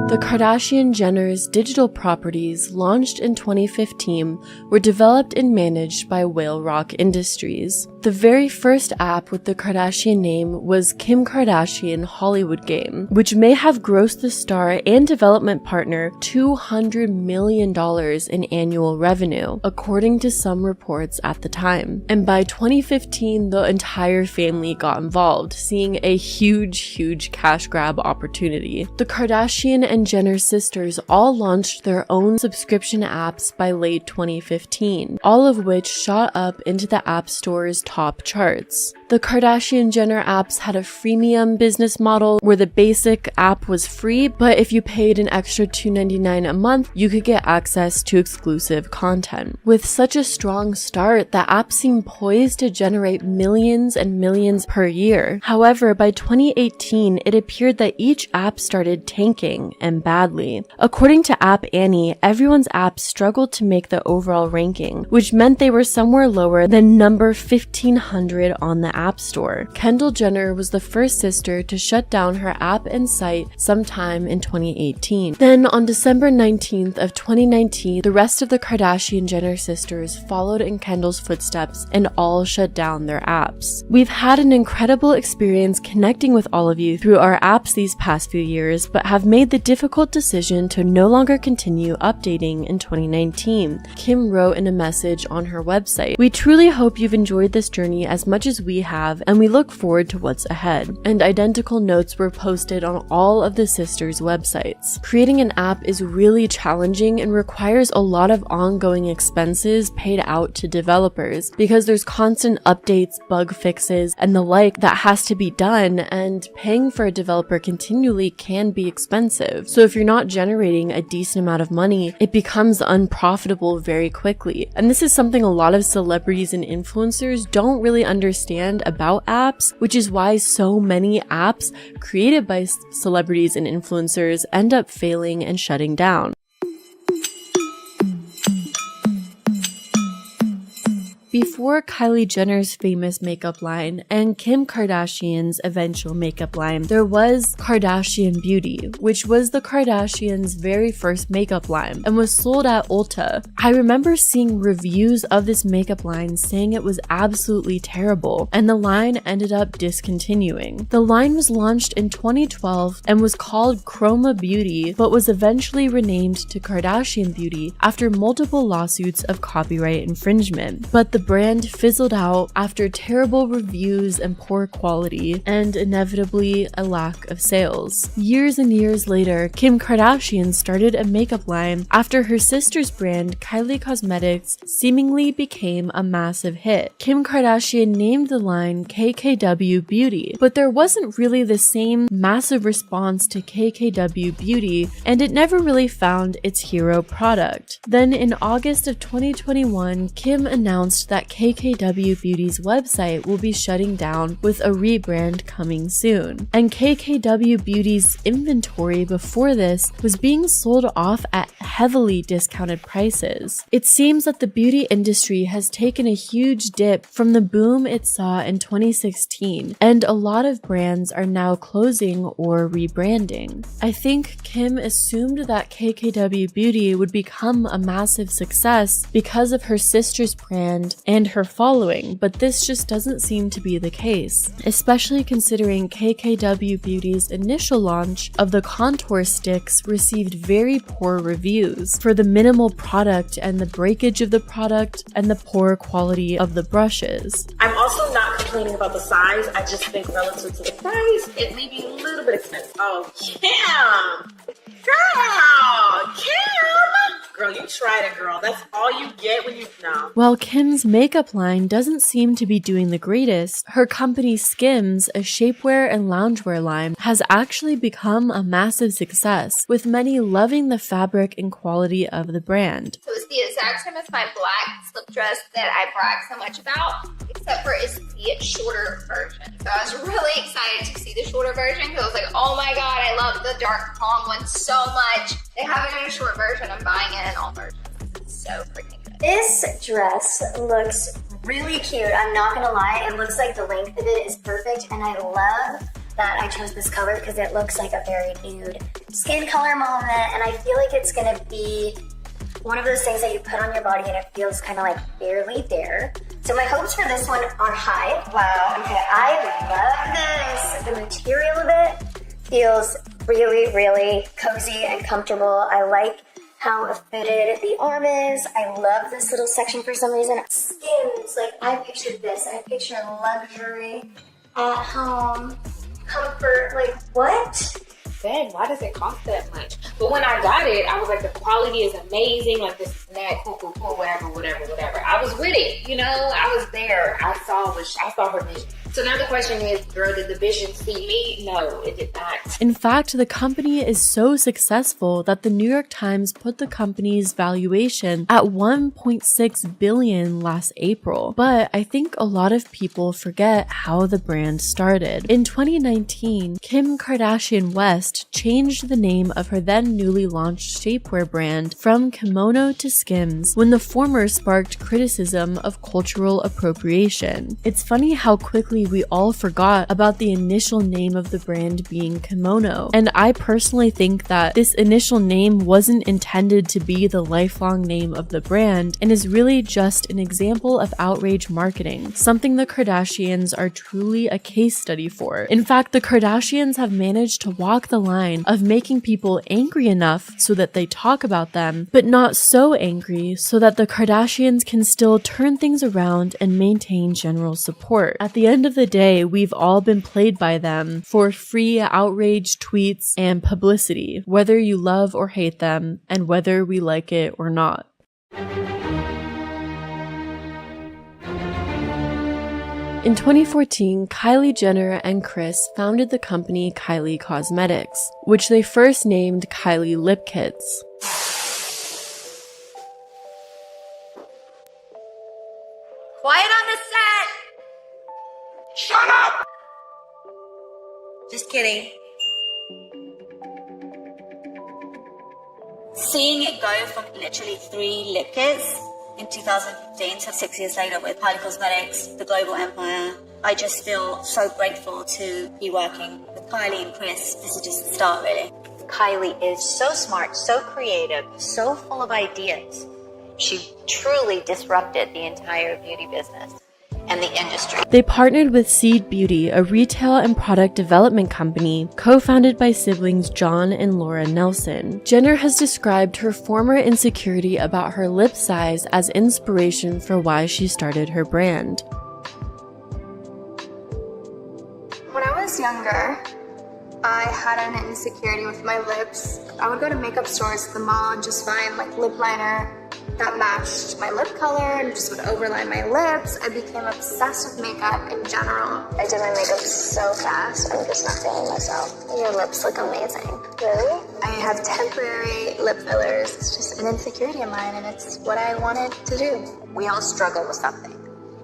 The Kardashian-Jenners' digital properties, launched in 2015, were developed and managed by Whale Rock Industries. The very first app with the Kardashian name was Kim Kardashian Hollywood Game, which may have grossed the star and development partner $200 million in annual revenue, according to some reports at the time. And by 2015, the entire family got involved, seeing a huge cash grab opportunity. The Kardashian and Jenner sisters all launched their own subscription apps by late 2015, all of which shot up into the App Store's top charts. The Kardashian-Jenner apps had a freemium business model where the basic app was free, but if you paid an extra $2.99 a month, you could get access to exclusive content. With such a strong start, the app seemed poised to generate millions and millions per year. However, by 2018, it appeared that each app started tanking, and badly. According to App Annie, everyone's apps struggled to make the overall ranking, which meant they were somewhere lower than number 1500 on the App Store. Kendall Jenner was the first sister to shut down her app and site sometime in 2018. Then on December 19th of 2019, the rest of the Kardashian-Jenner sisters followed in Kendall's footsteps and all shut down their apps. We've had an incredible experience connecting with all of you through our apps these past few years, but have made the difficult decision to no longer continue updating in 2019, Kim wrote in a message on her website. We truly hope you've enjoyed this journey as much as we have, and we look forward to what's ahead. And identical notes were posted on all of the sisters' websites. Creating an app is really challenging and requires a lot of ongoing expenses paid out to developers because there's constant updates, bug fixes, and the like that has to be done, and paying for a developer continually can be expensive. So if you're not generating a decent amount of money, it becomes unprofitable very quickly. And this is something a lot of celebrities and influencers don't really understand about apps, which is why so many apps created by celebrities and influencers end up failing and shutting down. Before Kylie Jenner's famous makeup line and Kim Kardashian's eventual makeup line, there was Kardashian Beauty, which was the Kardashians' very first makeup line and was sold at Ulta. I remember seeing reviews of this makeup line saying it was absolutely terrible, and the line ended up discontinuing. The line was launched in 2012 and was called Chroma Beauty, but was eventually renamed to Kardashian Beauty after multiple lawsuits of copyright infringement. But the brand fizzled out after terrible reviews and poor quality, and inevitably a lack of sales. Years and years later, Kim Kardashian started a makeup line after her sister's brand, Kylie Cosmetics, seemingly became a massive hit. Kim Kardashian named the line KKW Beauty, but there wasn't really the same massive response to KKW Beauty, and it never really found its hero product. Then in August of 2021, Kim announced that KKW Beauty's website will be shutting down with a rebrand coming soon. And KKW Beauty's inventory before this was being sold off at heavily discounted prices. It seems that the beauty industry has taken a huge dip from the boom it saw in 2016, and a lot of brands are now closing or rebranding. I think Kim assumed that KKW Beauty would become a massive success because of her sister's brand fans and her following, but this just doesn't seem to be the case, especially considering KKW Beauty's initial launch of the contour sticks received very poor reviews for the minimal product and the breakage of the product and the poor quality of the brushes. I'm also not complaining about the size. I just think relative to the price, it may be a little bit expensive. Oh, Kim! Girl! Kim! Girl, you tried it, girl. That's all you get when you... No. While Kim's makeup line doesn't seem to be doing the greatest, her company Skims, a shapewear and loungewear line, has actually become a massive success, with many loving the fabric and quality of the brand. So it's the exact same as my black slip dress that I brag so much about, except for it's the shorter version. So I was really excited to see the shorter version because I was like, oh my god, I love the dark palm one so much. They have it in a short version. I'm buying it in all versions. It's so freaking good. This dress looks really cute. I'm not gonna lie, it looks like the length of it is perfect, and I love that I chose this color because it looks like a very nude skin color moment, and I feel like it's gonna be one of those things that you put on your body and it feels kind of like barely there. So my hopes for this one are high. Wow, okay, I love this. The material of it feels really, really cozy and comfortable. I like how fitted the arm is. I love this little section for some reason. Skims, like I pictured this. I picture luxury, at home, comfort, like what? Dang, why does it cost that much? But when I got it, I was like, the quality is amazing, like this is that, cool, whatever. I was with it, you know, I was there. I saw her vision. So now the question is, girl, did the vision see me? No, it did not. In fact, the company is so successful that the New York Times put the company's valuation at $1.6 billion last April. But I think a lot of people forget how the brand started. In 2019, Kim Kardashian West changed the name of her then newly launched shapewear brand from Kimono to Skims when the former sparked criticism of cultural appropriation. It's funny how quickly we all forgot about the initial name of the brand being Kimono, and I personally think that this initial name wasn't intended to be the lifelong name of the brand and is really just an example of outrage marketing, something the Kardashians are truly a case study for. In fact, the Kardashians have managed to walk the line of making people angry enough so that they talk about them, but not so angry so that the Kardashians can still turn things around and maintain general support. At the end of the day, we've all been played by them for free outrage tweets and publicity, whether you love or hate them, and whether we like it or not. In 2014, Kylie Jenner and Kris founded the company Kylie Cosmetics, which they first named Kylie Lip Kits. Quiet on the set! Shut up! Just kidding. Seeing it go from literally 3 lip kits in 2015 to 6 years later with Kylie Cosmetics, the global empire, I just feel so grateful to be working with Kylie and Kris. This is just the start, really. Kylie is so smart, so creative, so full of ideas. She truly disrupted the entire beauty business and the industry. They partnered with Seed Beauty, a retail and product development company co-founded by siblings John and Laura Nelson. Jenner has described her former insecurity about her lip size as inspiration for why she started her brand. When I was younger, I had an insecurity with my lips. I would go to makeup stores at the mall and just find like lip liner that matched my lip color and just would overline my lips. I became obsessed with makeup in general. I did my makeup so fast, I'm just not feeling myself. Your lips look amazing. Really? I have temporary lip fillers. It's just an insecurity of mine and it's what I wanted to do. We all struggle with something.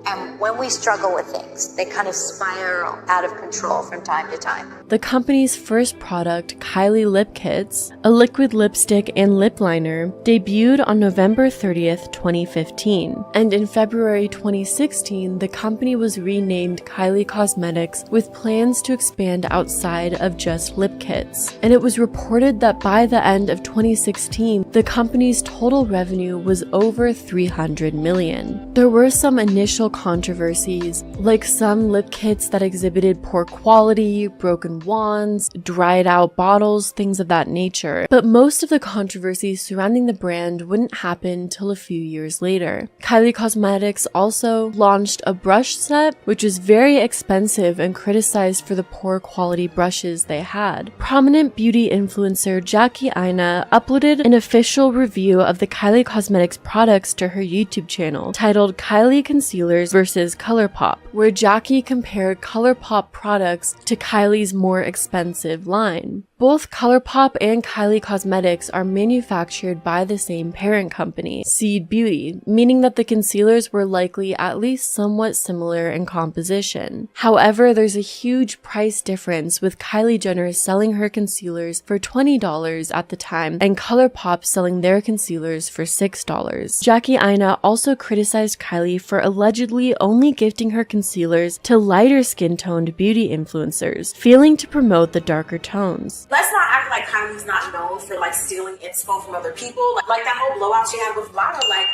And when we struggle with things, they kind of spiral out of control from time to time. The company's first product, Kylie Lip Kits, a liquid lipstick and lip liner, debuted on November 30th, 2015. And in February 2016, the company was renamed Kylie Cosmetics with plans to expand outside of just lip kits. And it was reported that by the end of 2016, the company's total revenue was over $300 million. There were some initial controversies, like some lip kits that exhibited poor quality, broken wands, dried out bottles, things of that nature. But most of the controversies surrounding the brand wouldn't happen till a few years later. Kylie Cosmetics also launched a brush set, which was very expensive and criticized for the poor quality brushes they had. Prominent beauty influencer Jackie Aina uploaded an official review of the Kylie Cosmetics products to her YouTube channel, titled Kylie Concealers versus ColourPop, where Jackie compared ColourPop products to Kylie's more expensive line. Both ColourPop and Kylie Cosmetics are manufactured by the same parent company, Seed Beauty, meaning that the concealers were likely at least somewhat similar in composition. However, there's a huge price difference, with Kylie Jenner selling her concealers for $20 at the time and ColourPop selling their concealers for $6. Jackie Aina also criticized Kylie for allegedly only gifting her concealers to lighter skin-toned beauty influencers, failing to promote the darker tones. Let's not act like Kylie's not known for like stealing inspo from other people. Like that whole blowout she had with Lana, like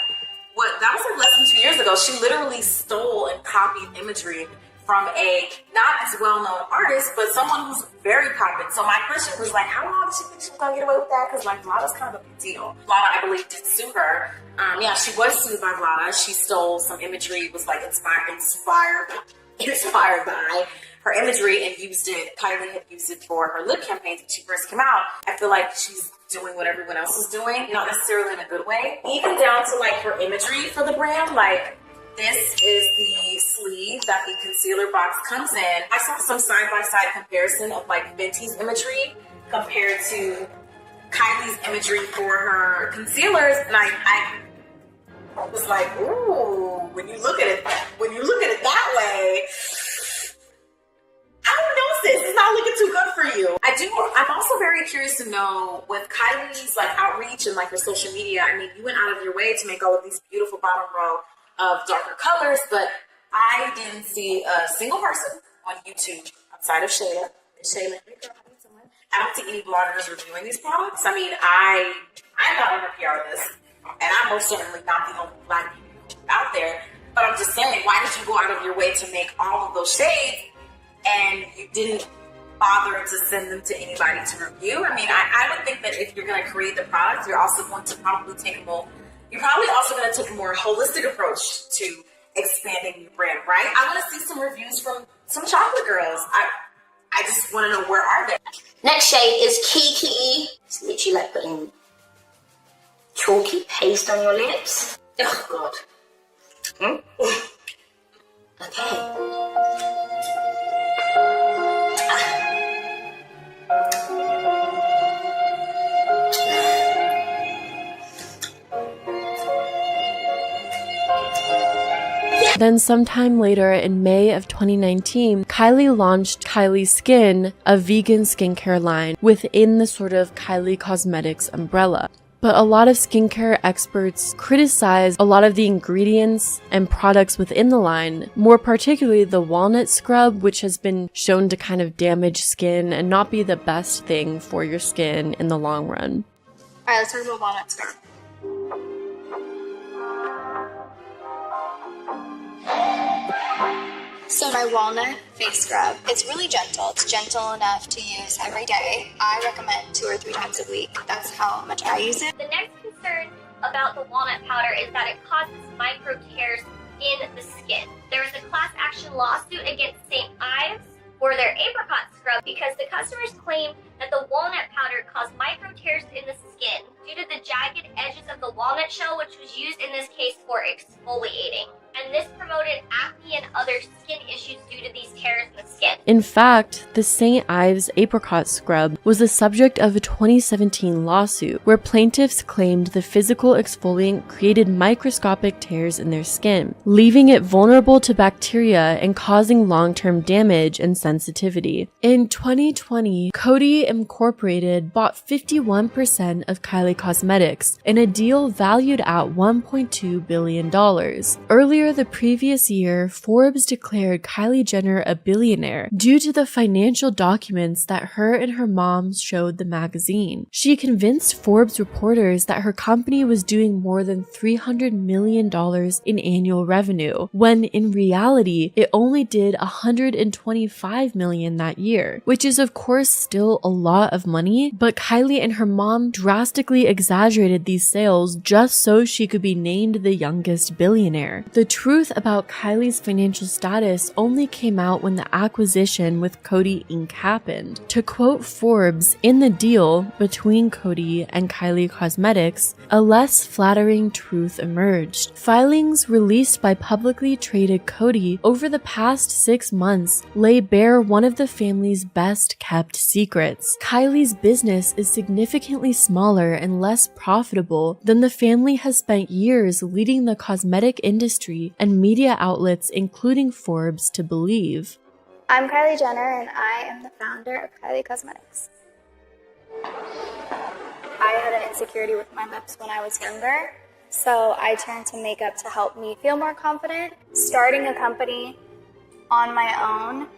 that was like less than 2 years ago. She literally stole and copied imagery from a not as well-known artist, but someone who's very popular. So my question was like, how long did she think she was gonna get away with that? Because like Lana's kind of a big deal. Lana, I believe, did sue her. Yeah, she was sued by Lana. She stole some imagery, was like inspired by her imagery and used it. Kylie had used it for her lip campaigns when she first came out. I feel like she's doing what everyone else is doing, not necessarily in a good way. Even down to like her imagery for the brand, like this is the sleeve that the concealer box comes in. I saw some side-by-side comparison of like Fenty's imagery compared to Kylie's imagery for her concealers, and I was like, ooh, when you look at it that way, I don't know, sis, it's not looking too good for you. I'm also very curious to know, with Kylie's like outreach and like her social media, I mean, you went out of your way to make all of these beautiful bottom row of darker colors, but I didn't see a single person on YouTube outside of Shayla. I don't see any bloggers reviewing these products. I mean, I'm not a PR artist, and I'm most certainly not the only black people out there, but I'm just saying, why did you go out of your way to make all of those shades and you didn't bother to send them to anybody to review? I mean, I would think that if you're going to create the product, you're also going to probably take a more holistic approach to expanding your brand, right? I want to see some reviews from some chocolate girls. I just want to know, where are they? Next shade is Kiki. It's literally like putting chalky paste on your lips. Oh God. Okay. Then sometime later in May of 2019, Kylie launched Kylie Skin, a vegan skincare line within the sort of Kylie Cosmetics umbrella. But a lot of skincare experts criticize a lot of the ingredients and products within the line, more particularly the walnut scrub, which has been shown to kind of damage skin and not be the best thing for your skin in the long run. Alright, let's talk about walnut scrub. So my walnut face scrub, it's really gentle. It's gentle enough to use every day. I recommend 2 or 3 times a week. That's how much I use it. The next concern about the walnut powder is that it causes micro tears in the skin. There is a class action lawsuit against St. Ives for their apricot scrub because the customers claim that the walnut powder caused micro tears in the skin due to the jagged edges of the walnut shell, which was used in this case for exfoliating. and this promoted acne and other skin issues due to these tears in the skin. In fact, the St. Ives apricot scrub was the subject of a 2017 lawsuit where plaintiffs claimed the physical exfoliant created microscopic tears in their skin, leaving it vulnerable to bacteria and causing long-term damage and sensitivity. In 2020, Coty Incorporated bought 51% of Kylie Cosmetics in a deal valued at $1.2 billion. Earlier the previous year, Forbes declared Kylie Jenner a billionaire due to the financial documents that her and her mom showed the magazine. She convinced Forbes reporters that her company was doing more than $300 million in annual revenue, when in reality, it only did $125 million that year, which is of course still a lot of money, but Kylie and her mom drastically exaggerated these sales just so she could be named the youngest billionaire. The truth about Kylie's financial status only came out when the acquisition with Coty Inc. happened. To quote Forbes, in the deal between Coty and Kylie Cosmetics, a less flattering truth emerged. Filings released by publicly traded Coty over the past 6 months lay bare one of the family's best kept secrets. Kylie's business is significantly smaller and less profitable than the family has spent years leading the cosmetic industry and media outlets including Forbes to believe. I'm Kylie Jenner and I am the founder of Kylie Cosmetics. I had an insecurity with my lips when I was younger, so I turned to makeup to help me feel more confident. Starting a company on my own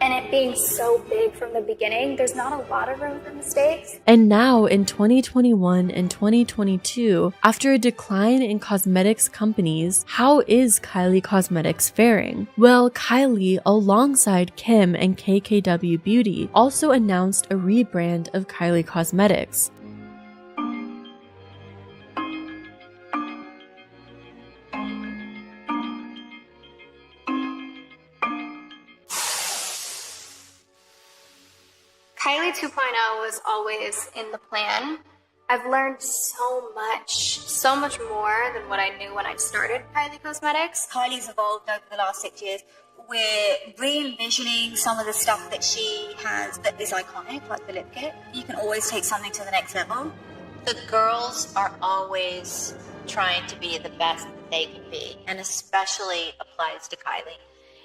and it being so big from the beginning, there's not a lot of room for mistakes. And now in 2021 and 2022, after a decline in cosmetics companies, how is Kylie Cosmetics faring? Well, Kylie, alongside Kim and KKW Beauty, also announced a rebrand of Kylie Cosmetics. Kylie 2.0 was always in the plan. I've learned so much more than what I knew when I started Kylie Cosmetics. Kylie's evolved over the last 6 years. We're re-envisioning some of the stuff that she has that is iconic, like the lip kit. You can always take something to the next level. The girls are always trying to be the best that they can be, and especially applies to Kylie.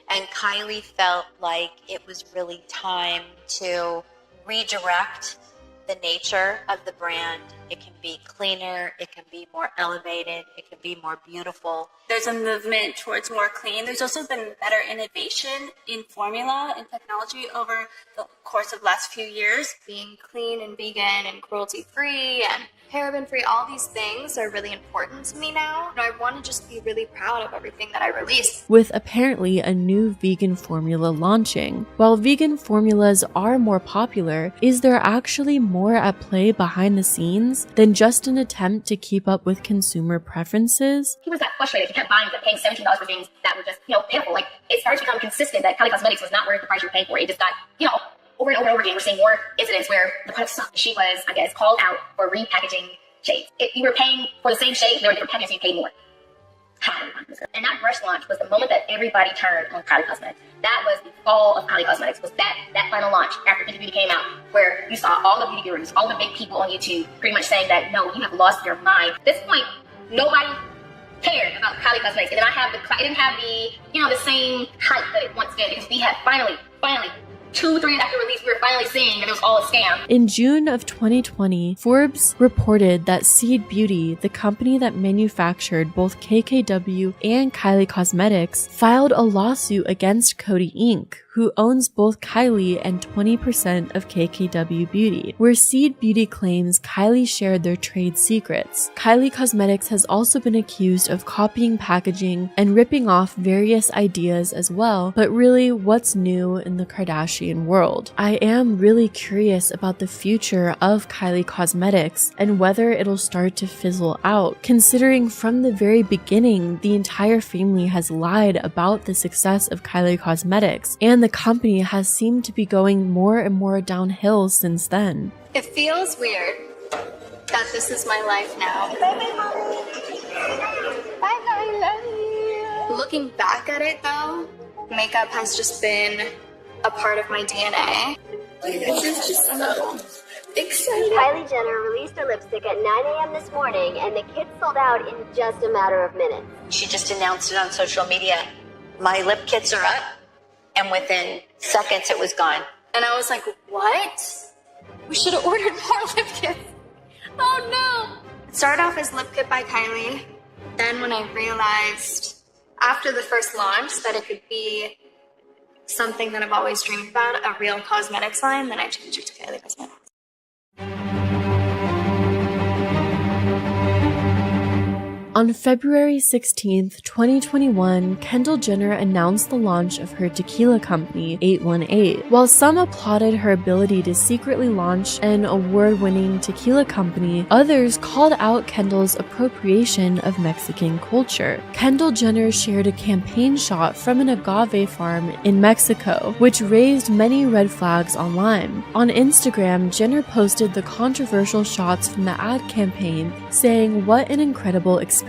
And Kylie felt like it was really time to redirect the nature of the brand. It can be cleaner, it can be more elevated, it can be more beautiful. There's a movement towards more clean. There's also been better innovation in formula and technology over the course of the last few years. Being clean and vegan and cruelty-free and paraben-free, all these things are really important to me now. And I want to just be really proud of everything that I release. With apparently a new vegan formula launching. While vegan formulas are more popular, is there actually more at play behind the scenes than just an attempt to keep up with consumer preferences? People got frustrated. You kept buying and paying $17 for things that were just, pitiful. Like, it started to become consistent that Kylie Cosmetics was not worth the price you were paying for it. It just got, over and over and over again, we're seeing more incidents where the product sucked. She was, I guess, called out for repackaging shades. You were paying for the same shade, there were different packaging, so you paid more. And that brush launch was the moment that everybody turned on Kylie Cosmetics. That was the fall of Kylie Cosmetics, was that final launch after Fenty Beauty came out, where you saw all the beauty gurus, all the big people on YouTube pretty much saying that, no, you have lost your mind. At this point, nobody cared about Kylie Cosmetics. And then it didn't have the same hype that it once did, because we had finally, 2-3 years after release, we were finally seeing that it was all a scam. In June of 2020, Forbes reported that Seed Beauty, the company that manufactured both KKW and Kylie Cosmetics, filed a lawsuit against Coty Inc., who owns both Kylie and 20% of KKW Beauty, where Seed Beauty claims Kylie shared their trade secrets. Kylie Cosmetics has also been accused of copying packaging and ripping off various ideas as well, but really, what's new in the Kardashian world? I am really curious about the future of Kylie Cosmetics and whether it'll start to fizzle out, considering from the very beginning, the entire family has lied about the success of Kylie Cosmetics, and the company has seemed to be going more and more downhill since then. It feels weird that this is my life now. Bye, I love you. looking back at it though, makeup has just been a part of my DNA. This is just so exciting. Kylie Jenner released her lipstick at 9 a.m. this morning, and the kit sold out in just a matter of minutes. She just announced it on social media. My lip kits are up, and within seconds it was gone. And I was like, what? We should have ordered more lip kits. Oh no! It started off as Lip Kit by Kylie. Then when I realized after the first launch that it could be something that I've always dreamed about, a real cosmetics line, then I changed it to Kylie Cosmetics. On February 16th, 2021, Kendall Jenner announced the launch of her tequila company, 818. While some applauded her ability to secretly launch an award-winning tequila company, others called out Kendall's appropriation of Mexican culture. Kendall Jenner shared a campaign shot from an agave farm in Mexico, which raised many red flags online. On Instagram, Jenner posted the controversial shots from the ad campaign, saying, "What an incredible experience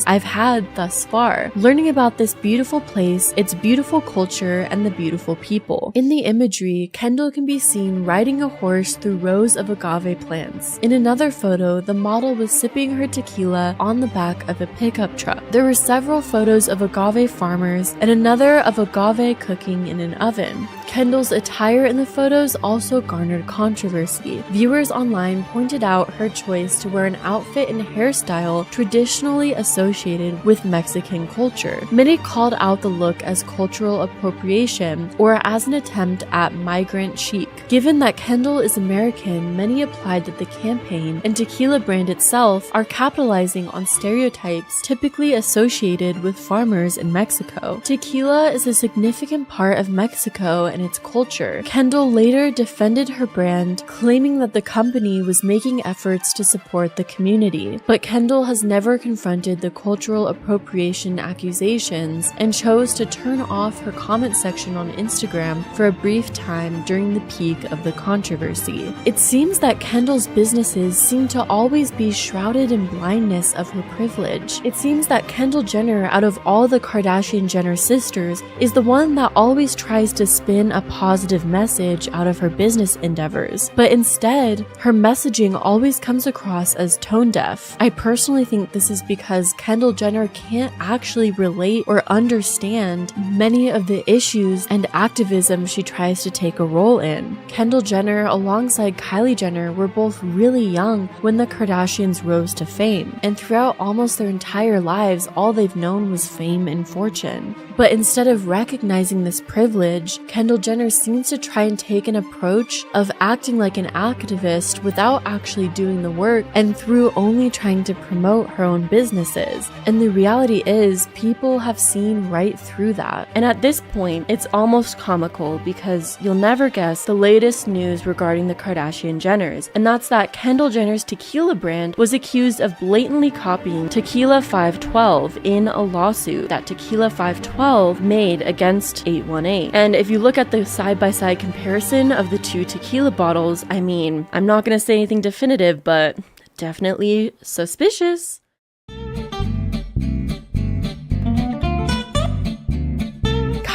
I've had thus far, learning about this beautiful place, its beautiful culture, and the beautiful people." In the imagery, Kendall can be seen riding a horse through rows of agave plants. In another photo, the model was sipping her tequila on the back of a pickup truck. There were several photos of agave farmers and another of agave cooking in an oven. Kendall's attire in the photos also garnered controversy. Viewers online pointed out her choice to wear an outfit and hairstyle traditionally associated with Mexican culture. Many called out the look as cultural appropriation or as an attempt at migrant chic. Given that Kendall is American, many applied that the campaign and tequila brand itself are capitalizing on stereotypes typically associated with farmers in Mexico. Tequila is a significant part of Mexico and its culture. Kendall later defended her brand, claiming that the company was making efforts to support the community. But Kendall has never confronted the cultural appropriation accusations and chose to turn off her comment section on Instagram for a brief time during the peak of the controversy. It seems that Kendall's businesses seem to always be shrouded in blindness of her privilege. It seems that Kendall Jenner, out of all the Kardashian-Jenner sisters, is the one that always tries to spin a positive message out of her business endeavors. But instead, her messaging always comes across as tone deaf. I personally think this is because Kendall Jenner can't actually relate or understand many of the issues and activism she tries to take a role in. Kendall Jenner, alongside Kylie Jenner, were both really young when the Kardashians rose to fame, and throughout almost their entire lives, all they've known was fame and fortune. But instead of recognizing this privilege, Kendall Jenner seems to try and take an approach of acting like an activist without actually doing the work and through only trying to promote her own businesses. And the reality is, people have seen right through that. And at this point, it's almost comical because you'll never guess the latest news regarding the Kardashian-Jenners, and that's that Kendall Jenner's tequila brand was accused of blatantly copying Tequila 512 in a lawsuit that Tequila 512 made against 818. And if you look at the side-by-side comparison of the two tequila bottles, I mean, I'm not gonna say anything definitive, but definitely suspicious.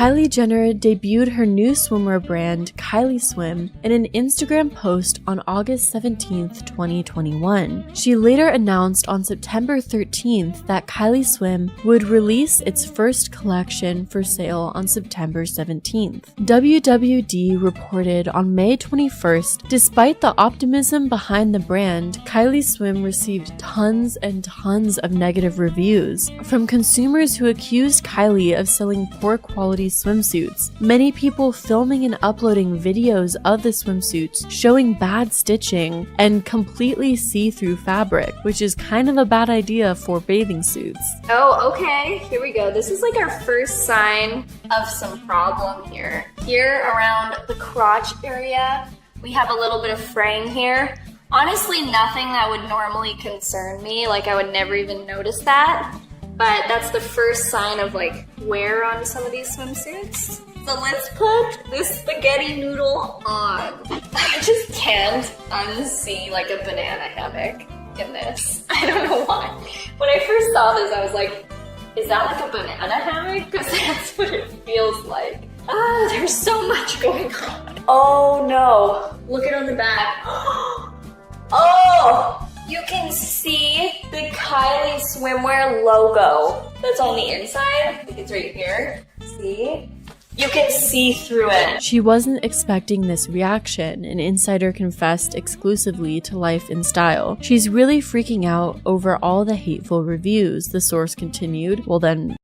Kylie Jenner debuted her new swimwear brand, Kylie Swim, in an Instagram post on August 17th, 2021. She later announced on September 13th that Kylie Swim would release its first collection for sale on September 17th. WWD reported on May 21st, despite the optimism behind the brand, Kylie Swim received tons and tons of negative reviews from consumers who accused Kylie of selling poor quality swimsuits. Many people filming and uploading videos of the swimsuits showing bad stitching and completely see-through fabric, which is kind of a bad idea for bathing suits. Oh, okay, here we go. This is like our first sign of some problem here. Here around the crotch area, we have a little bit of fraying here. Honestly, nothing that would normally concern me, like I would never even notice that. But that's the first sign of like wear on some of these swimsuits. So let's put this spaghetti noodle on. I just can't unsee like a banana hammock in this. I don't know why. When I first saw this, I was like, Is that like a banana hammock? Because that's what it feels like. Ah, there's so much going on. Oh no. Look it on the back. Oh! You can see the Kylie swimwear logo that's on the inside. I think it's right here. See? You can see through it. She wasn't expecting this reaction, an insider confessed exclusively to Life in Style. She's really freaking out over all the hateful reviews, the source continued. Well then,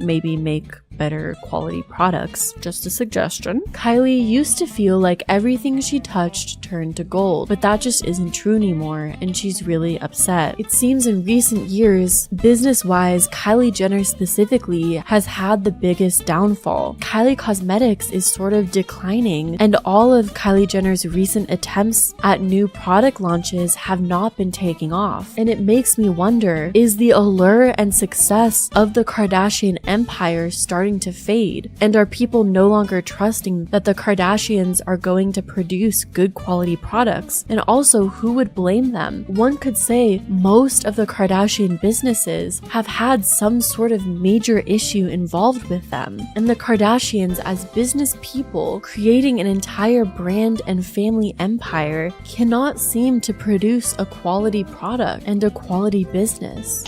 maybe make better quality products. Just a suggestion. Kylie used to feel like everything she touched turned to gold, but that just isn't true anymore, and she's really upset. It seems in recent years, business-wise, Kylie Jenner specifically has had the biggest downfall. Kylie Cosmetics is sort of declining, and all of Kylie Jenner's recent attempts at new product launches have not been taking off. And it makes me wonder, is the allure and success of the Kardashian empire starting to fade? And are people no longer trusting that the Kardashians are going to produce good quality products? And also, who would blame them? One could say most of the Kardashian businesses have had some sort of major issue involved with them. And the Kardashians, as business people, creating an entire brand and family empire, cannot seem to produce a quality product and a quality business.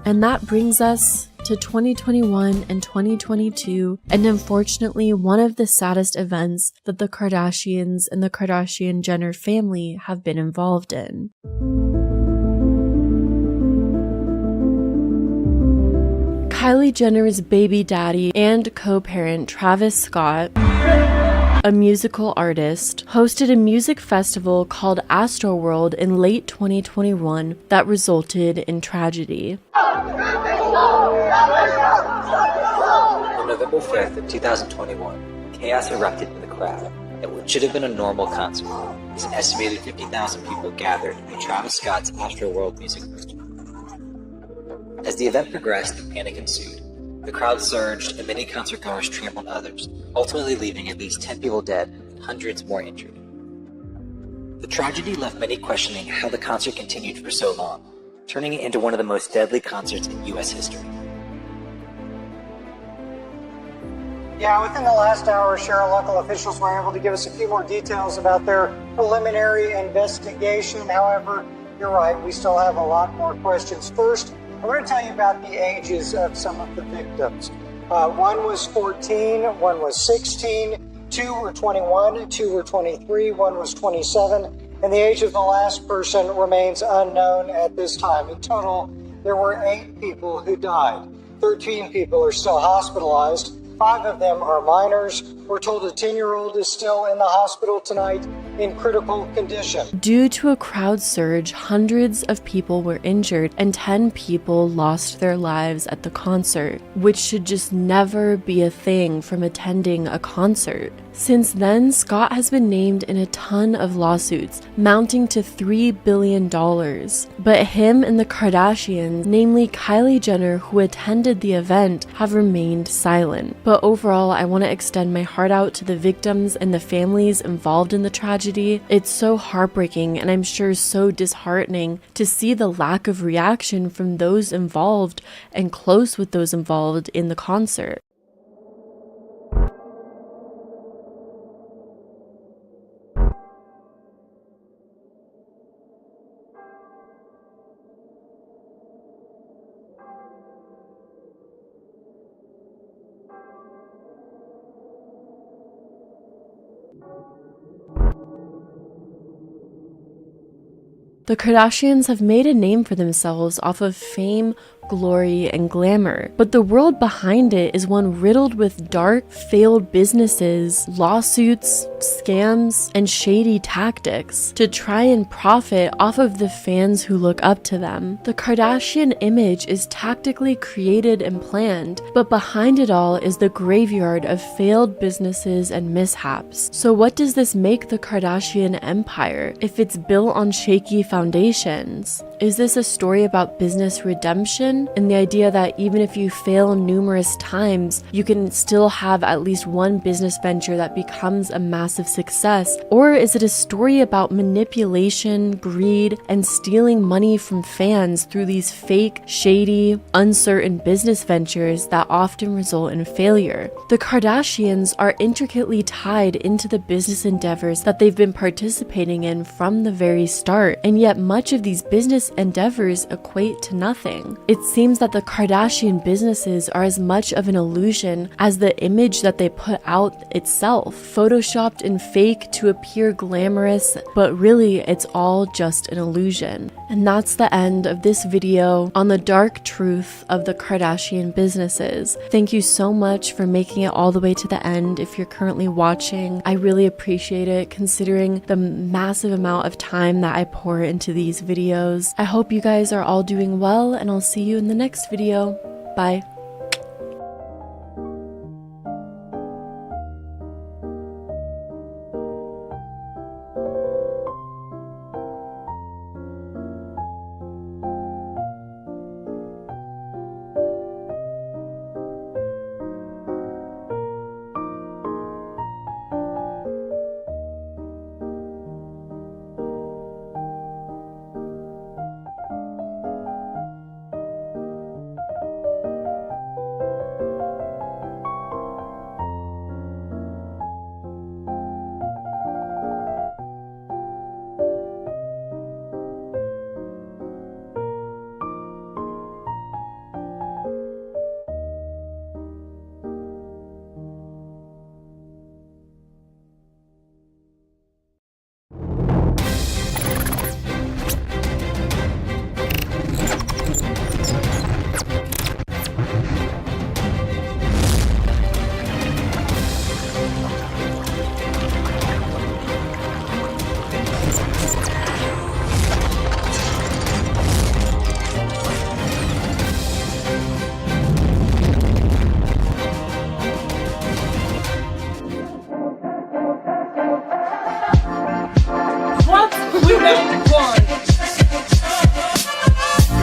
And that brings us to 2021 and 2022, and unfortunately one of the saddest events that the Kardashians and the Kardashian Jenner family have been involved in. Kylie Jenner's baby daddy and co-parent Travis Scott, a musical artist, hosted a music festival called Astroworld in late 2021 that resulted in tragedy. On November 5th of 2021, chaos erupted in the crowd at what should have been a normal concert, as an estimated 50,000 people gathered at Travis Scott's Astroworld music festival. As the event progressed, panic ensued. The crowd surged and many concertgoers trampled others, ultimately leaving at least 10 people dead and hundreds more injured. The tragedy left many questioning how the concert continued for so long, turning it into one of the most deadly concerts in U.S. history. Yeah, within the last hour, Cheryl, local officials were able to give us a few more details about their preliminary investigation. However, you're right, we still have a lot more questions. First, I want to tell you about the ages of some of the victims. One was 14, one was 16, 2 were 21, 2 were 23, one was 27, and the age of the last person remains unknown at this time. In total, there were 8 people who died. 13 people are still hospitalized. 5 of them are minors. We're told a 10-year-old is still in the hospital tonight in critical condition. Due to a crowd surge, hundreds of people were injured and 10 people lost their lives at the concert, which should just never be a thing from attending a concert. Since then, Scott has been named in a ton of lawsuits, mounting to $3 billion. But him and the Kardashians, namely Kylie Jenner, who attended the event, have remained silent. But overall, I want to extend my heart out to the victims and the families involved in the tragedy. It's so heartbreaking, and I'm sure so disheartening to see the lack of reaction from those involved and close with those involved in the concert. The Kardashians have made a name for themselves off of fame, glory, and glamour, but the world behind it is one riddled with dark, failed businesses, lawsuits, scams, and shady tactics to try and profit off of the fans who look up to them. The Kardashian image is tactically created and planned, but behind it all is the graveyard of failed businesses and mishaps. So what does this make the Kardashian empire if it's built on shaky foundations? Is this a story about business redemption and the idea that even if you fail numerous times, you can still have at least one business venture that becomes a massive success? Or is it a story about manipulation, greed, and stealing money from fans through these fake, shady, uncertain business ventures that often result in failure? The Kardashians are intricately tied into the business endeavors that they've been participating in from the very start, and yet much of these business endeavors equate to nothing. It seems that the Kardashian businesses are as much of an illusion as the image that they put out itself, photoshopped and fake to appear glamorous, but really it's all just an illusion. And that's the end of this video on the dark truth of the Kardashian businesses. Thank you so much for making it all the way to the end if you're currently watching. I really appreciate it considering the massive amount of time that I pour into these videos. I hope you guys are all doing well, and I'll see you in the next video. Bye.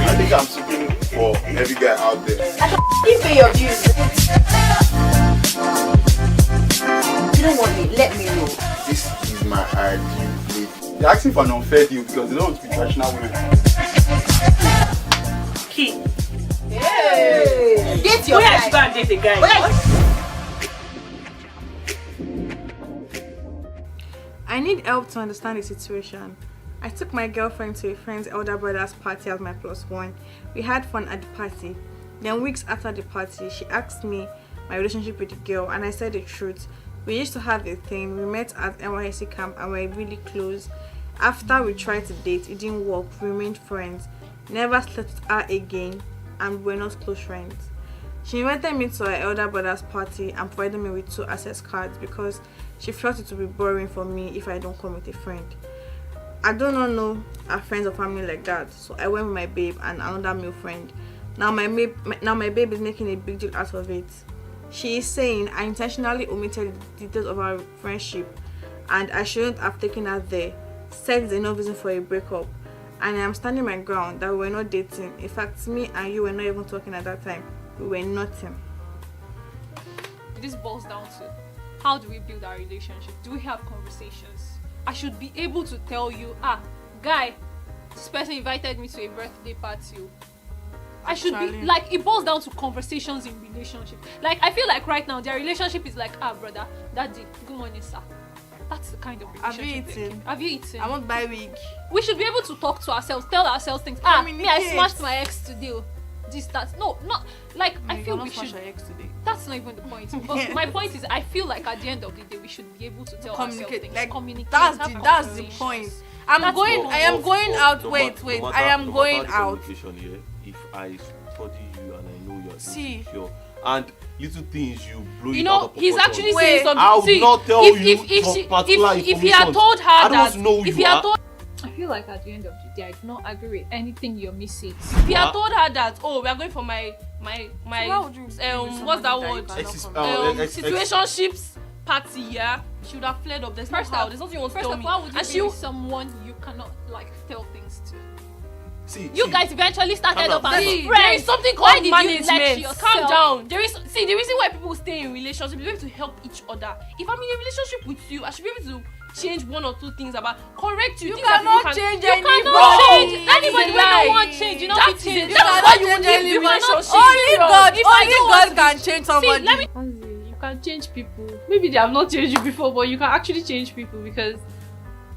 I think I'm speaking for every guy out there. I can pay your views. You don't want me, let me know. This is my ideal lady. They're asking for an unfair deal because they don't want to be traditional women. Key. Hey. Date your guy. Go and date the guy. I need help to understand the situation. I took my girlfriend to a friend's elder brother's party as my +1. We had fun at the party. Then weeks after the party, she asked me my relationship with the girl, and I said the truth. We used to have a thing. We met at NYSC camp and were really close. After we tried to date, it didn't work. We remained friends. Never slept with her again, and we were not close friends. She invited me to her elder brother's party and provided me with 2 access cards because she felt it would be boring for me if I don't come with a friend. I do not know her friends or family like that, so I went with my babe and another male friend. Now my babe is making a big deal out of it. She is saying I intentionally omitted the details of our friendship and I shouldn't have taken her there. Said there's no reason for a breakup, and I am standing my ground that we were not dating. In fact, me and you were not even talking at that time. We were nothing. This boils down to how do we build our relationship? Do we have conversations? I should be able to tell you, guy, this person invited me to a birthday party. I should be like, it boils down to conversations in relationship. Like, I feel like right now their relationship is like, brother, daddy, good morning, sir. That's the kind of relationship. Have you eaten? I won't buy wig. We should be able to talk to ourselves, tell ourselves things. Me, I smashed my ex today. This, that. No, not like I feel we should. That's not even the point. But my point is, I feel like at the end of the day, we should be able to tell ourselves things. Like, communicate. That's the point. I am going out. Wait. I am going out. If I study you and I know you're insecure and little things you blow you know, he's actually saying something. I will not tell you if he had told her I that, don't know if you he had are. told, I feel like at the end of the day, I do not agree with anything you're missing. If he had told her that, we are going for my what's that word? Situationships party, yeah, she would have fled up. There's no how. There's nothing you want to tell me. First of all, why would you be with someone you cannot like tell things to? You guys eventually started up as friends. There is something called management. Calm down. The reason why people stay in relationships is to help each other. If I'm in a relationship with you, I should be able to change one or two things about correct you. You cannot change anybody. You cannot change anybody when no one change. You know what change. That's why you won't leave the relationship. Only God can change somebody. You can change people. Maybe they have not changed you before, but you can actually change people because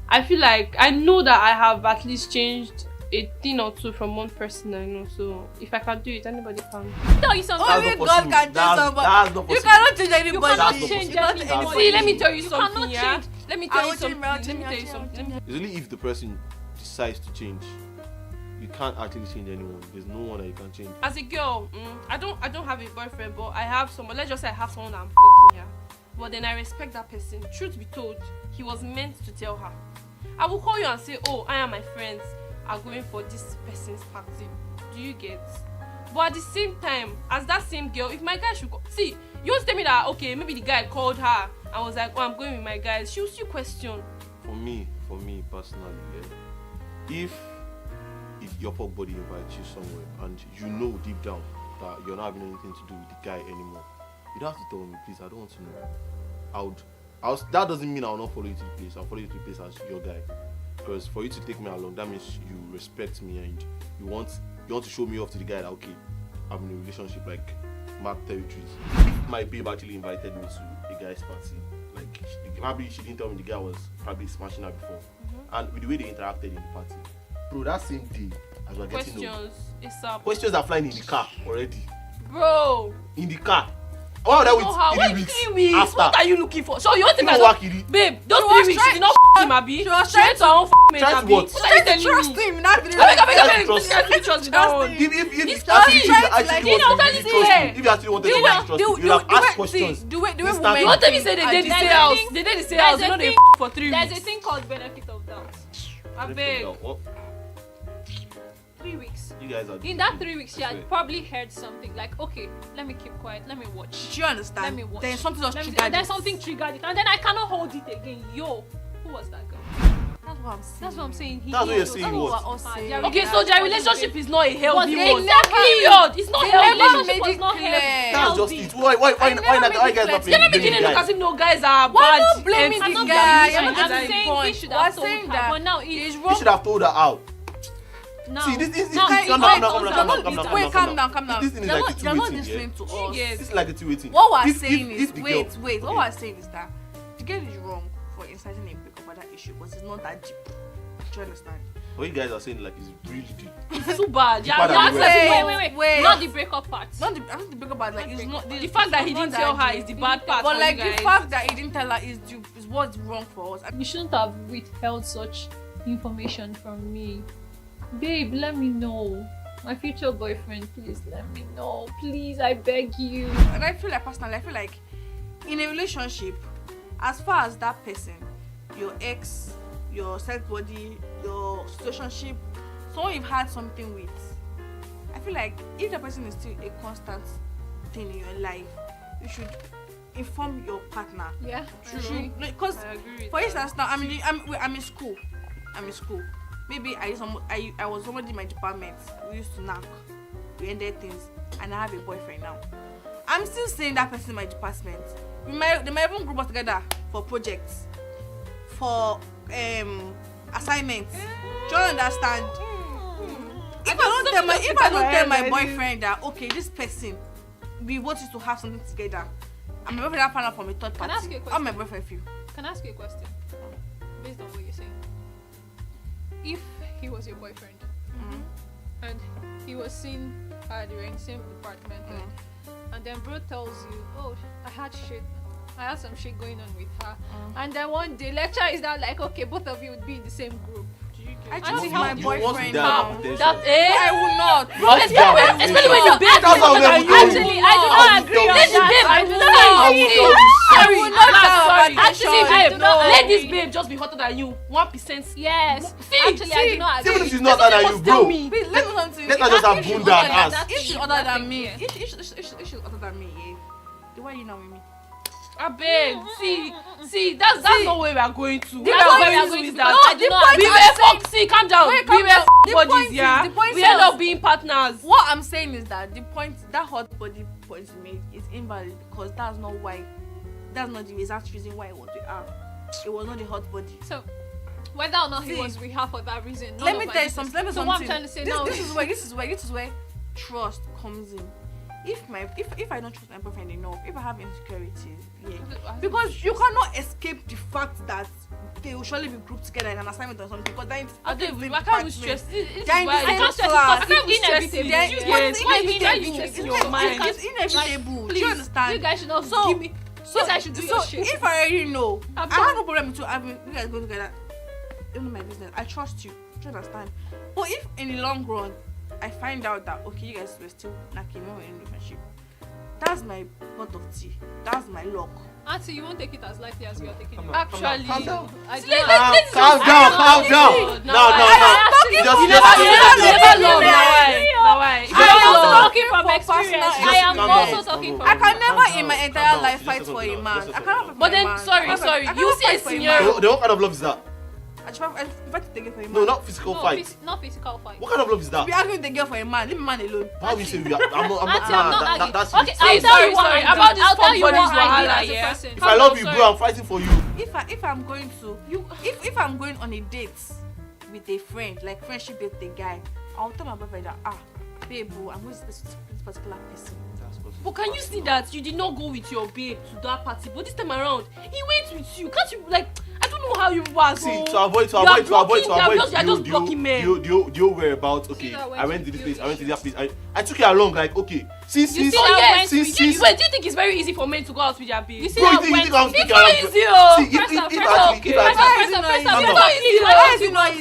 I feel like I know that I have at least changed a thing or two from one person I know. So if I can do it, anybody can. Tell you something. Only God can change somebody. That's not You cannot change anybody. You cannot change anybody. See, let me tell you something. Yeah. Let me tell you something. It's only if the person decides to change. You can't actually change anyone. There's no one that you can change. As a girl, I don't have a boyfriend, but I have someone. Let's just say I have someone that I'm fucking here. But then I respect that person. Truth be told, he was meant to tell her. I will call you and say, oh, I and my friends are going for this person's party. Do you get? But at the same time, as that same girl, if my guy should go, see, you want to tell me that okay, maybe the guy called her and was like, oh, I'm going with my guys. She'll still question. For me personally, if your fuck body invites you somewhere and you know deep down that you're not having anything to do with the guy anymore, you don't have to tell me, please. I don't want to know. That doesn't mean I'll not follow you to the place. I'll follow you to the place as your guy. Because for you to take me along, that means you respect me and you want to show me off to the guy that okay, I'm in a relationship like marked territories. If my babe actually invited me to a guy's party, like maybe she didn't tell me the guy was probably smashing her before, and with the way they interacted in the party, bro, that same day as we're getting questions are flying in the car already, bro. In the car. Why would I wait 3 weeks after? What are you looking for? So you want to babe, those 3 weeks she did not him, Abi. She was trying to her own mate, Abi. What are you telling me? Trust him in that 3 weeks. I trust him. If you actually wanted to trust him, you have asked questions. The way women want me say they did the sales. They did the sales. You know they for 3 weeks. There's a thing called benefit of doubt. I beg. 3 weeks. You guys are in that 3 weeks, she had probably heard something like, okay, let me keep quiet, let me watch. Do you understand? Let me watch. Then something else triggered it. Then something triggered it, and then I cannot hold it again. Yo, who was that girl? That's what I'm saying. That's what you're saying. What? Okay, so their relationship is not a healthy one. Period. It's not healthy. Relationship was not healthy. That's just it. Why guys not You're not beginning to look as if no guys are bad. Why not blaming the guy? I'm saying he should have told her, but now it's wrong. You should have told her out. Now, see, this calm down. This thing is like a you're not two-way listening to us. This is like a two-way thing. What we're saying is, wait. What we're saying is that the girl is wrong for inciting a breakup over that issue, but it's not that deep. Do you understand? What you guys are saying like it's really deep. It's too bad. Wait. Not the breakup part. Not the breakup part. Like it's not the fact that he didn't tell her is the bad part. But like the fact that he didn't tell her is what's wrong for us. You shouldn't have withheld such information from me. Babe, let me know. My future boyfriend, please let me know. Please, I beg you. And I feel like personally, in a relationship, as far as that person, your ex, your sex body, your situationship, someone you've had something with, I feel like if the person is still a constant thing in your life, you should inform your partner. Yeah, true. Because for instance, now I'm in school. Maybe I was somebody in my department. We used to knock. We ended things, and I have a boyfriend now. I'm still seeing that person in my department. They might even group us together for projects, for assignments. Do you understand? If I don't tell my boyfriend that okay, this person, we want you to have something together, and my boyfriend found out from a third party. Can I ask you a question? How my boyfriend feel? Can I ask you a question? Based on what you're saying. If he was your boyfriend and he was seeing her, they were in the same department, and then bro tells you, oh, I had some shit going on with her, and then one day lecture is that like, okay, both of you would be in the same group. I choose my boyfriend now. I will not. Especially when you babe. Actually, I do not agree on that. I will not. Actually, babe, let this babe just be hotter than you. 1%. Yes. Actually, I do not agree. Even if she's not hotter than you, bro. Let me something. Let her just have bunda and ass. If she's hotter than me, if she's hotter than me, then why are you not with me? I beg. See, that's not where we are going to. The Where we are point going is to that we were see, calm down. Wait, We were the bodies, point yeah. is, the point We is- end up being partners. What I'm saying is that that hot body point you made is invalid because that's not the exact reason why it was with her. It was not the hot body. So whether or not he See, was with her for that reason. Let me tell you something. So what I'm trying to say now This is where trust comes in. If I don't trust my boyfriend enough, if I have insecurities, because you cannot escape the fact that they will surely be grouped together in an assignment or something. Because then I can't be stressed. They're in the same class. It's inevitable. in your mind. It's inevitable. Do you understand? You guys should not So- give me. So, I should do your shit. if I already know, I I'm have no problem with you guys go together. It's not my business. I trust you. Do you understand? But if in the long run, I find out that okay, you guys were still knacking when we're in a relationship, that's my pot of tea. That's my luck. Auntie, you won't take it as lightly as you are taking it. Actually, calm down. I Calm down. No. You never love. I am talking from experience. I am also talking from. I can never in my entire life fight for a man. I cannot. But then, sorry. You see a scenario. What kind of love is that? I fight to take it for a man. No, not physical fight. Not physical fight. What kind of love is that? Be arguing with the girl for a man. Leave me man alone. Why we say we are? I'm not arguing. that's Okay, it. sorry. About this bodies wahala, as a yeah. person. If I love you, bro, I'm fighting for you. If I'm going to if I'm going on a date with a friend, like friendship date with a guy, I'll tell my boyfriend that babe, I'm going to this particular person. But can you see that you did not go with your babe to that party, but this time around he went with you? Can't you I don't know how you was. See, to avoid, you're just blocking men. You were about okay. I went to this place. I went to that place. I took you along. Like okay. Wait, do you think it's very easy for men to go out with their babe? You see bro, how you think I'm it's not easy. Oh,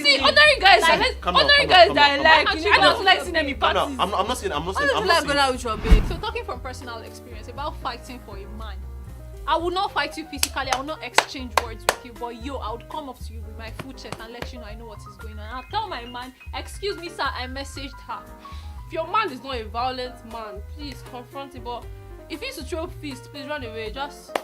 see, ordinary guys that I don't like seeing them in parties. I'm not saying. I'm not going out with your babe. So talking from personal experience about fighting for a man, I will not fight you physically, I will not exchange words with you, but I would come up to you with my full chest and let you know I know what is going on. I'll tell my man, excuse me sir, I messaged her. If your man is not a violent man, please confront him. But if he's to throw fist, please run away. Just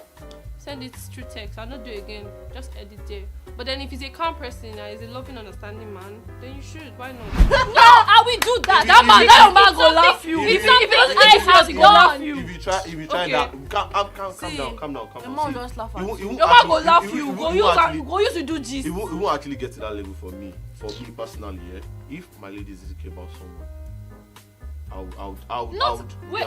send it through text. I'll not do it again. Just edit there. But then if he's a calm person and he's a loving, understanding man, then you should. Why not? No, I will do that. That man go laugh you. If he doesn't take it serious, he go laugh you. If you try that, calm down. The man just laugh at you. Your man go laugh you. Go use to do gist. It won't actually get to that level for me. For me personally, if my lady is insecure about someone, Wait.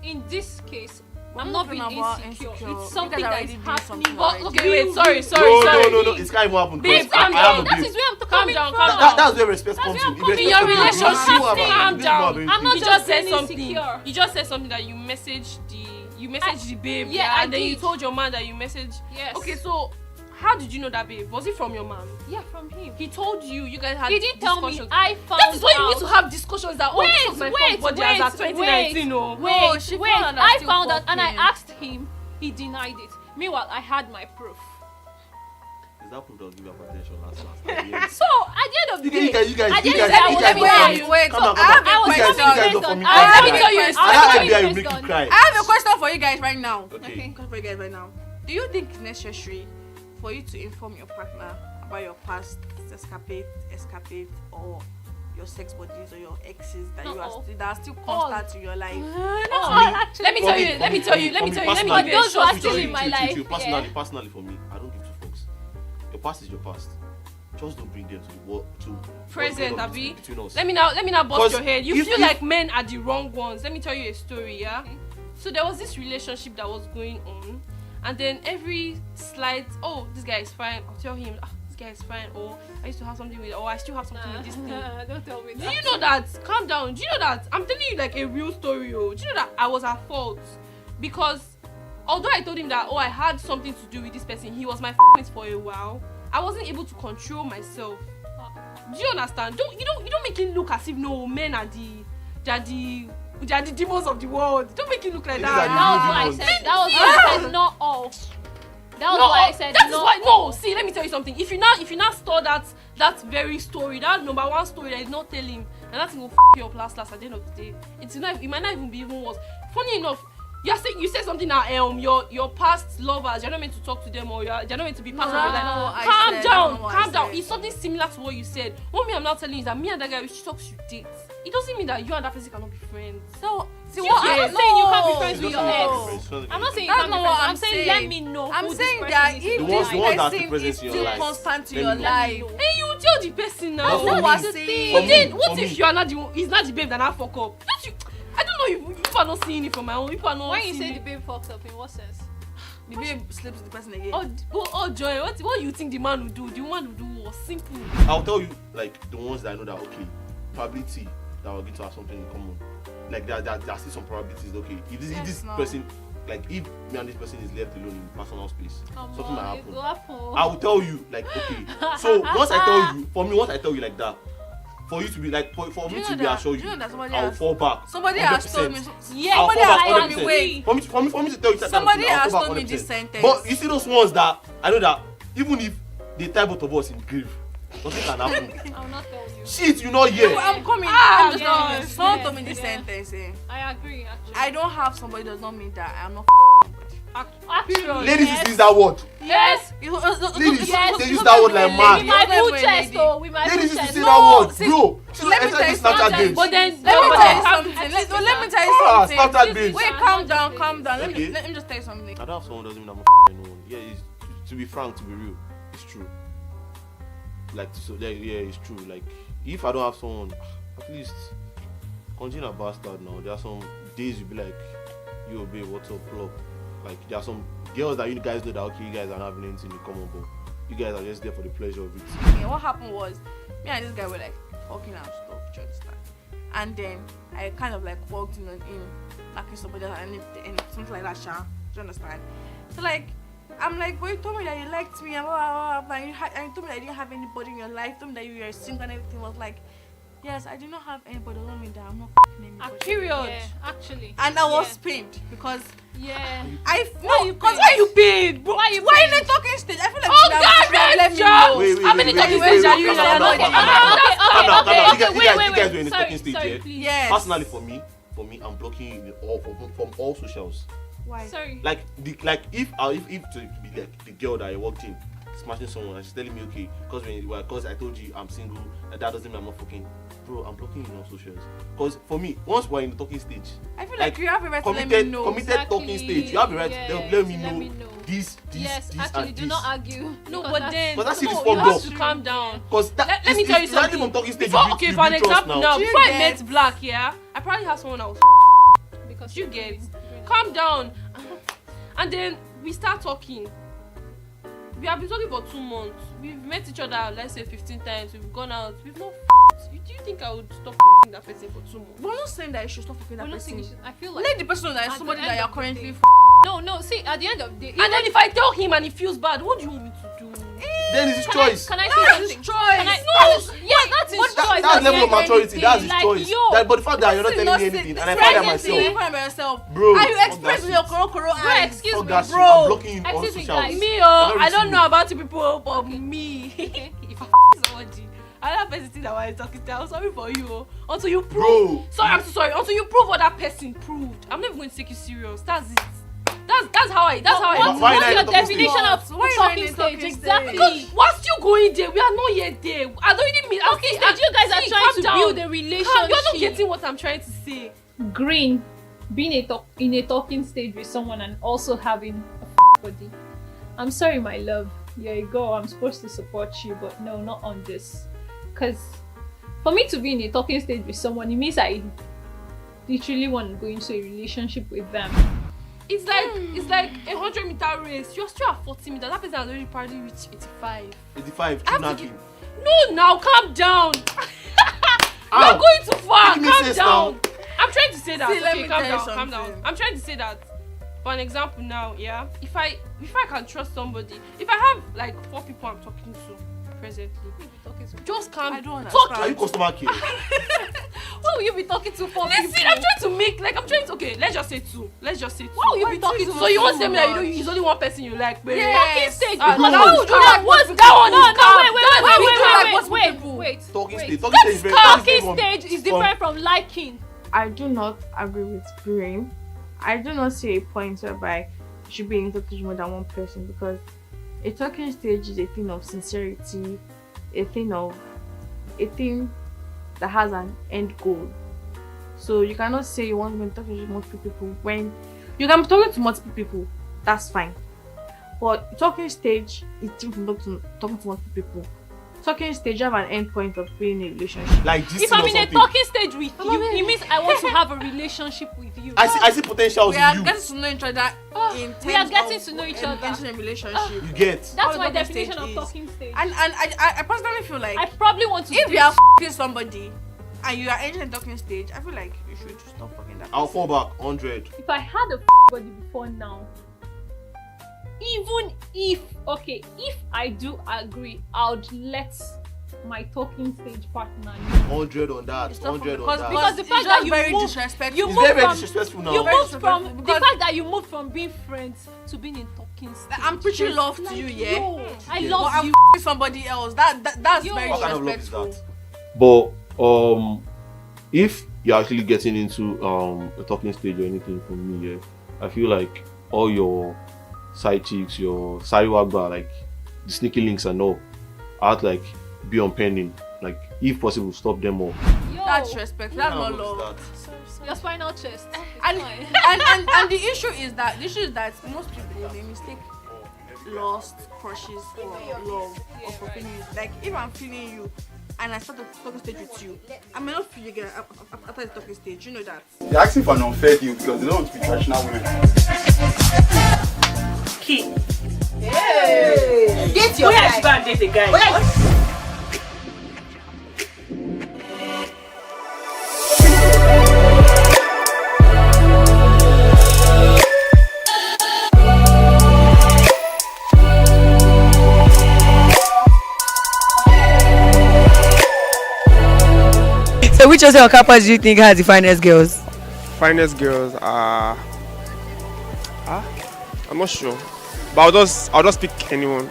In this case, I'm not being insecure. It's something that is happening. But okay, wait. Sorry. No. It's can't even happen. Babe, calm down. That is where I'm coming from. That's where respect comes in. In your relationship, calm down. I'm not just saying something. Insecure. You just said something that you messaged the babe. Yeah, and then you told your man that you messaged. Yes. Okay, so how did you know that babe? Was it from your man? Yeah, from him. He told you. You guys had discussions. He didn't tell me. I found out. That is why you need to have discussions that this was my fault body as at 2019. I found out and I asked him. He denied it. Meanwhile, I had my proof. Is that proof that give you potential last? So at the end of the day, you guys, let me tell you. Wait. Come on. I have a question. I have a question for you guys right now. Okay. Do you think it's necessary for you to inform your partner about your past escapade, or your sex bodies or your exes that are still constant in your life? Let me tell you. But those who are still in my life. Personally, for me, I don't give two fucks. Your past is your past. Just don't bring them to the world to present, Abi. Between us. Let me now bust your head. You feel like men are the wrong ones. Let me tell you a story, yeah? Okay. So there was this relationship that was going on, and then every slight, this guy is fine, I'll tell him, this guy is fine, I used to have something with, I still have something with this thing. Don't tell me that. Do you know that? Calm down. Do you know that? I'm telling you like a real story, Do you know that I was at fault? Because although I told him that, I had something to do with this person, he was my f***ing for a while, I wasn't able to control myself. Do you understand? You don't make it look as if men are the demons of the world. Don't make it look like that. That was what I said. Not all. That was what I said. That is why. No, see, let me tell you something. If you now store that very story, that number one story that is not telling, and that thing will f you up last at the end of the day. It might not even be even worse. Funny enough, You said something now. Your past lovers, you're not meant to talk to them, or they're not meant to be part of your life. Calm down. It's something similar to what you said. What me I'm not telling you is that me and that guy we should talk, should date. It doesn't mean that you and that person cannot be friends. So see what I'm saying, you can't be friends with your ex. I'm not saying you can't be friends. I'm saying let me know. I'm saying that if this person is still constant in your life, and you tell the person now. That's not what I'm saying. Then what if you are not he's not the babe that I fuck up? Don't you? I don't know if you are not seeing it from my own. People are not. When you say the babe fucks up, in what sense? The babe sleeps with the person again. Oh, Joy, what you think the man would do? The woman would do was simple. I'll tell you, like, the ones that I know that, okay, probability that we're going to have something in common. Like, there are still some probabilities, okay. If this person, like, if me and this person is left alone in personal space, something might happen. I will tell you, like, okay. So, once I tell you like that, for you to be like, for me to reassure you, I'll fall back. Somebody has told me. Yeah, somebody has told me. Wait. For me to tell you that somebody has told me this sentence. But you see those ones that I know that even if they tie both of us in grave, nothing can happen. I will not tell you. Shit, you know, yeah. I'm coming. I'm just telling you. Someone told me this sentence. I agree. Actually, I don't have somebody does not mean that I'm not. Actually, ladies use that word. Yes. Ladies, they use that word like man. We might put chest, though. We might ladies put chest. use that word, bro. Let me tell you something. But then, let me tell you something. Snapchat babes. Wait, calm down. Let me just tell you something. I don't have someone doesn't mean I'm anyone. Yeah, to be frank, to be real, it's true. Like, so yeah, it's true. Like, if I don't have someone, at least continue a bastard now. There are some days you be like, yo babe, what's up, plug? Like, there are some girls that you guys know that okay, you guys are not having anything in common, but you guys are just there for the pleasure of it. Yeah, what happened was, me and this guy were like talking and stuff, do you understand? And then I kind of like walked in on him, like somebody else, and something like that, do you understand? So like, I'm like, well, you told me that you liked me, and blah, blah, blah, and you told me that you didn't have anybody in your life, you told me that you were single and everything. Was like, yes, I do not have anybody. Don't mean that I'm not f***ing anybody. Period. Yeah, actually. And I was pained because why you paid? Why in the talking stage? I feel like let me know. Wait, how many talking stages are you in? You guys were in the talking stage, yes. Personally, for me, I'm blocking you from all socials. Why? Sorry. Like if to be like the girl that I walked in smashing someone and she's telling me okay, because I told you I'm single, that doesn't mean I'm not fucking. Bro, I'm blocking you on socials. Because for me, once we're in the talking stage, I feel like you have a right to let me know. Committed talking stage, you have a right to let me know. This, actually, and do this. not argue. No, but then that shit is you fucked have up. to calm down. Because let me tell you something. From talking stage, Okay, for an example now, before I met Black, yeah, I probably have someone else. Because you get it. Calm down. And then we start talking. We have been talking for 2 months. We've met each other, let's say 15 times. We've gone out. We've not do you think I would stop that person for 2 months? We're not saying that you should stop fucking that person. I feel like let the person know that is somebody that you're currently No, see, at the end of the day, and then if I tell him and he feels bad, what do you want me to do? Then it's his choice. Can I say something? That's that's his choice. That's level of maturity. That's his choice. But the fact that you're not telling me anything, and I find that myself, bro. Are you expressing your koro eyes? Excuse me, bro. I'm blocking you on socials. I don't know about you people, but me, if I somebody, another person think that while talking to, I'm sorry for you. Until you prove. Sorry, I'm so sorry. Until you prove what that person proved, I'm never going to take you serious. That's it. That's how I. What's your definition of talking stage? Exactly. Because we're still going there. We are not yet there. I don't even mean. Okay, stage. You guys are trying to build a relationship. You're not getting what I'm trying to say. Green, being in a talking stage with someone and also having a body. I'm sorry, my love. You're a girl. I'm supposed to support you, but no, not on this. Because for me to be in a talking stage with someone, it means I literally want to go into a relationship with them. It's like a 100-meter race. You're still at 40 meters. That person has already probably reached 85. 85. Kidnapping. No, now calm down. You're going too far. Calm down. I'm trying to say that. Okay, calm down. I'm trying to say that. For an example now, yeah. If I can trust somebody, if I have like 4 people I'm talking to presently, just calm. I don't understand. Are you customer care? What will you be talking to 4 people? Listen, I'm trying to make okay, let's just say 2. What will you be talking to? So you want to tell me that it's only one person you like, baby? Talking stage. What's that one? Wait. Talking stage. Talking stage is different from liking. I do not agree with Brain. I do not see a point whereby you should be in talking to more than one person, because a talking stage is a thing of sincerity, a thing that has an end goal. So you cannot say you want to be talking to multiple people when you can be talking to multiple people. That's fine. But talking stage is different from talking to multiple people. Talking stage, you have an end point of being in a relationship. Like this. If I'm in a talking stage with you, it means I want to have a relationship with you. I see potentials in you. We are getting to know each other in terms we are getting to know each other. Entering a relationship. You get. That's my definition of talking stage. And I personally feel like I probably want to. If you are f***ing somebody and you are entering the talking stage, I feel like you should stop fucking that person. I'll fall back 100. If I had a body before now, even if I do agree, I would let my talking stage partner 100 on that. 100 on that. Because the fact that you very moved, disrespectful. you It's moved very from, disrespectful now. You Very moved from disrespectful the fact that you moved from being friends to being in talking stage. I'm preaching love to Like, you, yeah. yo, I Yeah. love But you. I'm f***ing somebody else. That's Yo. very What kind of love is disrespectful. that? But if you're actually getting into a talking stage or anything from me, yeah, I feel like all your side chicks, your side wagba, like the sneaky links and all, I have to like be on pending. Like if possible, stop them all. Yo, That's respect. That's What not kind of love. is your spinal chest. And the issue is that most people they mistake lost crushes for love or for feelings. Like if I'm feeling you and I start the talking stage with you, I may not feel you again after the talking stage. You know that. They're asking for an unfair deal because they don't want to be traditional women. Key. Hey! Date your guy. Where are you date a guy? So which of your couples do you think has the finest girls? Finest girls are I'm not sure. But I'll just pick anyone.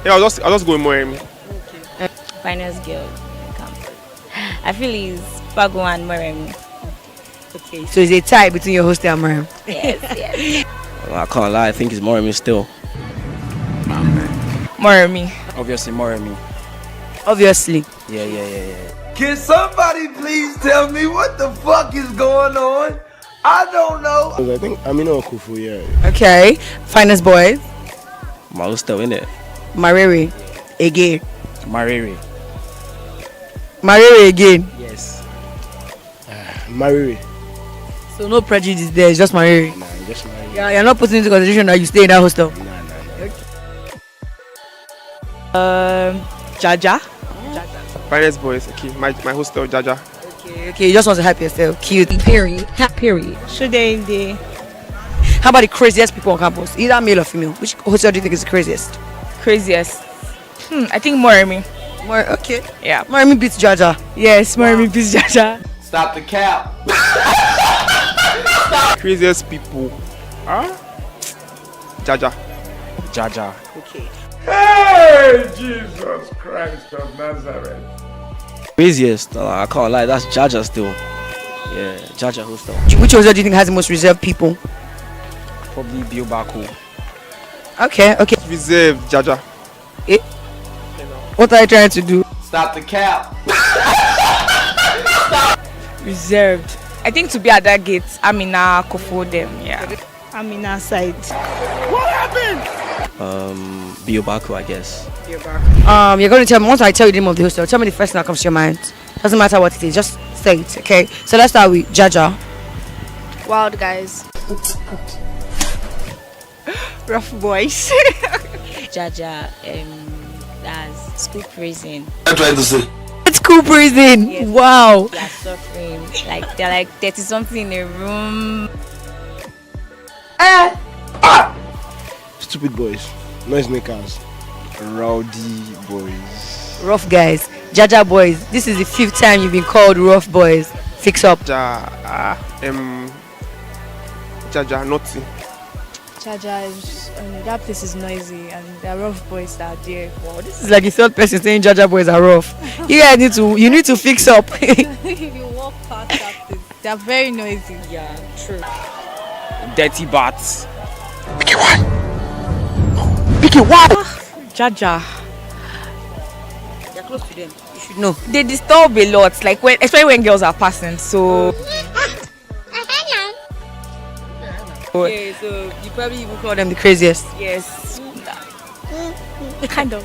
I'll just go with Moremi. Okay. Finest girl. I feel it's Pago and Moremi. Okay. So it's a tie between your host and Mariam. Yes. Well, I can't lie, I think it's Moremi still. Moremi. Obviously Moremi. Obviously. Yeah. Can somebody please tell me what the fuck is going on? I don't know. I think Amina Okufu, yeah. Okay. Finest boys. Malu still in it. Mariri. Again. Mariri. Mariri again. Yes. Mariri. So no prejudice there, it's just Mariri. Nah, just Mariri. Yeah, you're not putting into consideration that you stay in that hostel. Jaja. Finest boys. Okay. My hostel, Jaja. Okay, you just want to hype yourself. Cute. Period. Should they be? How about the craziest people on campus? Either male or female. Which hostel do you think is the craziest? Craziest. I think Moremi. Okay. Yeah. Moremi beats Jaja. Yes, Moremi beats Jaja. Stop the cap. Craziest people. Jaja. Okay. Hey, Jesus Christ of Nazareth. Craziest, I can't lie, that's Jaja still. Yeah, Jaja hostel. Which hostel do you think has the most reserved people? Probably Biobaku. Okay. Reserved, Jaja. What are you trying to do? Stop the cap. Reserved. I think to be at that gate, Amina Kofo them. Yeah. Amina side. What happened? Biobaku, I guess. You're going to tell me, once I tell you the name of the hostel, tell me the first thing that comes to your mind. Doesn't matter what it is, just say it, okay? So let's start with Jaja. Wild guys. Rough boys. Jaja, that's school prison. I'm trying to say. It's school prison. Yes. Wow. They are suffering. Like they're like 30 something in a room. Stupid boys, noise makers, rowdy boys. Rough guys. Jaja boys. This is the 5th time you've been called rough boys. Fix up. Jaja, naughty. Jaja is that place is noisy and there are rough boys that are there. Wow, this is like the 3rd person saying Jaja boys are rough. You guys need to fix up. If you walk past that place, they are very noisy. Yeah, true. dirty bats. Picky what? Jaja. You're close to them. You should know. They disturb a lot, like when, especially when girls are passing. So. Okay, so you probably even call them the craziest. Yes. Kind of.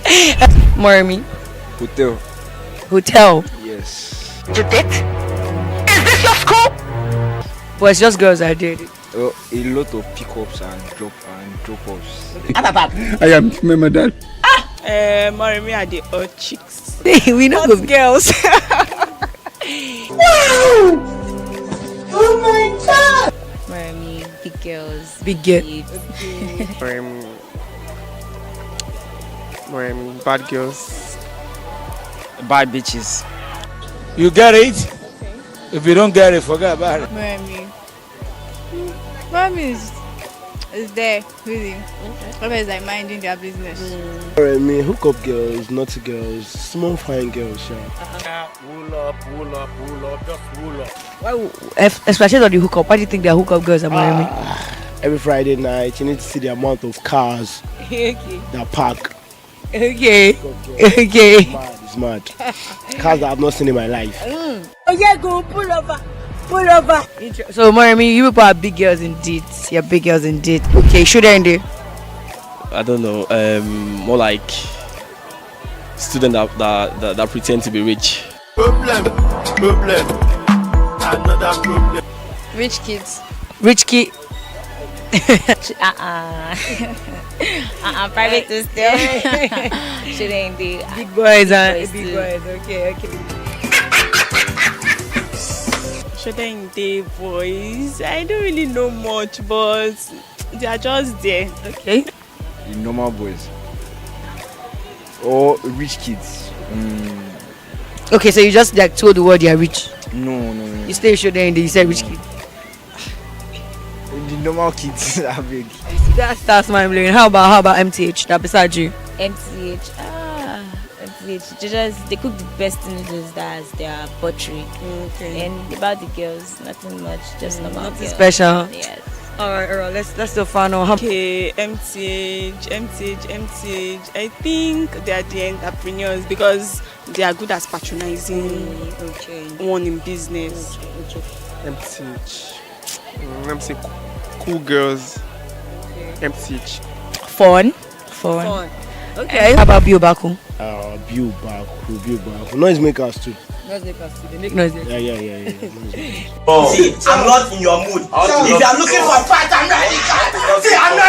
Moremi. Hotel. Yes. To date? Is this your school? But it's just girls that did it. A lot of pickups and drop-offs. I am my dad. Moremi are the old chicks. We know Hot girls. Wow! Oh my god! Moremi, big girls. Big girl. Moremi, bad girls. Bad bitches. You get it? Okay. If you don't get it, forget about it. Moremi is there, really. Always like minding their business. Hook up girls, naughty girls, small fine girls, yeah. Pull up, just pull up. Why, especially on the hookup, why do you think they're hookup girls are Moremi? Every Friday night, you need to see the amount of cars that park. Okay. It's mad. Cars that I've not seen in my life. Oh yeah, go pull over. So Moremi, you people are big girls indeed. You're big girls indeed. Okay, should I end there? I don't know. More like students that pretend to be rich. Problem. Another problem. Rich kids. Rich kid. Private to still. Shouldn't be. Big boys and big boys. Okay. Shouldn't they boys? I don't really know much, but they are just there. Okay. The normal boys. Or rich kids. Okay, so you just like told the world you are rich. No. You stay sure there and you said rich kid. The normal kids are big. That's my blame. How about MTH? That beside you? MTH. MTH. They cook the best noodles. That's their butchery. Okay. And about the girls, nothing much. Just normal. Nothing girls. special. Yes. Alright. Let's still find out. Okay, MTH. I think they are the entrepreneurs because they are good at patronizing one in business. MTH. Let me say cool girls. MTH. Fun. Okay. How about Biobaku? Biobaku. Noise makers too. They make noise. Yeah. See, I'm not in your mood. If you are looking for a fight, I'm not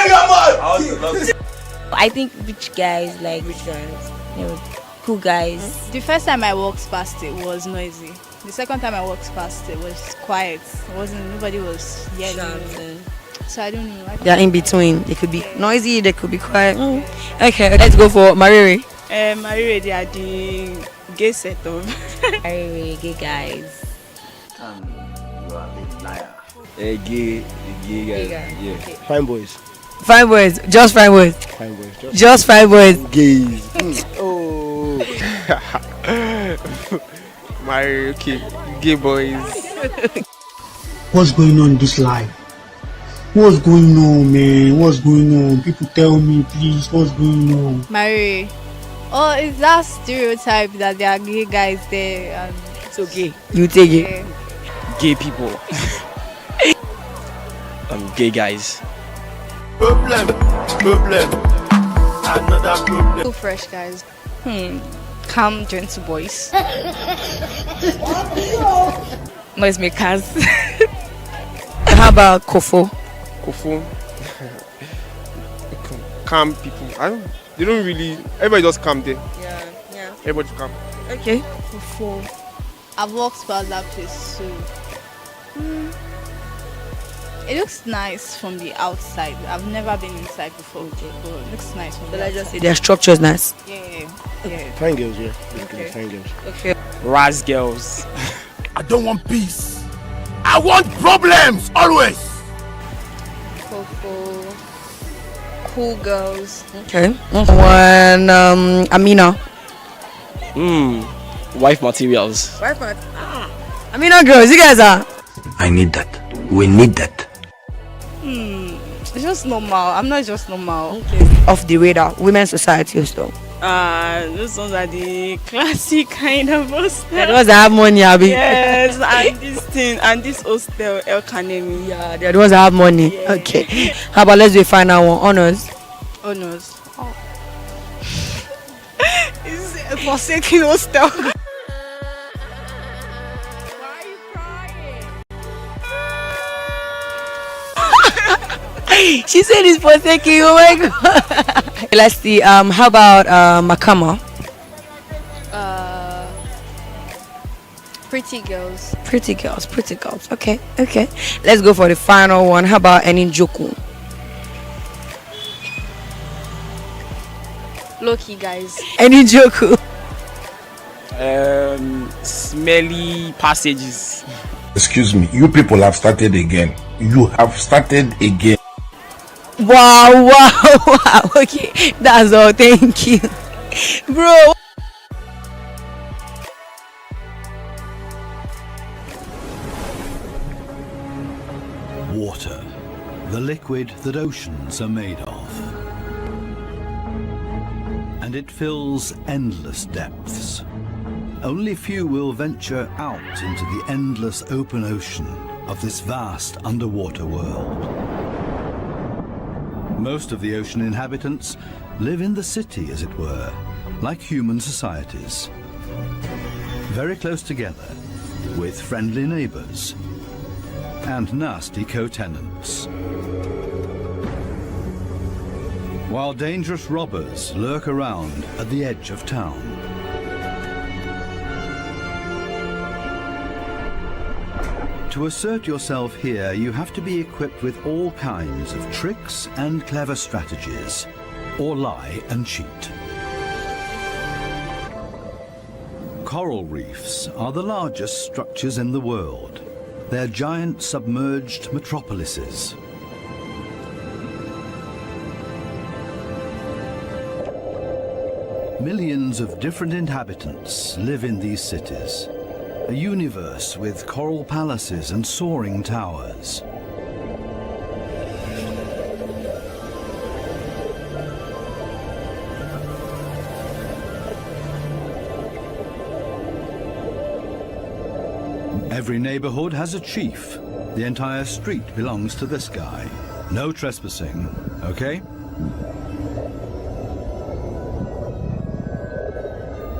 in your mood. I think rich guys, cool guys. The first time I walked past it was noisy. The second time I walked past it was quiet. Nobody was yelling. So I don't know. They're in between. They could be noisy, they could be quiet. Okay, let's go for Mariri. Mariri, they are the gay set of Mariri, gay guys. You are a big liar. Gay guys. Yeah. Fine boys. Just fine boys. Just fine boys. Gays. My gay boys. What's going on in this life? What's going on, man? What's going on? People tell me, please, what's going on? Mariri. Oh, it's that stereotype that there are gay guys there. And it's okay. You take it. Gay people. Gay guys. Problem. Another problem. Two fresh guys. Calm, gentle boys. Noisemakers. How about Kofo? Calm people. They don't really. Everybody just calm there. Yeah. Everybody calm. Okay. Kofo. I've walked past that place too. It looks nice from the outside. I've never been inside before, but it looks nice from the outside. I just say their structure is nice. Yeah. Fine girls, yeah. Okay. Fine girls. Okay. Raz girls. I don't want peace. I want problems always. Cool girls. Okay. One Amina. Wife materials. Amina girls, you guys are. I need that. We need that. It's just normal. I'm not just normal. Okay. Off the radar, women's society stuff. Those ones are the classic kind of hostel. Yeah, those that have money, Abby. Yes, and this thing, and this hostel, El Kanemi. Yeah, they're the ones that have money. Yeah. Okay. How about let's do a final one? Honors. Honors. Oh. It's a forsaken hostel. She said it's forsaken. Oh my god. Let's see. How about Makama? Pretty girls. Pretty girls. Pretty girls. Okay. Okay. Let's go for the final one. How about Eninjoku? Low-key guys. Eninjoku. Smelly passages. Excuse me, you people have started again. You have started again. Wow, wow, wow. Okay, that's all. Thank you, bro. Water, the liquid that oceans are made of. And it fills endless depths. Only few will venture out into the endless open ocean of this vast underwater world. Most of the ocean inhabitants live in the city, as it were, like human societies. Very close together, with friendly neighbors and nasty co-tenants. While dangerous robbers lurk around at the edge of town. To assert yourself here, you have to be equipped with all kinds of tricks and clever strategies, or lie and cheat. Coral reefs are the largest structures in the world. They're giant submerged metropolises. Millions of different inhabitants live in these cities. A universe with coral palaces and soaring towers. Every neighborhood has a chief. The entire street belongs to this guy. No trespassing, okay?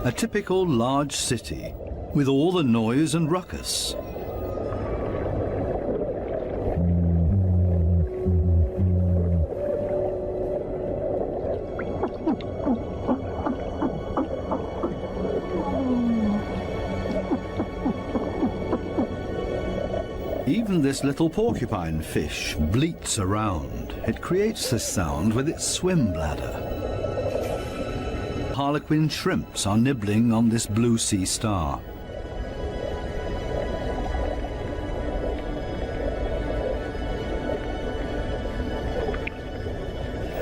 A typical large city with all the noise and ruckus. Even this little porcupine fish bleats around. It creates this sound with its swim bladder. Harlequin shrimps are nibbling on this blue sea star.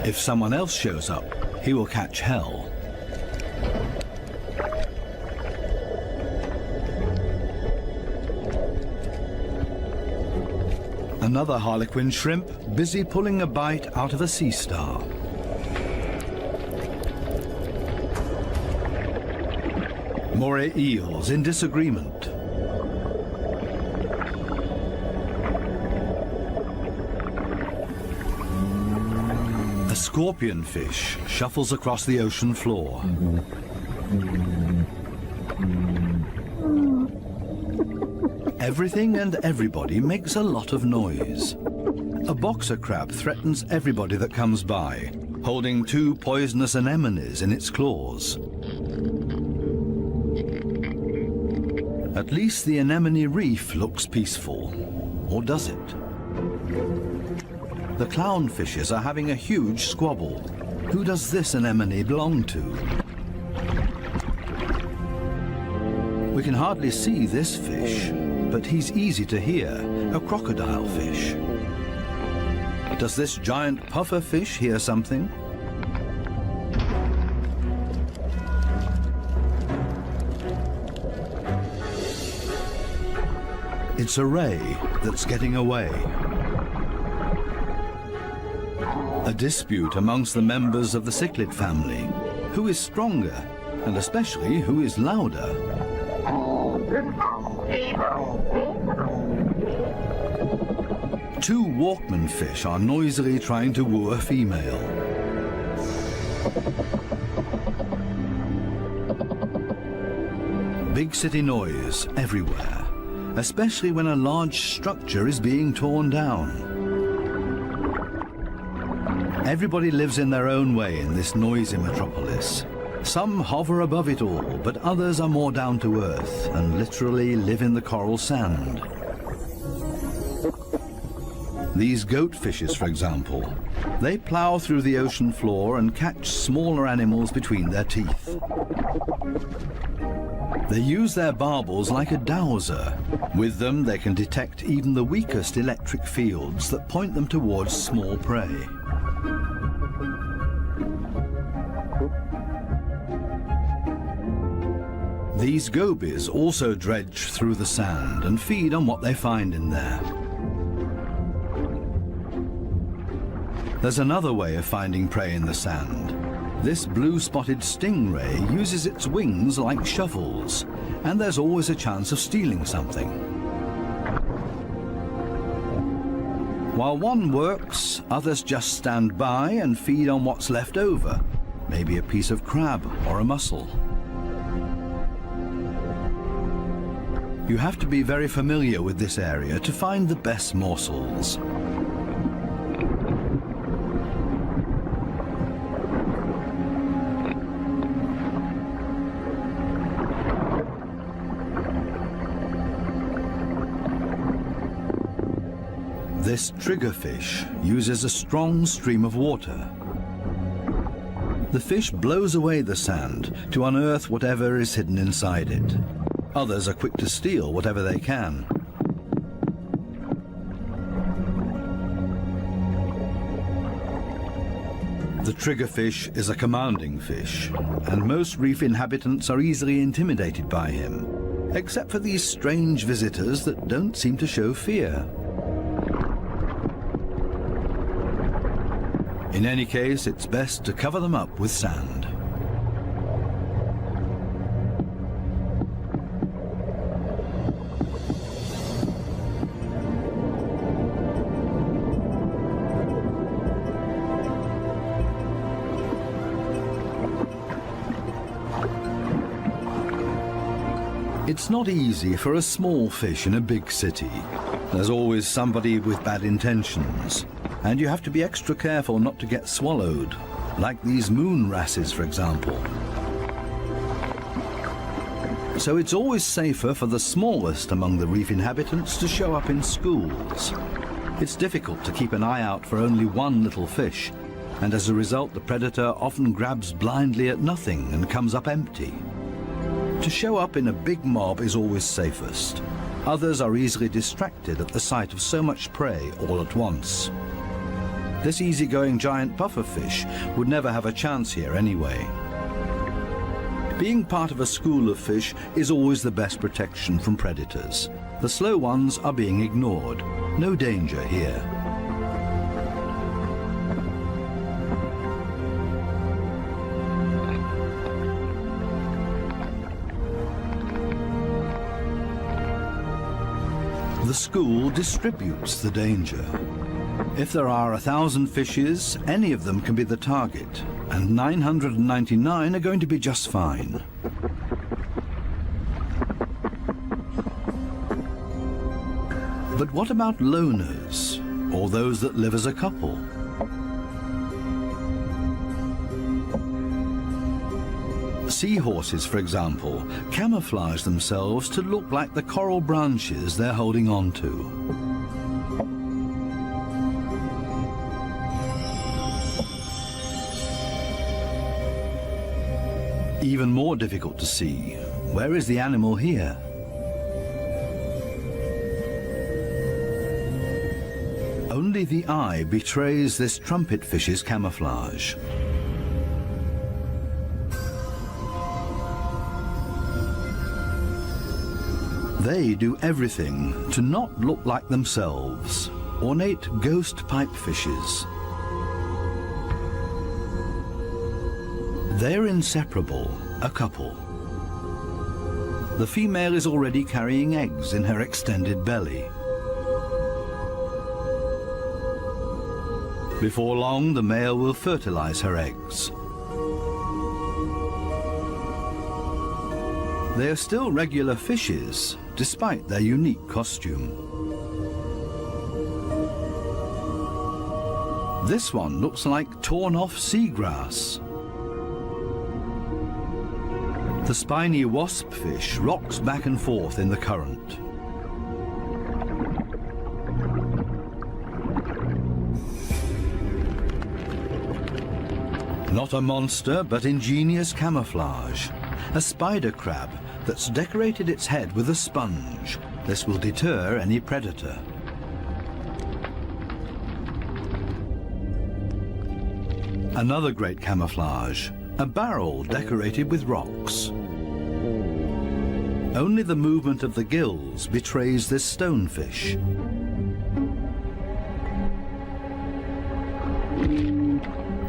If someone else shows up, he will catch hell. Another harlequin shrimp busy pulling a bite out of a sea star. Moray eels in disagreement. A scorpion fish shuffles across the ocean floor. Everything and everybody makes a lot of noise. A boxer crab threatens everybody that comes by, holding 2 poisonous anemones in its claws. At least the anemone reef looks peaceful. Or does it? The clownfishes are having a huge squabble. Who does this anemone belong to? We can hardly see this fish, but he's easy to hear, a crocodile fish. Does this giant puffer fish hear something? It's a ray that's getting away. A dispute amongst the members of the cichlid family. Who is stronger, and especially who is louder? Two Walkman fish are noisily trying to woo a female. Big city noise everywhere, especially when a large structure is being torn down. Everybody lives in their own way in this noisy metropolis. Some hover above it all, but others are more down to earth and literally live in the coral sand. These goat fishes, for example, they plow through the ocean floor and catch smaller animals between their teeth. They use their barbels like a dowser. With them, they can detect even the weakest electric fields that point them towards small prey. These gobies also dredge through the sand and feed on what they find in there. There's another way of finding prey in the sand. This blue-spotted stingray uses its wings like shovels, and there's always a chance of stealing something. While one works, others just stand by and feed on what's left over, maybe a piece of crab or a mussel. You have to be very familiar with this area to find the best morsels. This triggerfish uses a strong stream of water. The fish blows away the sand to unearth whatever is hidden inside it. Others are quick to steal whatever they can. The triggerfish is a commanding fish, and most reef inhabitants are easily intimidated by him, except for these strange visitors that don't seem to show fear. In any case, it's best to cover them up with sand. It's not easy for a small fish in a big city. There's always somebody with bad intentions, and you have to be extra careful not to get swallowed, like these moon wrasses, for example. So it's always safer for the smallest among the reef inhabitants to show up in schools. It's difficult to keep an eye out for only one little fish, and as a result the predator often grabs blindly at nothing and comes up empty. To show up in a big mob is always safest. Others are easily distracted at the sight of so much prey all at once. This easygoing giant pufferfish would never have a chance here anyway. Being part of a school of fish is always the best protection from predators. The slow ones are being ignored. No danger here. The school distributes the danger. If there are 1,000 fishes, any of them can be the target, and 999 are going to be just fine. But what about loners, or those that live as a couple? Seahorses, for example, camouflage themselves to look like the coral branches they're holding on to. Even more difficult to see. Where is the animal here? Only the eye betrays this trumpet fish's camouflage. They do everything to not look like themselves. Ornate ghost pipe fishes. They're inseparable, a couple. The female is already carrying eggs in her extended belly. Before long, the male will fertilize her eggs. They are still regular fishes, despite their unique costume. This one looks like torn-off seagrass. The spiny wasp fish rocks back and forth in the current. Not a monster, but ingenious camouflage. A spider crab that's decorated its head with a sponge. This will deter any predator. Another great camouflage, a barrel decorated with rocks. Only the movement of the gills betrays this stonefish.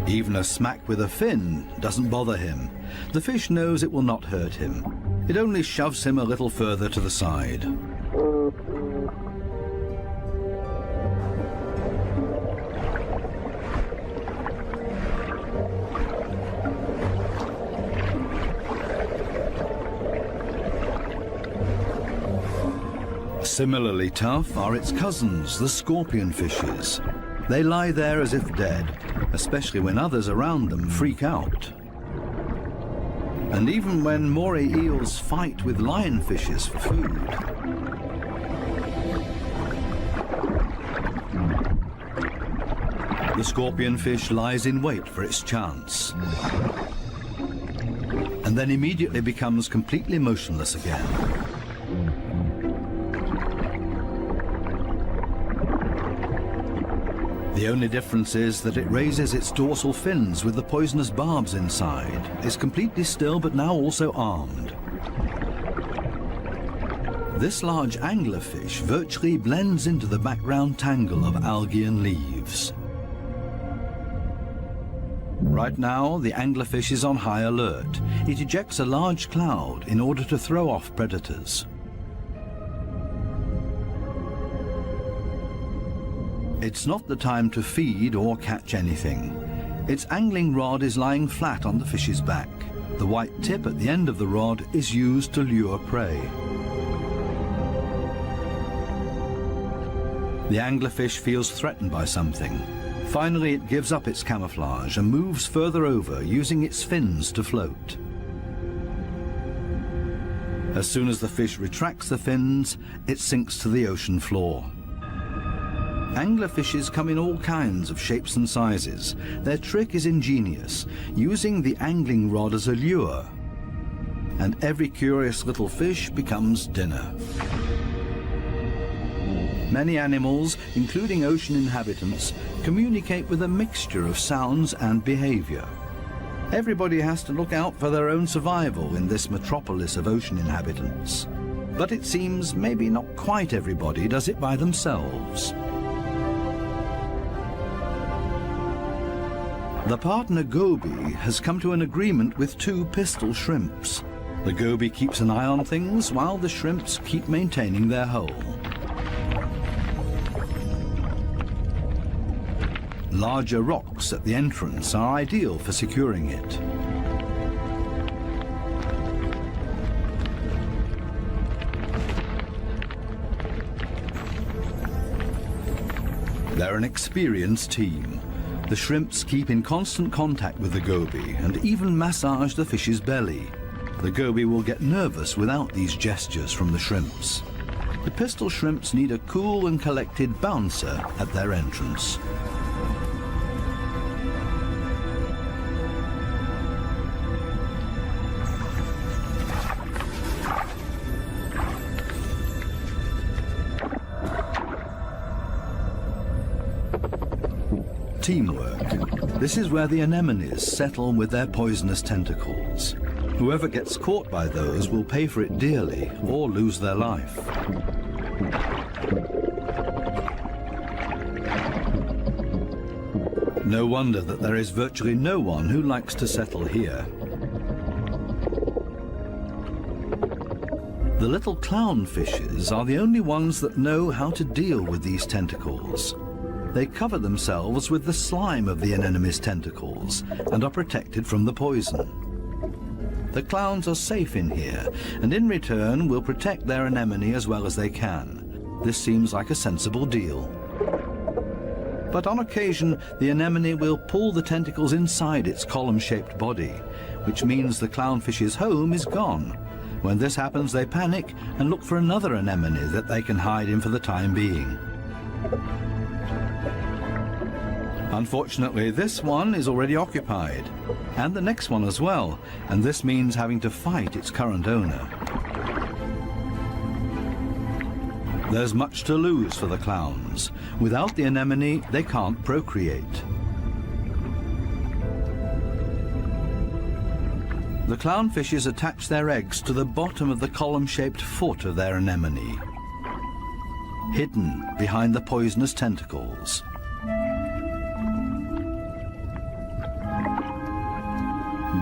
Even a smack with a fin doesn't bother him. The fish knows it will not hurt him. It only shoves him a little further to the side. Similarly tough are its cousins, the scorpion fishes. They lie there as if dead, especially when others around them freak out. And even when moray eels fight with lionfishes for food. The scorpionfish lies in wait for its chance, and then immediately becomes completely motionless again. The only difference is that it raises its dorsal fins with the poisonous barbs inside, is completely still but now also armed. This large anglerfish virtually blends into the background tangle of algae and leaves. Right now, the anglerfish is on high alert. It ejects a large cloud in order to throw off predators. It's not the time to feed or catch anything. Its angling rod is lying flat on the fish's back. The white tip at the end of the rod is used to lure prey. The anglerfish feels threatened by something. Finally, it gives up its camouflage and moves further over, using its fins to float. As soon as the fish retracts the fins, it sinks to the ocean floor. Anglerfishes come in all kinds of shapes and sizes. Their trick is ingenious, using the angling rod as a lure. And every curious little fish becomes dinner. Many animals, including ocean inhabitants, communicate with a mixture of sounds and behavior. Everybody has to look out for their own survival in this metropolis of ocean inhabitants. But it seems maybe not quite everybody does it by themselves. The partner goby has come to an agreement with two pistol shrimps. The goby keeps an eye on things while the shrimps keep maintaining their hole. Larger rocks at the entrance are ideal for securing it. They're an experienced team. The shrimps keep in constant contact with the goby and even massage the fish's belly. The goby will get nervous without these gestures from the shrimps. The pistol shrimps need a cool and collected bouncer at their entrance. Teamwork. This is where the anemones settle with their poisonous tentacles. Whoever gets caught by those will pay for it dearly or lose their life. No wonder that there is virtually no one who likes to settle here. The little clownfishes are the only ones that know how to deal with these tentacles. They cover themselves with the slime of the anemone's tentacles and are protected from the poison. The clowns are safe in here, and in return will protect their anemone as well as they can. This seems like a sensible deal. But on occasion, the anemone will pull the tentacles inside its column-shaped body, which means the clownfish's home is gone. When this happens, they panic and look for another anemone that they can hide in for the time being. Unfortunately, this one is already occupied, and the next one as well, and this means having to fight its current owner. There's much to lose for the clowns. Without the anemone, they can't procreate. The clownfishes attach their eggs to the bottom of the column-shaped foot of their anemone, hidden behind the poisonous tentacles.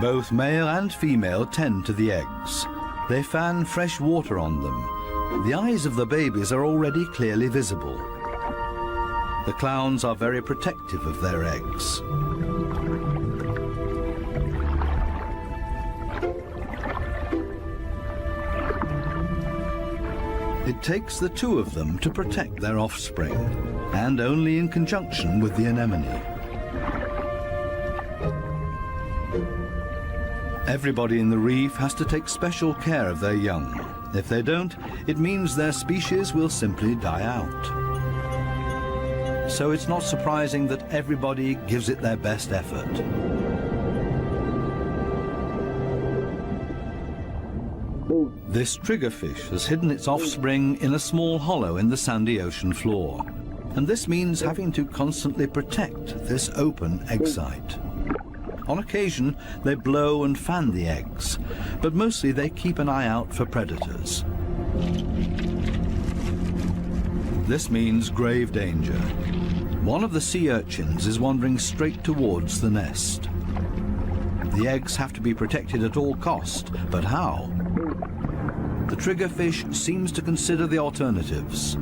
Both male and female tend to the eggs. They fan fresh water on them. The eyes of the babies are already clearly visible. The clowns are very protective of their eggs. It takes the two of them to protect their offspring, and only in conjunction with the anemone. Everybody in the reef has to take special care of their young. If they don't, it means their species will simply die out. So it's not surprising that everybody gives it their best effort. This triggerfish has hidden its offspring in a small hollow in the sandy ocean floor, and this means having to constantly protect this open egg site. On occasion, they blow and fan the eggs, but mostly they keep an eye out for predators. This means grave danger. One of the sea urchins is wandering straight towards the nest. The eggs have to be protected at all cost, but how? The triggerfish seems to consider the alternatives.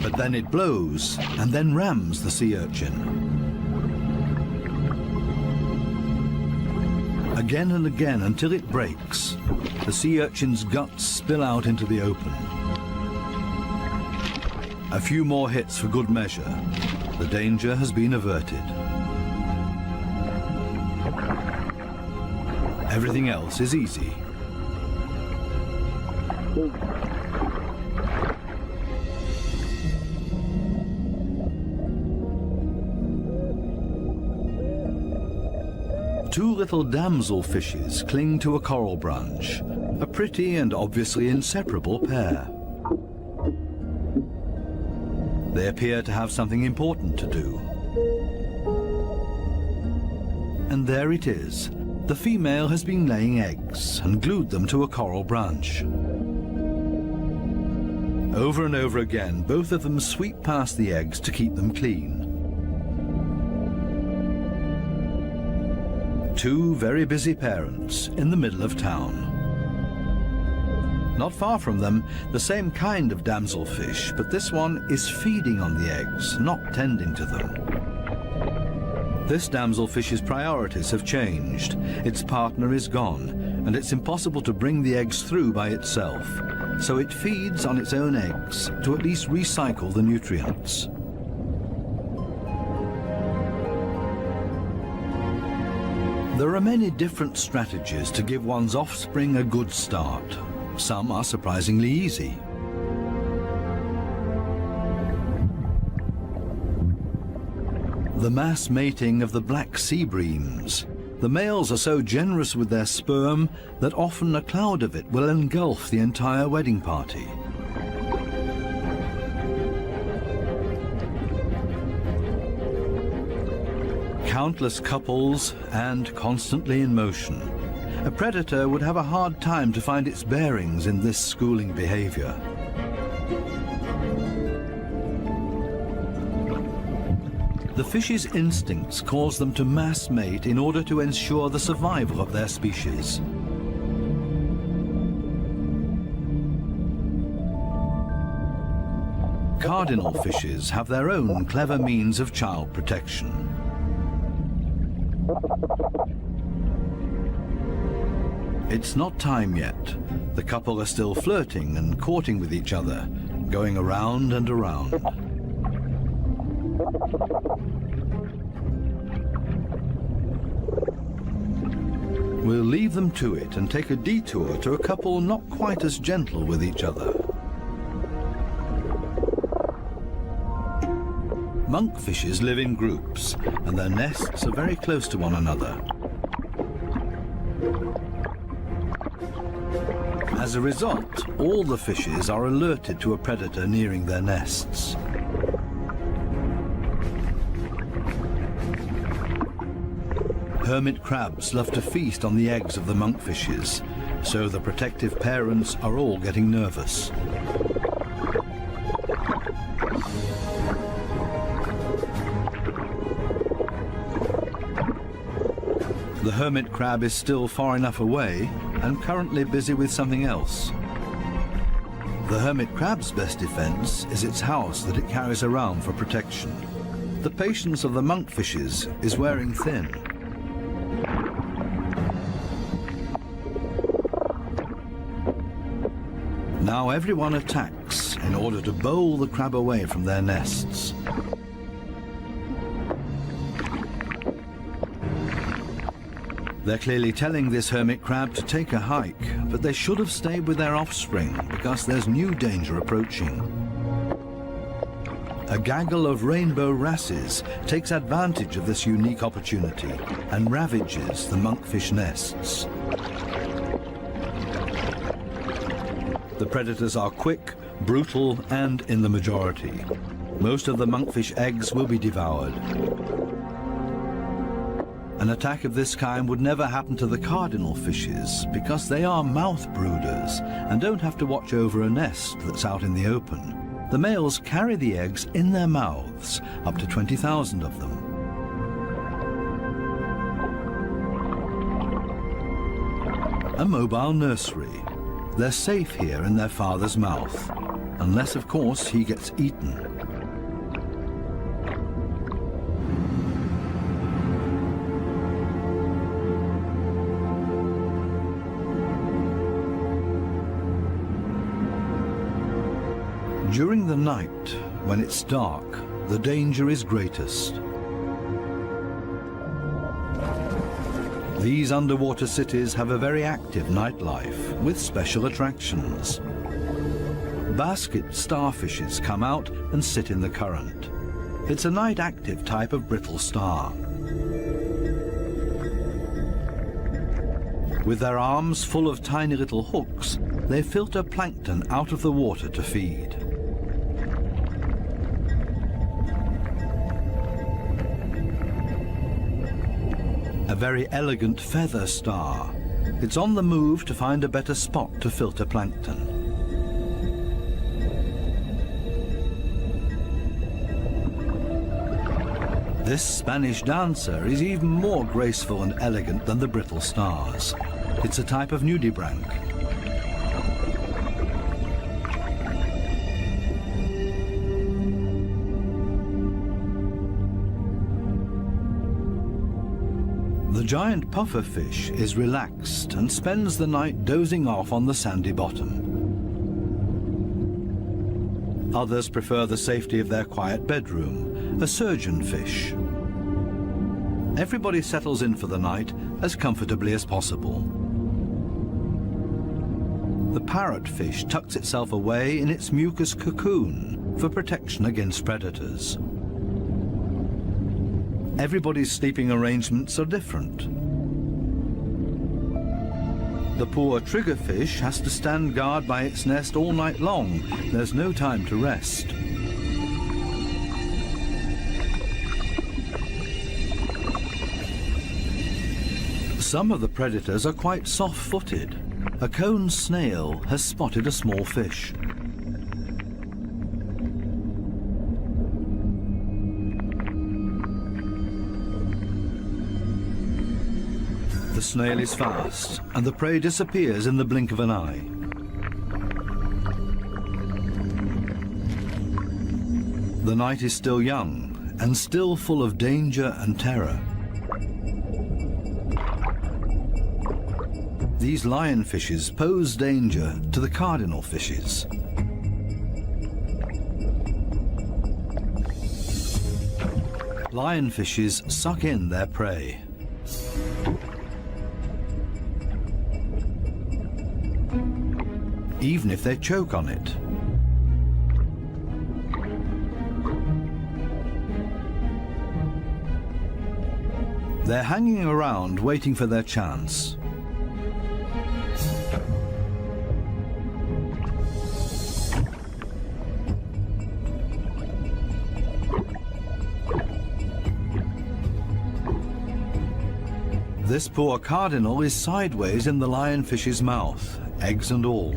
But then it blows and then rams the sea urchin. Again and again until it breaks. The sea urchin's guts spill out into the open. A few more hits for good measure. The danger has been averted. Everything else is easy. Two little damselfishes cling to a coral branch, a pretty and obviously inseparable pair. They appear to have something important to do. And there it is. The female has been laying eggs and glued them to a coral branch. Over and over again, both of them sweep past the eggs to keep them clean. Two very busy parents in the middle of town. Not far from them, the same kind of damselfish, but this one is feeding on the eggs, not tending to them. This damselfish's priorities have changed. Its partner is gone, and it's impossible to bring the eggs through by itself, so it feeds on its own eggs to at least recycle the nutrients. There are many different strategies to give one's offspring a good start. Some are surprisingly easy. The mass mating of the black sea breams. The males are so generous with their sperm that often a cloud of it will engulf the entire wedding party. Countless couples and constantly in motion. A predator would have a hard time to find its bearings in this schooling behavior. The fish's instincts cause them to mass mate in order to ensure the survival of their species. Cardinal fishes have their own clever means of child protection. It's not time yet. The couple are still flirting and courting with each other, going around and around. We'll leave them to it and take a detour to a couple not quite as gentle with each other. Monkfishes live in groups, and their nests are very close to one another. As a result, all the fishes are alerted to a predator nearing their nests. Hermit crabs love to feast on the eggs of the monkfishes, so the protective parents are all getting nervous. The hermit crab is still far enough away and currently busy with something else. The hermit crab's best defense is its house that it carries around for protection. The patience of the monkfishes is wearing thin. Now everyone attacks in order to bowl the crab away from their nests. They're clearly telling this hermit crab to take a hike, but they should have stayed with their offspring because there's new danger approaching. A gaggle of rainbow wrasses takes advantage of this unique opportunity and ravages the monkfish nests. The predators are quick, brutal, and in the majority. Most of the monkfish eggs will be devoured. An attack of this kind would never happen to the cardinal fishes because they are mouth brooders and don't have to watch over a nest that's out in the open. The males carry the eggs in their mouths, up to 20,000 of them. A mobile nursery. They're safe here in their father's mouth, unless, of course, he gets eaten. During the night, when it's dark, the danger is greatest. These underwater cities have a very active nightlife with special attractions. Basket starfishes come out and sit in the current. It's a night-active type of brittle star. With their arms full of tiny little hooks, they filter plankton out of the water to feed. A very elegant feather star. It's on the move to find a better spot to filter plankton. This Spanish dancer is even more graceful and elegant than the brittle stars. It's a type of nudibranch. The giant pufferfish is relaxed and spends the night dozing off on the sandy bottom. Others prefer the safety of their quiet bedroom, a surgeonfish. Everybody settles in for the night as comfortably as possible. The parrotfish tucks itself away in its mucus cocoon for protection against predators. Everybody's sleeping arrangements are different. The poor triggerfish has to stand guard by its nest all night long. There's no time to rest. Some of the predators are quite soft-footed. A cone snail has spotted a small fish. The snail is fast, and the prey disappears in the blink of an eye. The night is still young, and still full of danger and terror. These lionfishes pose danger to the cardinal fishes. Lionfishes suck in their prey. Even if they choke on it. They're hanging around waiting for their chance. This poor cardinal is sideways in the lionfish's mouth, eggs and all.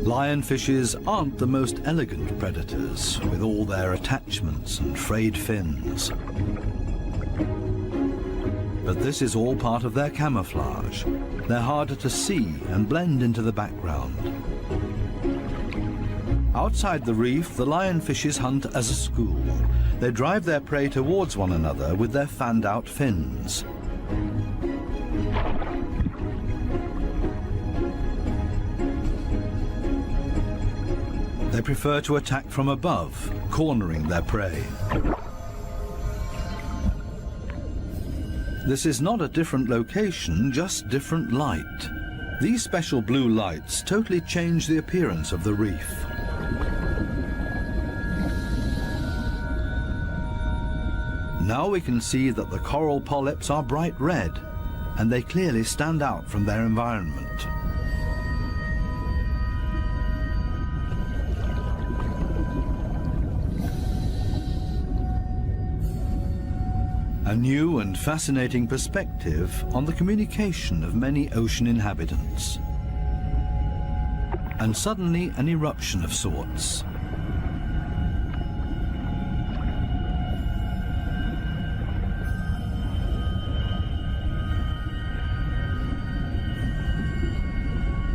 Lionfishes aren't the most elegant predators, with all their attachments and frayed fins. But this is all part of their camouflage. They're harder to see and blend into the background. Outside the reef, the lionfishes hunt as a school. They drive their prey towards one another with their fanned-out fins. They prefer to attack from above, cornering their prey. This is not a different location, just different light. These special blue lights totally change the appearance of the reef. Now we can see that the coral polyps are bright red, and they clearly stand out from their environment. A new and fascinating perspective on the communication of many ocean inhabitants. And suddenly an eruption of sorts.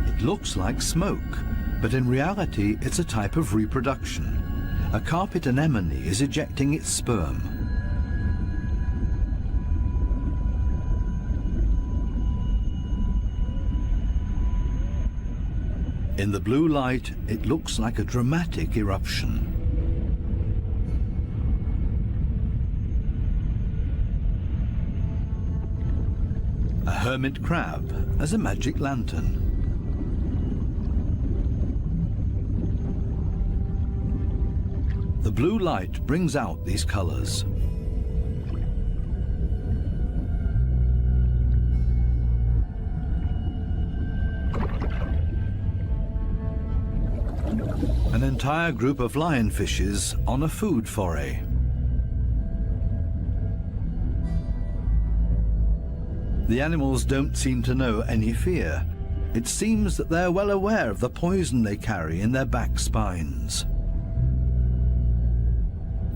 It looks like smoke, but in reality it's a type of reproduction. A carpet anemone is ejecting its sperm. In the blue light, it looks like a dramatic eruption. A hermit crab as a magic lantern. The blue light brings out these colors. An entire group of lionfishes on a food foray. The animals don't seem to know any fear. It seems that they're well aware of the poison they carry in their back spines.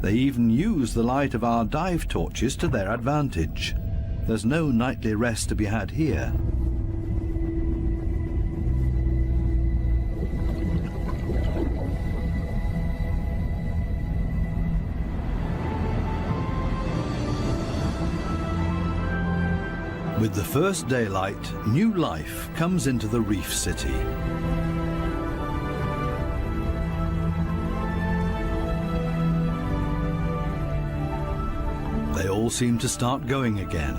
They even use the light of our dive torches to their advantage. There's no nightly rest to be had here. With the first daylight, new life comes into the reef city. They all seem to start going again,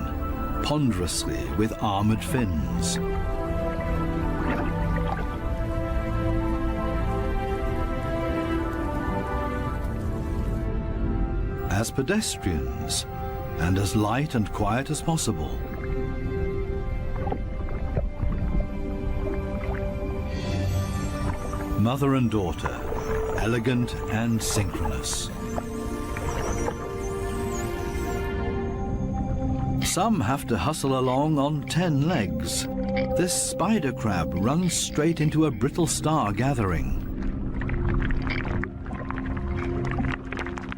ponderously with armored fins. As pedestrians, and as light and quiet as possible. Mother and daughter, elegant and synchronous. Some have to hustle along on 10 legs. This spider crab runs straight into a brittle star gathering.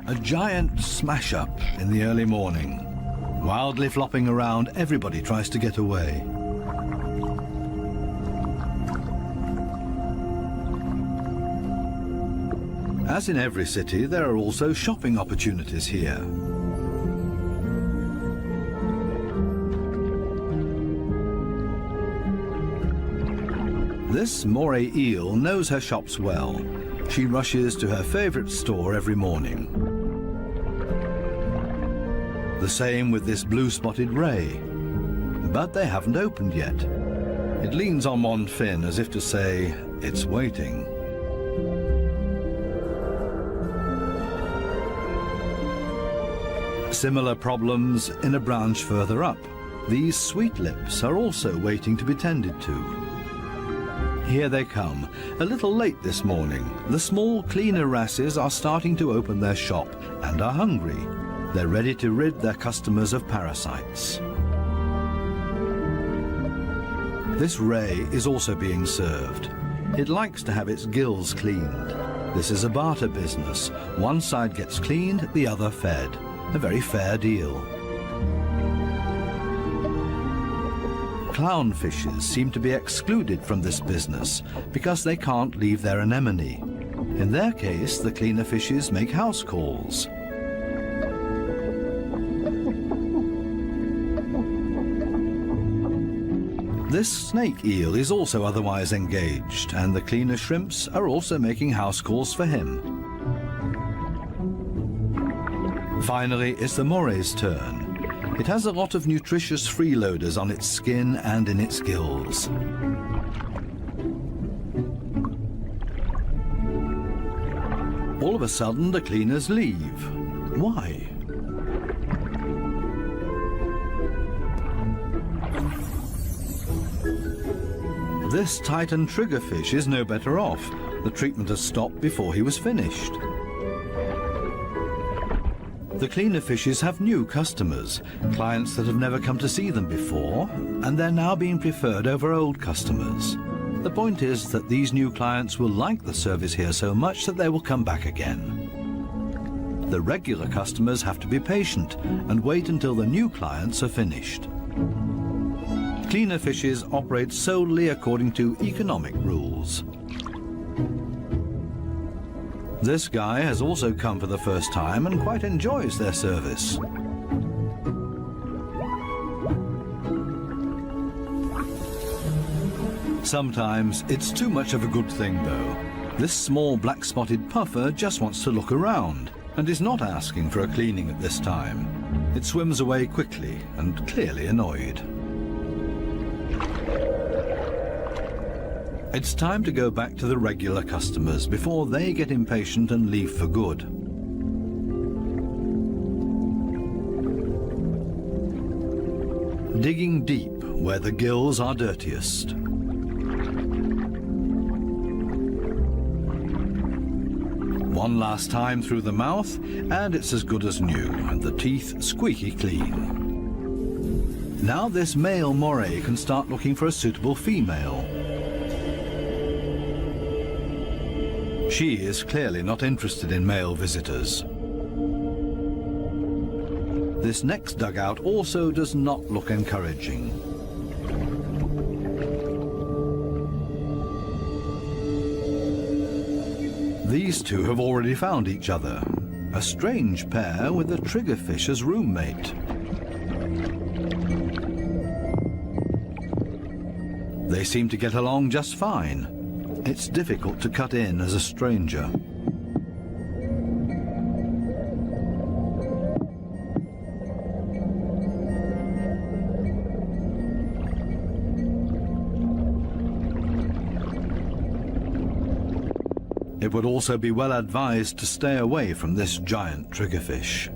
A giant smash-up in the early morning. Wildly flopping around, everybody tries to get away. As in every city, there are also shopping opportunities here. This moray eel knows her shops well. She rushes to her favourite store every morning. The same with this blue-spotted ray. But they haven't opened yet. It leans on one fin as if to say, it's waiting. Similar problems in a branch further up. These sweet lips are also waiting to be tended to. Here they come, a little late this morning. The small cleaner wrasses are starting to open their shop and are hungry. They're ready to rid their customers of parasites. This ray is also being served. It likes to have its gills cleaned. This is a barter business. One side gets cleaned, the other fed. A very fair deal. Clownfishes seem to be excluded from this business because they can't leave their anemone. In their case, the cleaner fishes make house calls. This snake eel is also otherwise engaged, and the cleaner shrimps are also making house calls for him. Finally, it's the moray's turn. It has a lot of nutritious freeloaders on its skin and in its gills. All of a sudden, the cleaners leave. Why? This Titan triggerfish is no better off. The treatment has stopped before he was finished. The cleaner fishes have new customers, clients that have never come to see them before, and they're now being preferred over old customers. The point is that these new clients will like the service here so much that they will come back again. The regular customers have to be patient and wait until the new clients are finished. Cleaner fishes operate solely according to economic rules. This guy has also come for the first time and quite enjoys their service. Sometimes it's too much of a good thing, though. This small black-spotted puffer just wants to look around and is not asking for a cleaning at this time. It swims away quickly and clearly annoyed. It's time to go back to the regular customers before they get impatient and leave for good. Digging deep where the gills are dirtiest. One last time through the mouth, and it's as good as new, and the teeth squeaky clean. Now this male moray can start looking for a suitable female. She is clearly not interested in male visitors. This next dugout also does not look encouraging. These two have already found each other. A strange pair with a triggerfish as roommate. They seem to get along just fine. It's difficult to cut in as a stranger. It would also be well advised to stay away from this giant triggerfish.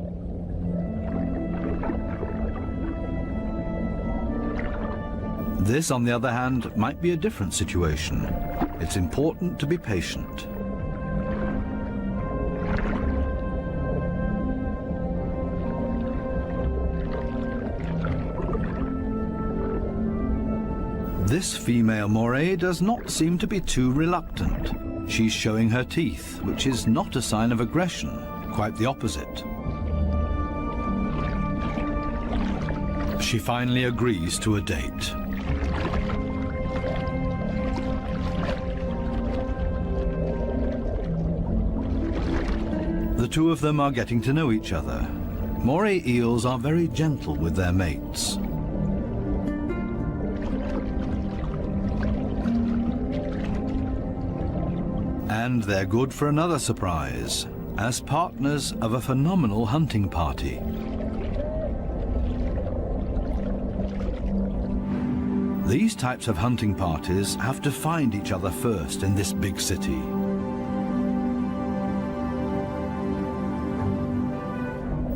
This, on the other hand, might be a different situation. It's important to be patient. This female moray does not seem to be too reluctant. She's showing her teeth, which is not a sign of aggression, quite the opposite. She finally agrees to a date. The two of them are getting to know each other. Moray eels are very gentle with their mates. And they're good for another surprise, as partners of a phenomenal hunting party. These types of hunting parties have to find each other first in this big city.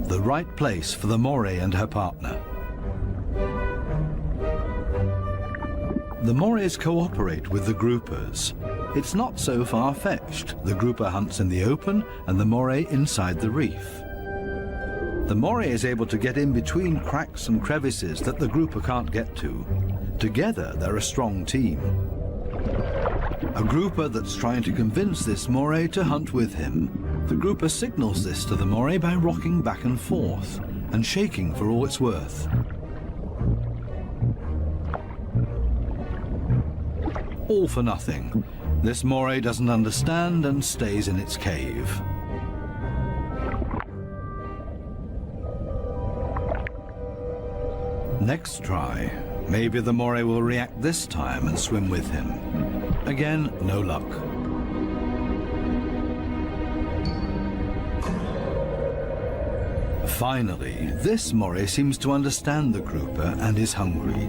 The right place for the Moray and her partner. The Morays cooperate with the groupers. It's not so far-fetched. The grouper hunts in the open and the Moray inside the reef. The Moray is able to get in between cracks and crevices that the grouper can't get to. Together, they're a strong team. A grouper that's trying to convince this Moray to hunt with him. The grouper signals this to the Moray by rocking back and forth and shaking for all it's worth. All for nothing. This Moray doesn't understand and stays in its cave. Next try. Maybe the Moray will react this time and swim with him. Again, no luck. Finally, this Moray seems to understand the grouper and is hungry.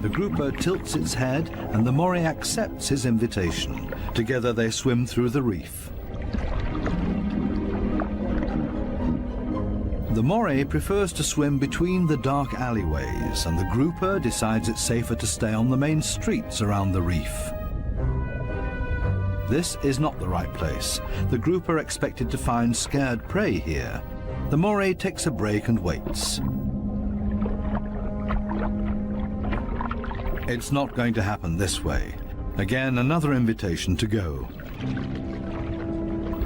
The grouper tilts its head and the Moray accepts his invitation. Together they swim through the reef. The Moray prefers to swim between the dark alleyways, and the grouper decides it's safer to stay on the main streets around the reef. This is not the right place. The grouper expected to find scared prey here. The Moray takes a break and waits. It's not going to happen this way. Again, another invitation to go.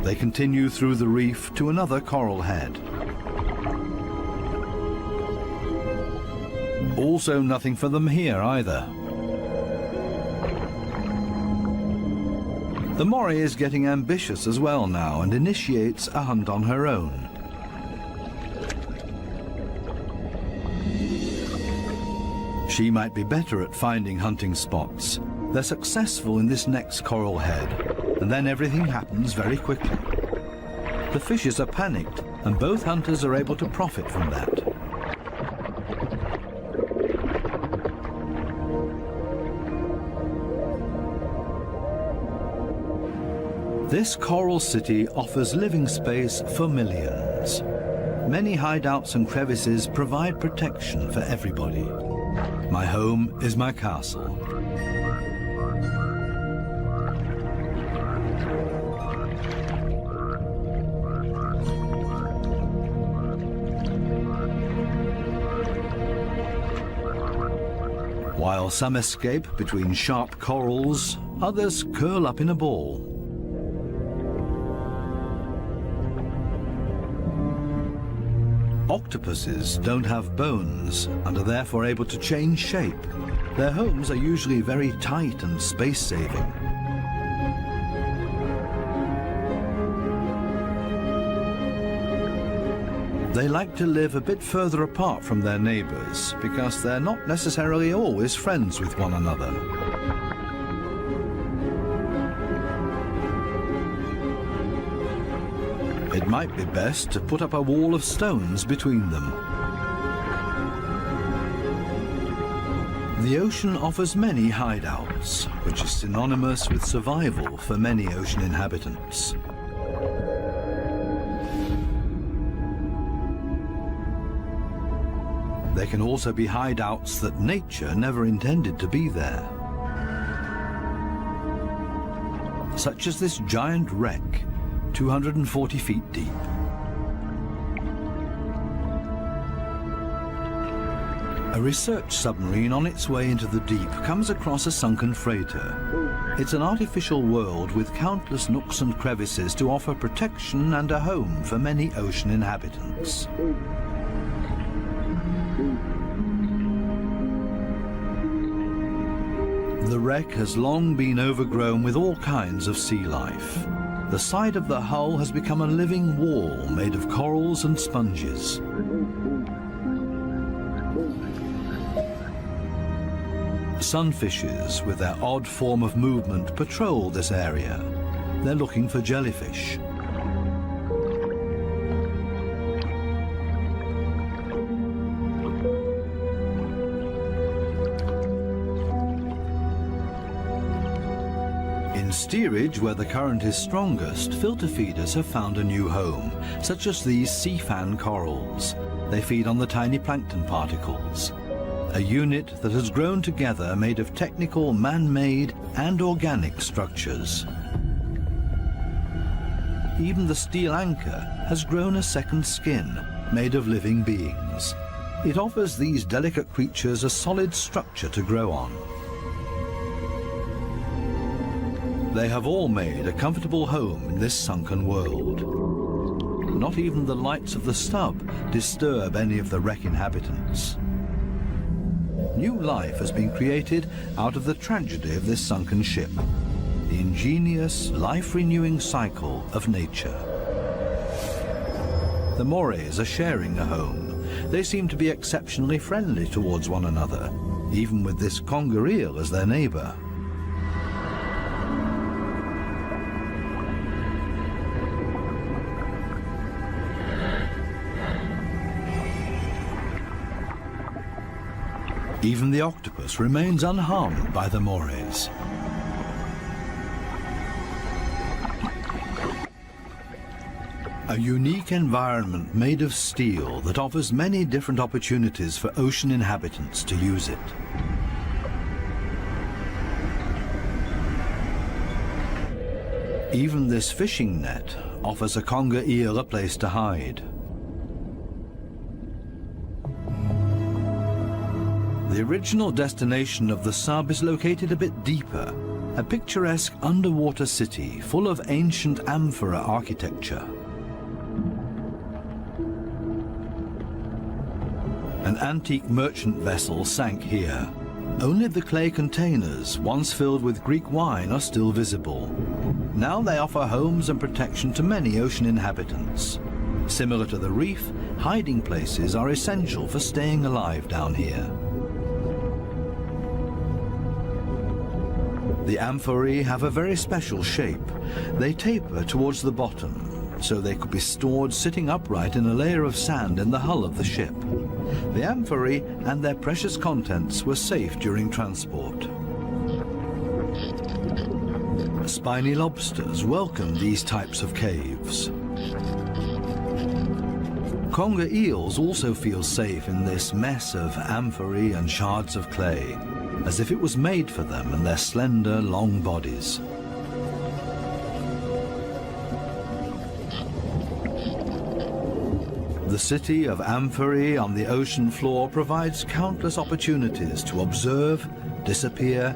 They continue through the reef to another coral head. Also nothing for them here either. The Moray is getting ambitious as well now and initiates a hunt on her own. She might be better at finding hunting spots. They're successful in this next coral head, and then everything happens very quickly. The fishes are panicked, and both hunters are able to profit from that. This coral city offers living space for millions. Many hideouts and crevices provide protection for everybody. My home is my castle. While some escape between sharp corals, others curl up in a ball. Octopuses don't have bones and are therefore able to change shape. Their homes are usually very tight and space-saving. They like to live a bit further apart from their neighbors because they're not necessarily always friends with one another. It might be best to put up a wall of stones between them. The ocean offers many hideouts, which is synonymous with survival for many ocean inhabitants. There can also be hideouts that nature never intended to be there. Such as this giant wreck, 240 feet deep. A research submarine on its way into the deep comes across a sunken freighter. It's an artificial world with countless nooks and crevices to offer protection and a home for many ocean inhabitants. The wreck has long been overgrown with all kinds of sea life. The side of the hull has become a living wall made of corals and sponges. Sunfishes, with their odd form of movement, patrol this area. They're looking for jellyfish. In steerage, where the current is strongest, filter feeders have found a new home, such as these sea fan corals. They feed on the tiny plankton particles. A unit that has grown together made of technical, man-made and organic structures. Even the steel anchor has grown a second skin, made of living beings. It offers these delicate creatures a solid structure to grow on. They have all made a comfortable home in this sunken world. Not even the lights of the stub disturb any of the wreck inhabitants. New life has been created out of the tragedy of this sunken ship, the ingenious, life-renewing cycle of nature. The morays are sharing a home. They seem to be exceptionally friendly towards one another, even with this conger eel as their neighbour. Even the octopus remains unharmed by the morays. A unique environment made of steel that offers many different opportunities for ocean inhabitants to use it. Even this fishing net offers a conger eel a place to hide. The original destination of the sub is located a bit deeper, a picturesque underwater city full of ancient amphora architecture. An antique merchant vessel sank here. Only the clay containers, once filled with Greek wine, are still visible. Now they offer homes and protection to many ocean inhabitants. Similar to the reef, hiding places are essential for staying alive down here. The amphorae have a very special shape. They taper towards the bottom, so they could be stored sitting upright in a layer of sand in the hull of the ship. The amphorae and their precious contents were safe during transport. Spiny lobsters welcome these types of caves. Conger eels also feel safe in this mess of amphorae and shards of clay, as if it was made for them and their slender, long bodies. The city of amphorae on the ocean floor provides countless opportunities to observe, disappear,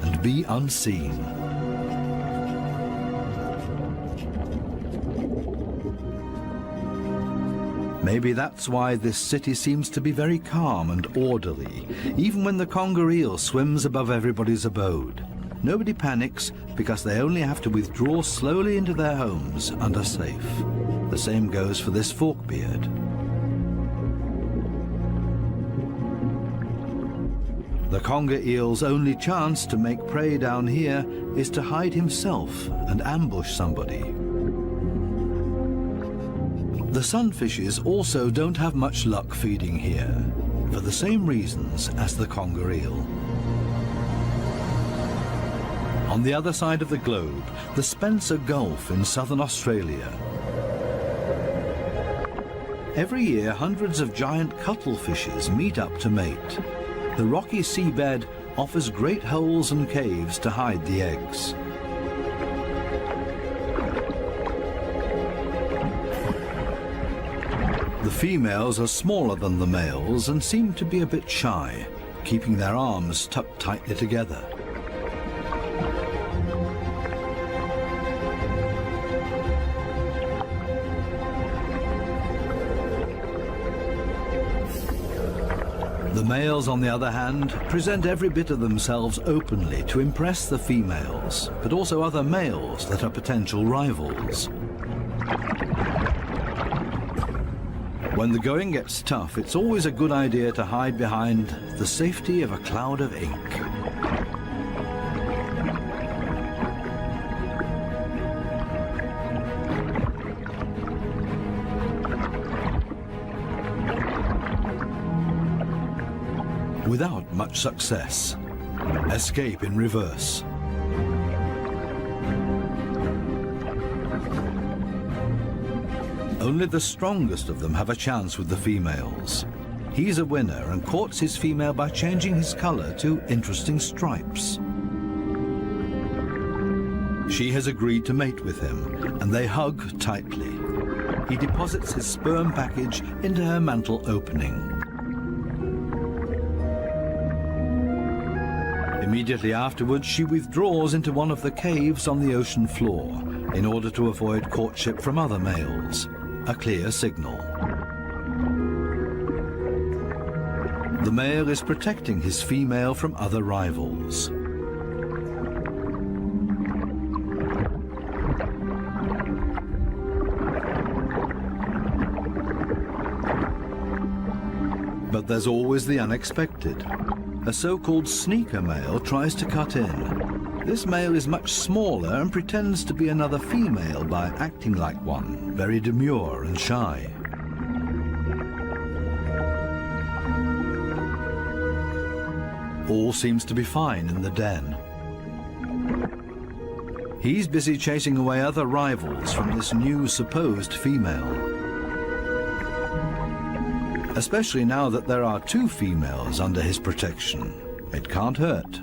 and be unseen. Maybe that's why this city seems to be very calm and orderly, even when the conger eel swims above everybody's abode. Nobody panics because they only have to withdraw slowly into their homes and are safe. The same goes for this forkbeard. The conger eel's only chance to make prey down here is to hide himself and ambush somebody. The sunfishes also don't have much luck feeding here, for the same reasons as the conger eel. On the other side of the globe, the Spencer Gulf in southern Australia. Every year, hundreds of giant cuttlefishes meet up to mate. The rocky seabed offers great holes and caves to hide the eggs. The females are smaller than the males and seem to be a bit shy, keeping their arms tucked tightly together. The males, on the other hand, present every bit of themselves openly to impress the females, but also other males that are potential rivals. When the going gets tough, it's always a good idea to hide behind the safety of a cloud of ink. Without much success. Escape in reverse. Only the strongest of them have a chance with the females. He's a winner and courts his female by changing his color to interesting stripes. She has agreed to mate with him, and they hug tightly. He deposits his sperm package into her mantle opening. Immediately afterwards, she withdraws into one of the caves on the ocean floor in order to avoid courtship from other males. A clear signal. The male is protecting his female from other rivals. But there's always the unexpected. A so-called sneaker male tries to cut in. This male is much smaller and pretends to be another female by acting like one, very demure and shy. All seems to be fine in the den. He's busy chasing away other rivals from this new supposed female. Especially now that there are two females under his protection. It can't hurt.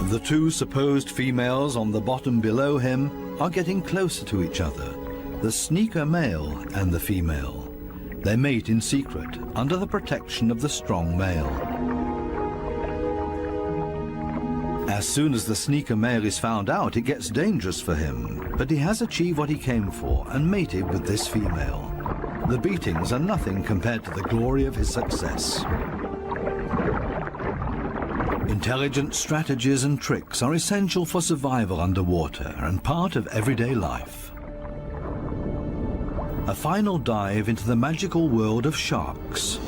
The two supposed females on the bottom below him are getting closer to each other, the sneaker male and the female. They mate in secret, under the protection of the strong male. As soon as the sneaker male is found out, it gets dangerous for him, but he has achieved what he came for and mated with this female. The beatings are nothing compared to the glory of his success. Intelligent strategies and tricks are essential for survival underwater and part of everyday life. A final dive into the magical world of sharks.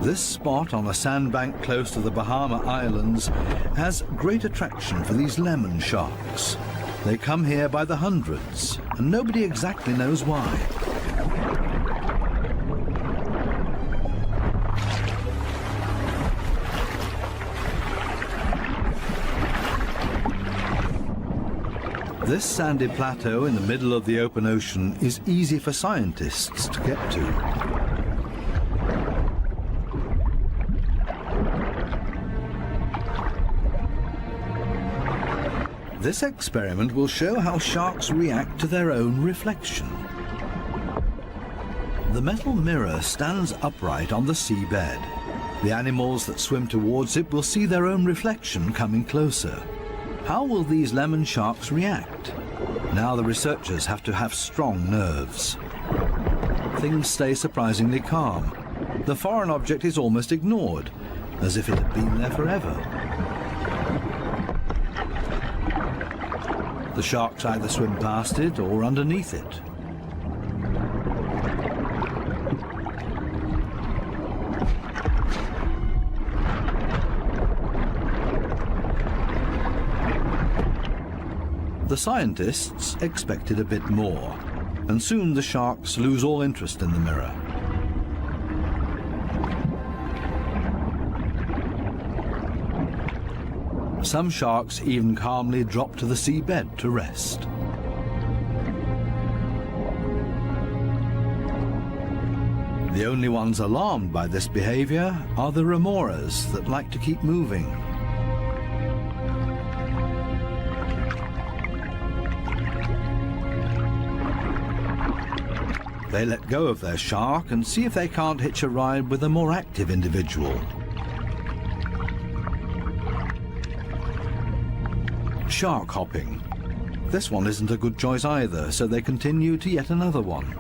This spot on a sandbank close to the Bahama Islands has great attraction for these lemon sharks. They come here by the hundreds, and nobody exactly knows why. This sandy plateau in the middle of the open ocean is easy for scientists to get to. This experiment will show how sharks react to their own reflection. The metal mirror stands upright on the seabed. The animals that swim towards it will see their own reflection coming closer. How will these lemon sharks react? Now the researchers have to have strong nerves. Things stay surprisingly calm. The foreign object is almost ignored, as if it had been there forever. The sharks either swim past it or underneath it. The scientists expected a bit more, and soon the sharks lose all interest in the mirror. Some sharks even calmly drop to the seabed to rest. The only ones alarmed by this behavior are the remoras that like to keep moving. They let go of their shark and see if they can't hitch a ride with a more active individual. shark hopping. This one isn't a good choice either, so they continue to yet another one.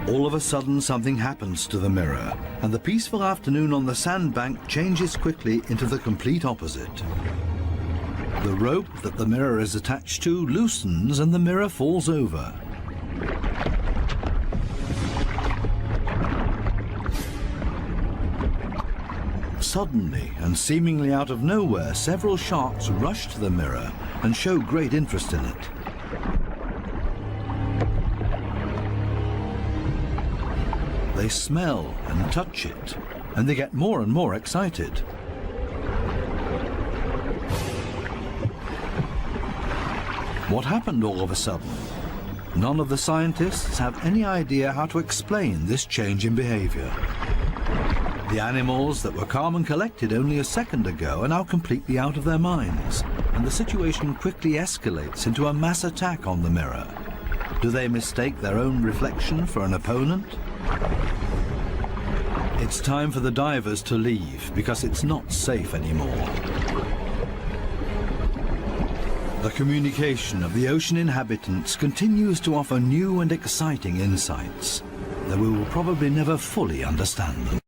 All of a sudden, something happens to the mirror, and the peaceful afternoon on the sandbank changes quickly into the complete opposite. The rope that the mirror is attached to loosens and the mirror falls over. Suddenly, and seemingly out of nowhere, several sharks rush to the mirror and show great interest in it. They smell and touch it, and they get more and more excited. What happened all of a sudden? None of the scientists have any idea how to explain this change in behavior. The animals that were calm and collected only a second ago are now completely out of their minds, and the situation quickly escalates into a mass attack on the mirror. Do they mistake their own reflection for an opponent? It's time for the divers to leave because it's not safe anymore. The communication of the ocean inhabitants continues to offer new and exciting insights, though we will probably never fully understand them.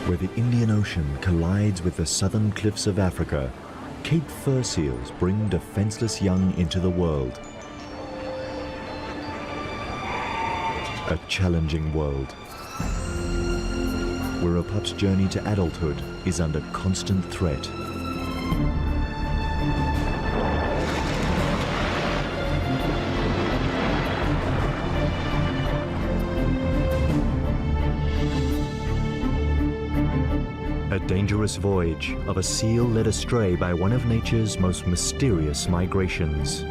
Where the Indian Ocean collides with the southern cliffs of Africa, Cape fur seals bring defenseless young into the world. A challenging world, where a pup's journey to adulthood is under constant threat. A dangerous voyage of a seal led astray by one of nature's most mysterious migrations,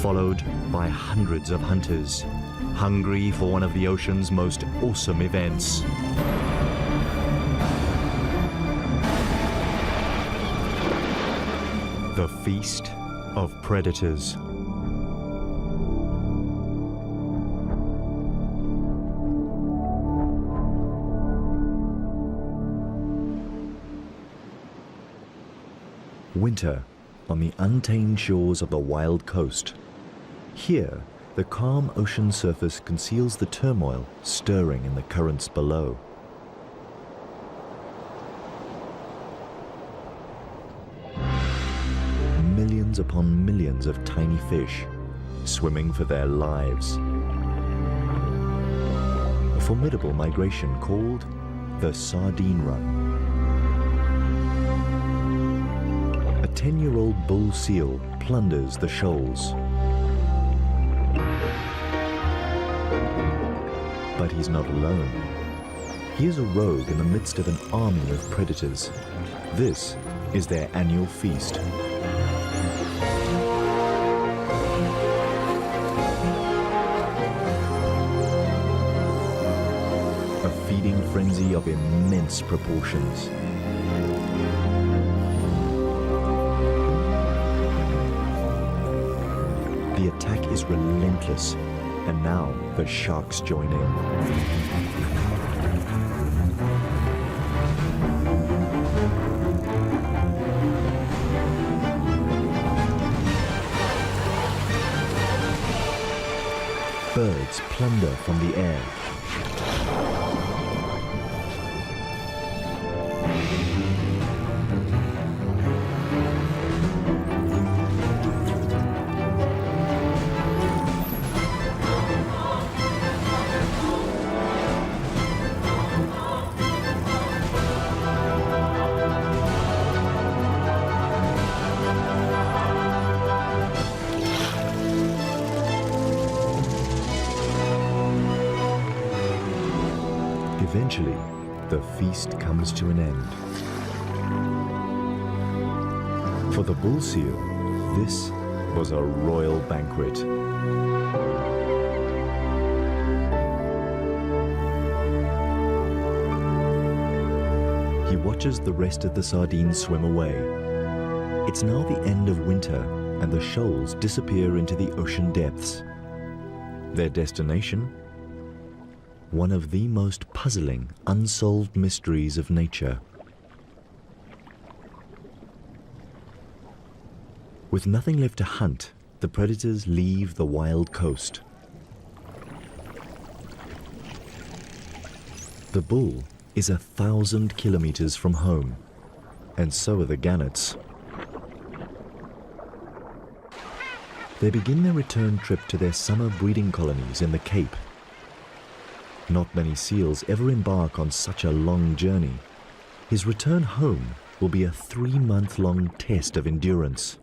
followed by hundreds of hunters, hungry for one of the ocean's most awesome events. The Feast of Predators. Winter on the untamed shores of the wild coast. Here, the calm ocean surface conceals the turmoil stirring in the currents below. Millions upon millions of tiny fish swimming for their lives. A formidable migration called the Sardine Run. A 10-year-old bull seal plunders the shoals. But he's not alone. He is a rogue in the midst of an army of predators. This is their annual feast. A feeding frenzy of immense proportions. The attack is relentless, and now the sharks join in. Birds plunder from the air. Eventually, the feast comes to an end. For the bull seal, this was a royal banquet. He watches the rest of the sardines swim away. It's now the end of winter, and the shoals disappear into the ocean depths. Their destination? One of the most puzzling, unsolved mysteries of nature. With nothing left to hunt, the predators leave the wild coast. The bull is 1,000 kilometers from home, and so are the gannets. They begin their return trip to their summer breeding colonies in the Cape. Not many seals ever embark on such a long journey. His return home will be a 3-month-long test of endurance.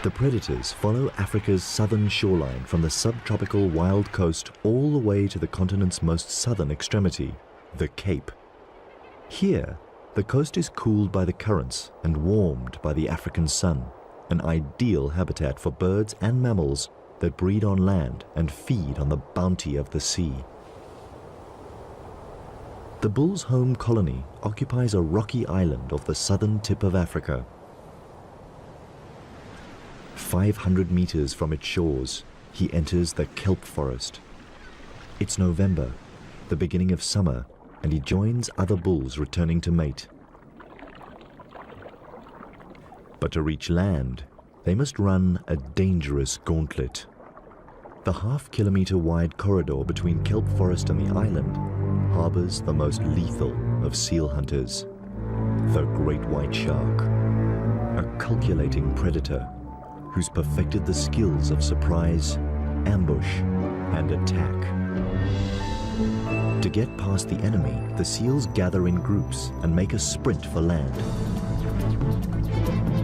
The predators follow Africa's southern shoreline from the subtropical wild coast all the way to the continent's most southern extremity, the Cape. Here, the coast is cooled by the currents and warmed by the African sun, an ideal habitat for birds and mammals that breed on land and feed on the bounty of the sea. The bull's home colony occupies a rocky island off the southern tip of Africa. 500 meters from its shores, he enters the kelp forest. It's November, the beginning of summer, and he joins other bulls returning to mate. But to reach land, they must run a dangerous gauntlet. The half-kilometer wide corridor between kelp forest and the island harbors the most lethal of seal hunters, the great white shark, a calculating predator who's perfected the skills of surprise, ambush, and attack. To get past the enemy, the seals gather in groups and make a sprint for land.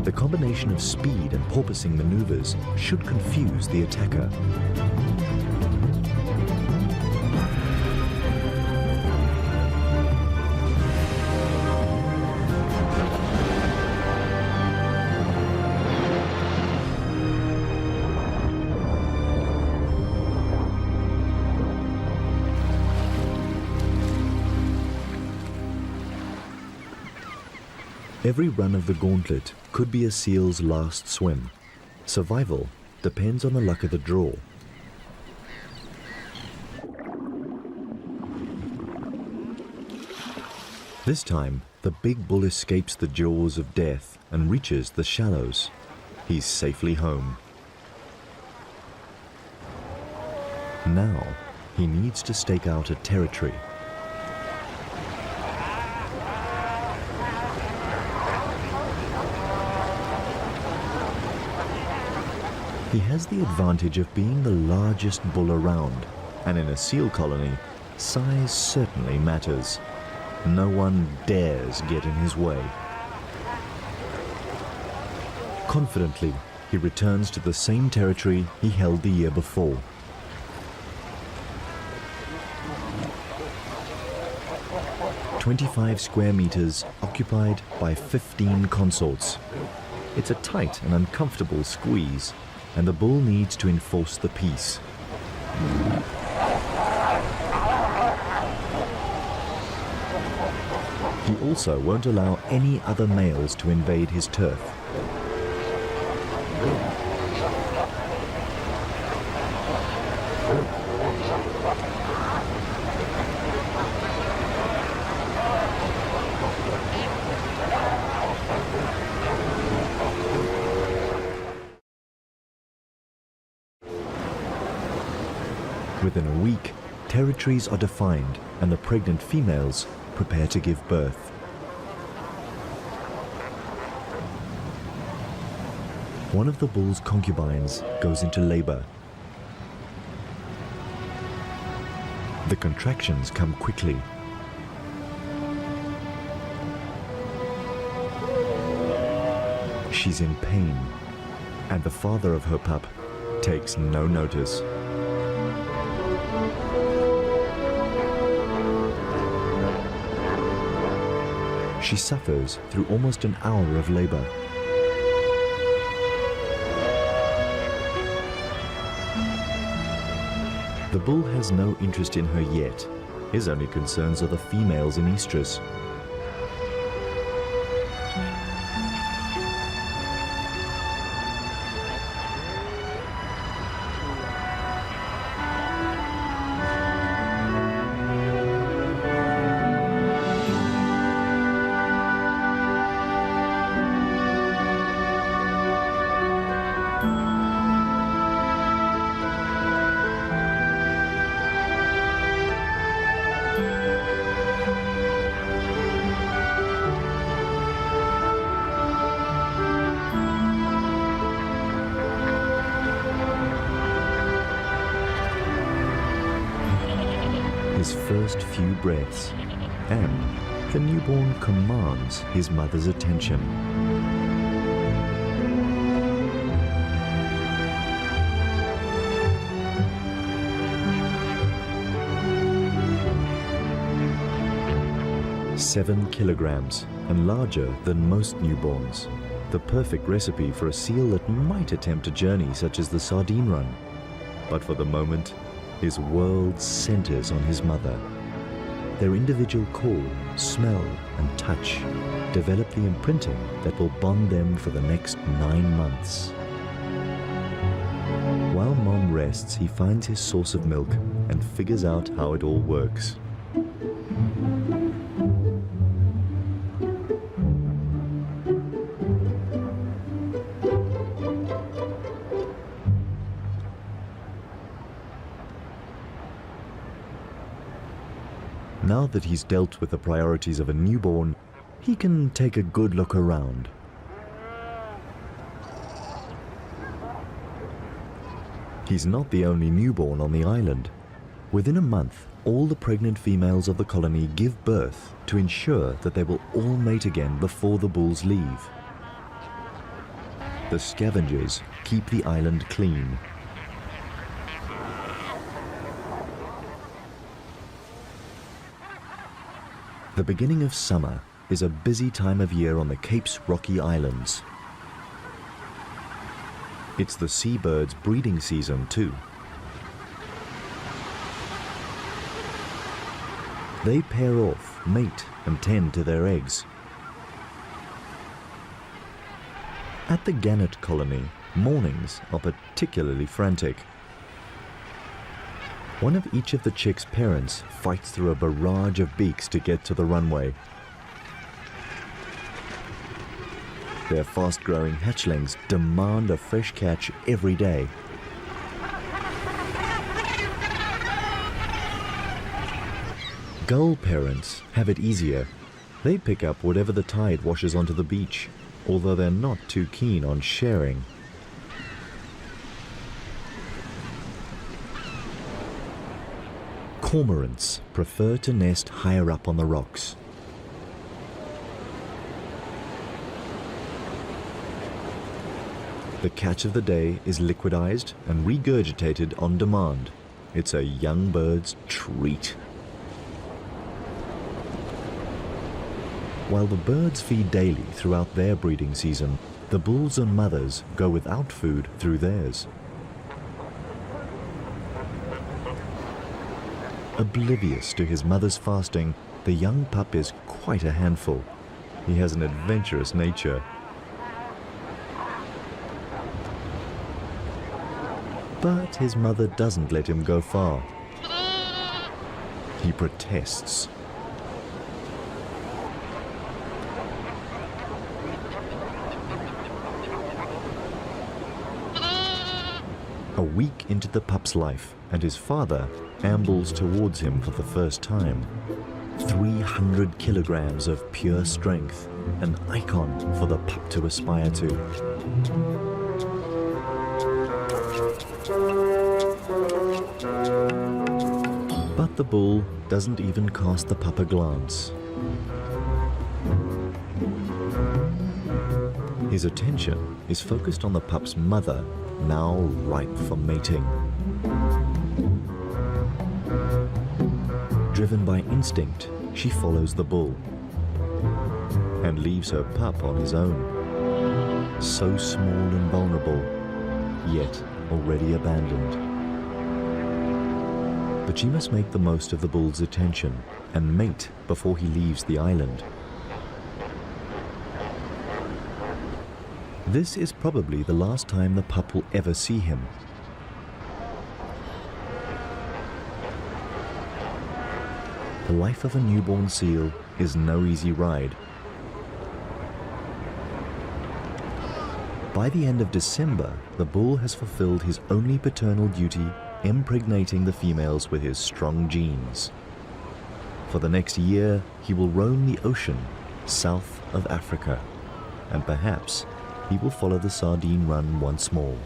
The combination of speed and porpoising maneuvers should confuse the attacker. Every run of the gauntlet could be a seal's last swim. Survival depends on the luck of the draw. This time, the big bull escapes the jaws of death and reaches the shallows. He's safely home. Now, he needs to stake out a territory. He has the advantage of being the largest bull around, and in a seal colony, size certainly matters. No one dares get in his way. Confidently, he returns to the same territory he held the year before. "25 square meters occupied by 15 consorts. It's a tight and uncomfortable squeeze, and the bull needs to enforce the peace. He also won't allow any other males to invade his turf. Within a week, territories are defined and the pregnant females prepare to give birth. One of the bull's concubines goes into labor. The contractions come quickly. She's in pain, and the father of her pup takes no notice. She suffers through almost an hour of labor. The bull has no interest in her yet. His only concerns are the females in estrus. first few breaths, and the newborn commands his mother's attention. "7 kilograms and larger than most newborns. The perfect recipe for a seal that might attempt a journey such as the sardine run. But for the moment, his world centers on his mother. Their individual call, smell, and touch develop the imprinting that will bond them for the next 9 months. While Mom rests, he finds his source of milk and figures out how it all works. Now that he's dealt with the priorities of a newborn, he can take a good look around. He's not the only newborn on the island. Within a month, all the pregnant females of the colony give birth to ensure that they will all mate again before the bulls leave. The scavengers keep the island clean. The beginning of summer is a busy time of year on the Cape's rocky islands. It's the seabirds' breeding season too. They pair off, mate, and tend to their eggs. At the gannet colony, mornings are particularly frantic. One of each of the chicks' parents fights through a barrage of beaks to get to the runway. Their fast-growing hatchlings demand a fresh catch every day. Gull parents have it easier. They pick up whatever the tide washes onto the beach, although they're not too keen on sharing. Cormorants prefer to nest higher up on the rocks. The catch of the day is liquidized and regurgitated on demand. It's a young bird's treat. While the birds feed daily throughout their breeding season, the bulls and mothers go without food through theirs. Oblivious to his mother's fasting, the young pup is quite a handful. He has an adventurous nature. But his mother doesn't let him go far. He protests. A week into the pup's life, and his father ambles towards him for the first time. 300 kilograms of pure strength, an icon for the pup to aspire to. But the bull doesn't even cast the pup a glance. His attention is focused on the pup's mother, now ripe for mating. Driven by instinct, she follows the bull and leaves her pup on his own. So small and vulnerable, yet already abandoned. But she must make the most of the bull's attention and mate before he leaves the island. This is probably the last time the pup will ever see him. The life of a newborn seal is no easy ride. By the end of December, the bull has fulfilled his only paternal duty, impregnating the females with his strong genes. For the next year, he will roam the ocean south of Africa, and perhaps he will follow the sardine run once more.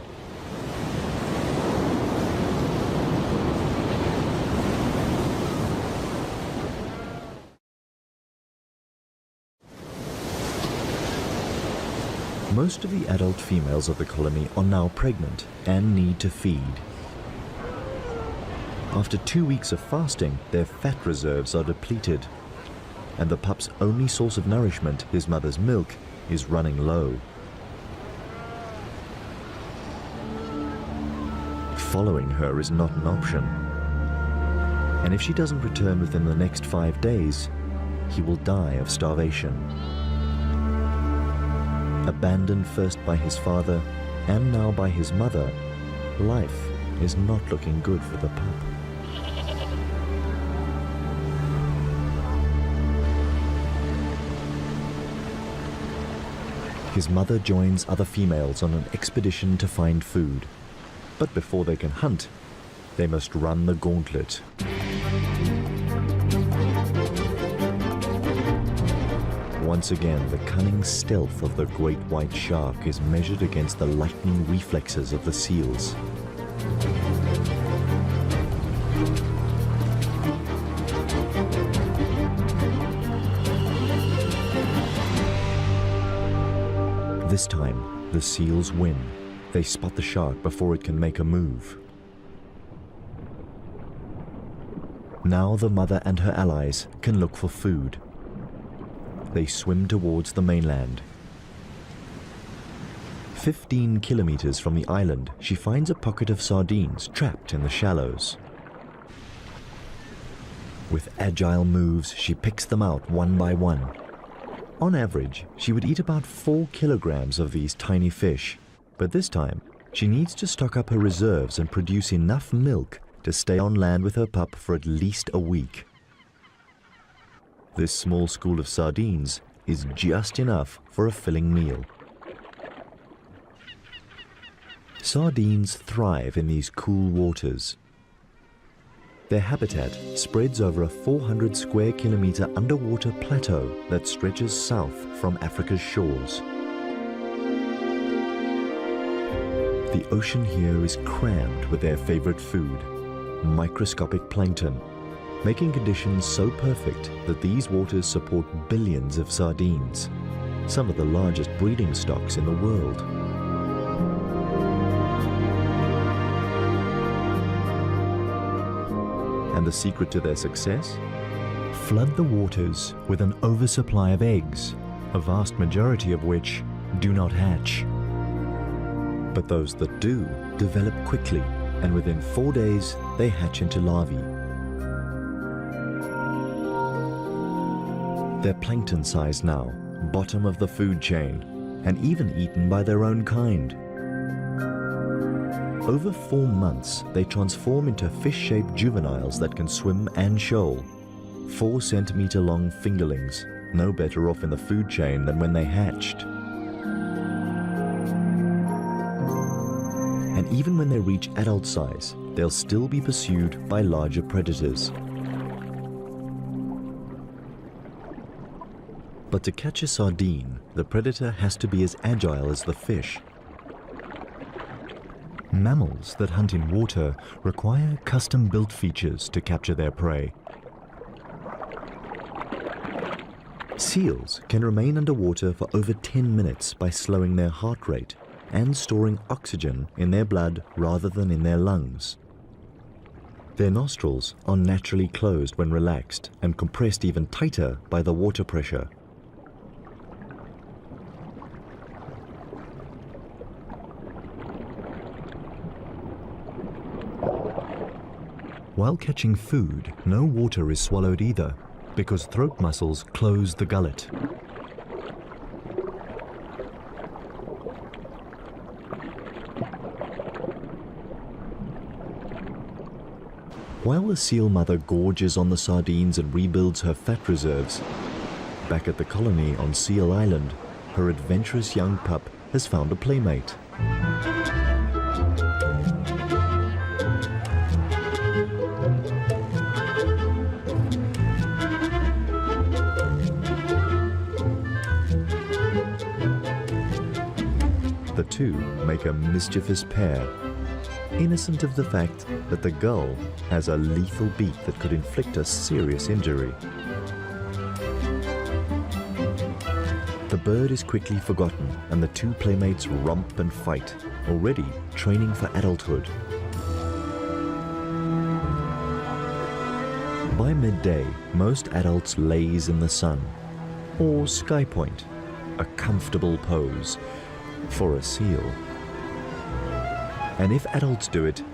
Most of the adult females of the colony are now pregnant and need to feed. After 2 weeks of fasting, their fat reserves are depleted, and the pup's only source of nourishment, his mother's milk, is running low. Following her is not an option, and if she doesn't return within the next 5 days, he will die of starvation. Abandoned first by his father and now by his mother, life is not looking good for the pup. His mother joins other females on an expedition to find food. But before they can hunt, they must run the gauntlet. Once again, the cunning stealth of the great white shark is measured against the lightning reflexes of the seals. This time, the seals win. They spot the shark before it can make a move. Now the mother and her allies can look for food. They swim towards the mainland. 15 kilometers from the island, she finds a pocket of sardines trapped in the shallows. With agile moves, she picks them out one by one. On average, she would eat about 4 kilograms of these tiny fish, but this time, she needs to stock up her reserves and produce enough milk to stay on land with her pup for at least a week. This small school of sardines is just enough for a filling meal. Sardines thrive in these cool waters. Their habitat spreads over a 400 square kilometer underwater plateau that stretches south from Africa's shores. The ocean here is crammed with their favorite food, microscopic plankton, making conditions so perfect that these waters support billions of sardines, some of the largest breeding stocks in the world. And the secret to their success? Flood the waters with an oversupply of eggs, a vast majority of which do not hatch. But those that do develop quickly, and within 4 days they hatch into larvae. They're plankton size now, bottom of the food chain, and even eaten by their own kind. Over 4 months, they transform into fish-shaped juveniles that can swim and shoal. 4 centimeter long fingerlings, no better off in the food chain than when they hatched. And even when they reach adult size, they'll still be pursued by larger predators. But to catch a sardine, the predator has to be as agile as the fish. Mammals that hunt in water require custom-built features to capture their prey. Seals can remain underwater for over 10 minutes by slowing their heart rate and storing oxygen in their blood rather than in their lungs. Their nostrils are naturally closed when relaxed and compressed even tighter by the water pressure. While catching food, no water is swallowed either, because throat muscles close the gullet. While the seal mother gorges on the sardines and rebuilds her fat reserves, back at the colony on Seal Island, her adventurous young pup has found a playmate. The two make a mischievous pair, innocent of the fact that the gull has a lethal beak that could inflict a serious injury. The bird is quickly forgotten and the two playmates romp and fight, already training for adulthood. By midday, most adults laze in the sun, or sky point, a comfortable pose for a seal. And if adults do it,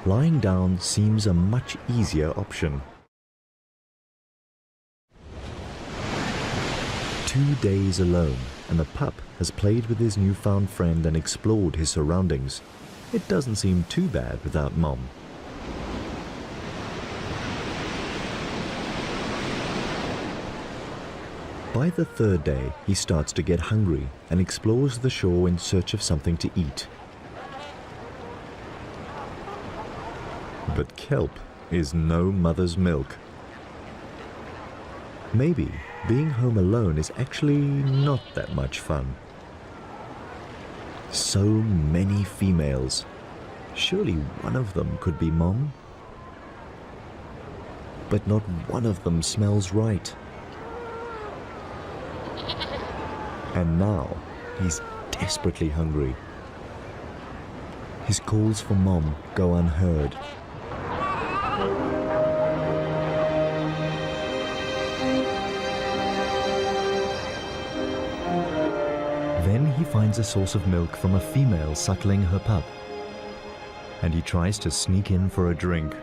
lying down seems a much easier option. 2 days alone, and the pup has played with his newfound friend and explored his surroundings. It doesn't seem too bad without Mom. By the third day, he starts to get hungry and explores the shore in search of something to eat. But kelp is no mother's milk. Maybe being home alone is actually not that much fun. So many females. Surely one of them could be Mom. But not one of them smells right. And now he's desperately hungry. His calls for Mom go unheard. Then he finds a source of milk from a female suckling her pup, and he tries to sneak in for a drink.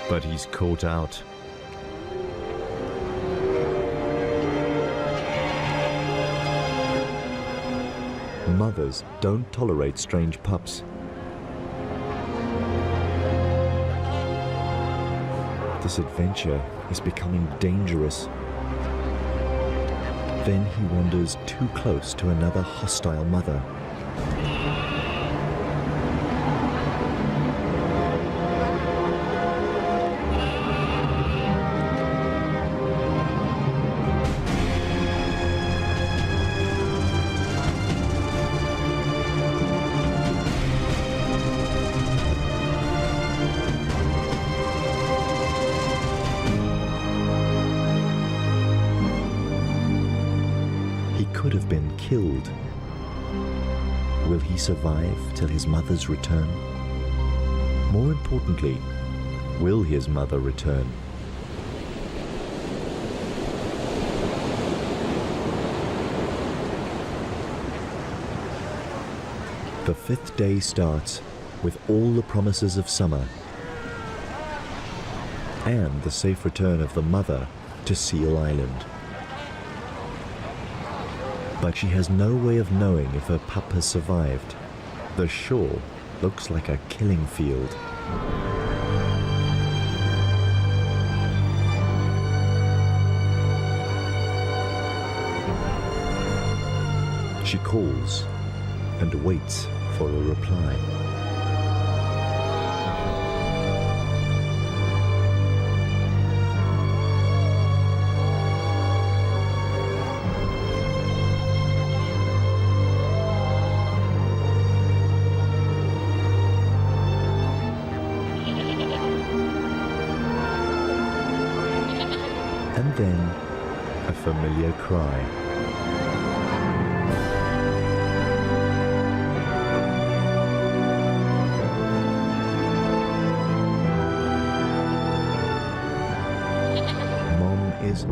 But he's caught out. Mothers don't tolerate strange pups. This adventure is becoming dangerous. Then he wanders too close to another hostile mother. Could have been killed. Will he survive till his mother's return? More importantly, will his mother return? The 5th day starts with all the promises of summer and the safe return of the mother to Seal Island. But she has no way of knowing if her pup has survived. The shore looks like a killing field. She calls and waits for a reply. And then, a familiar cry. Mom is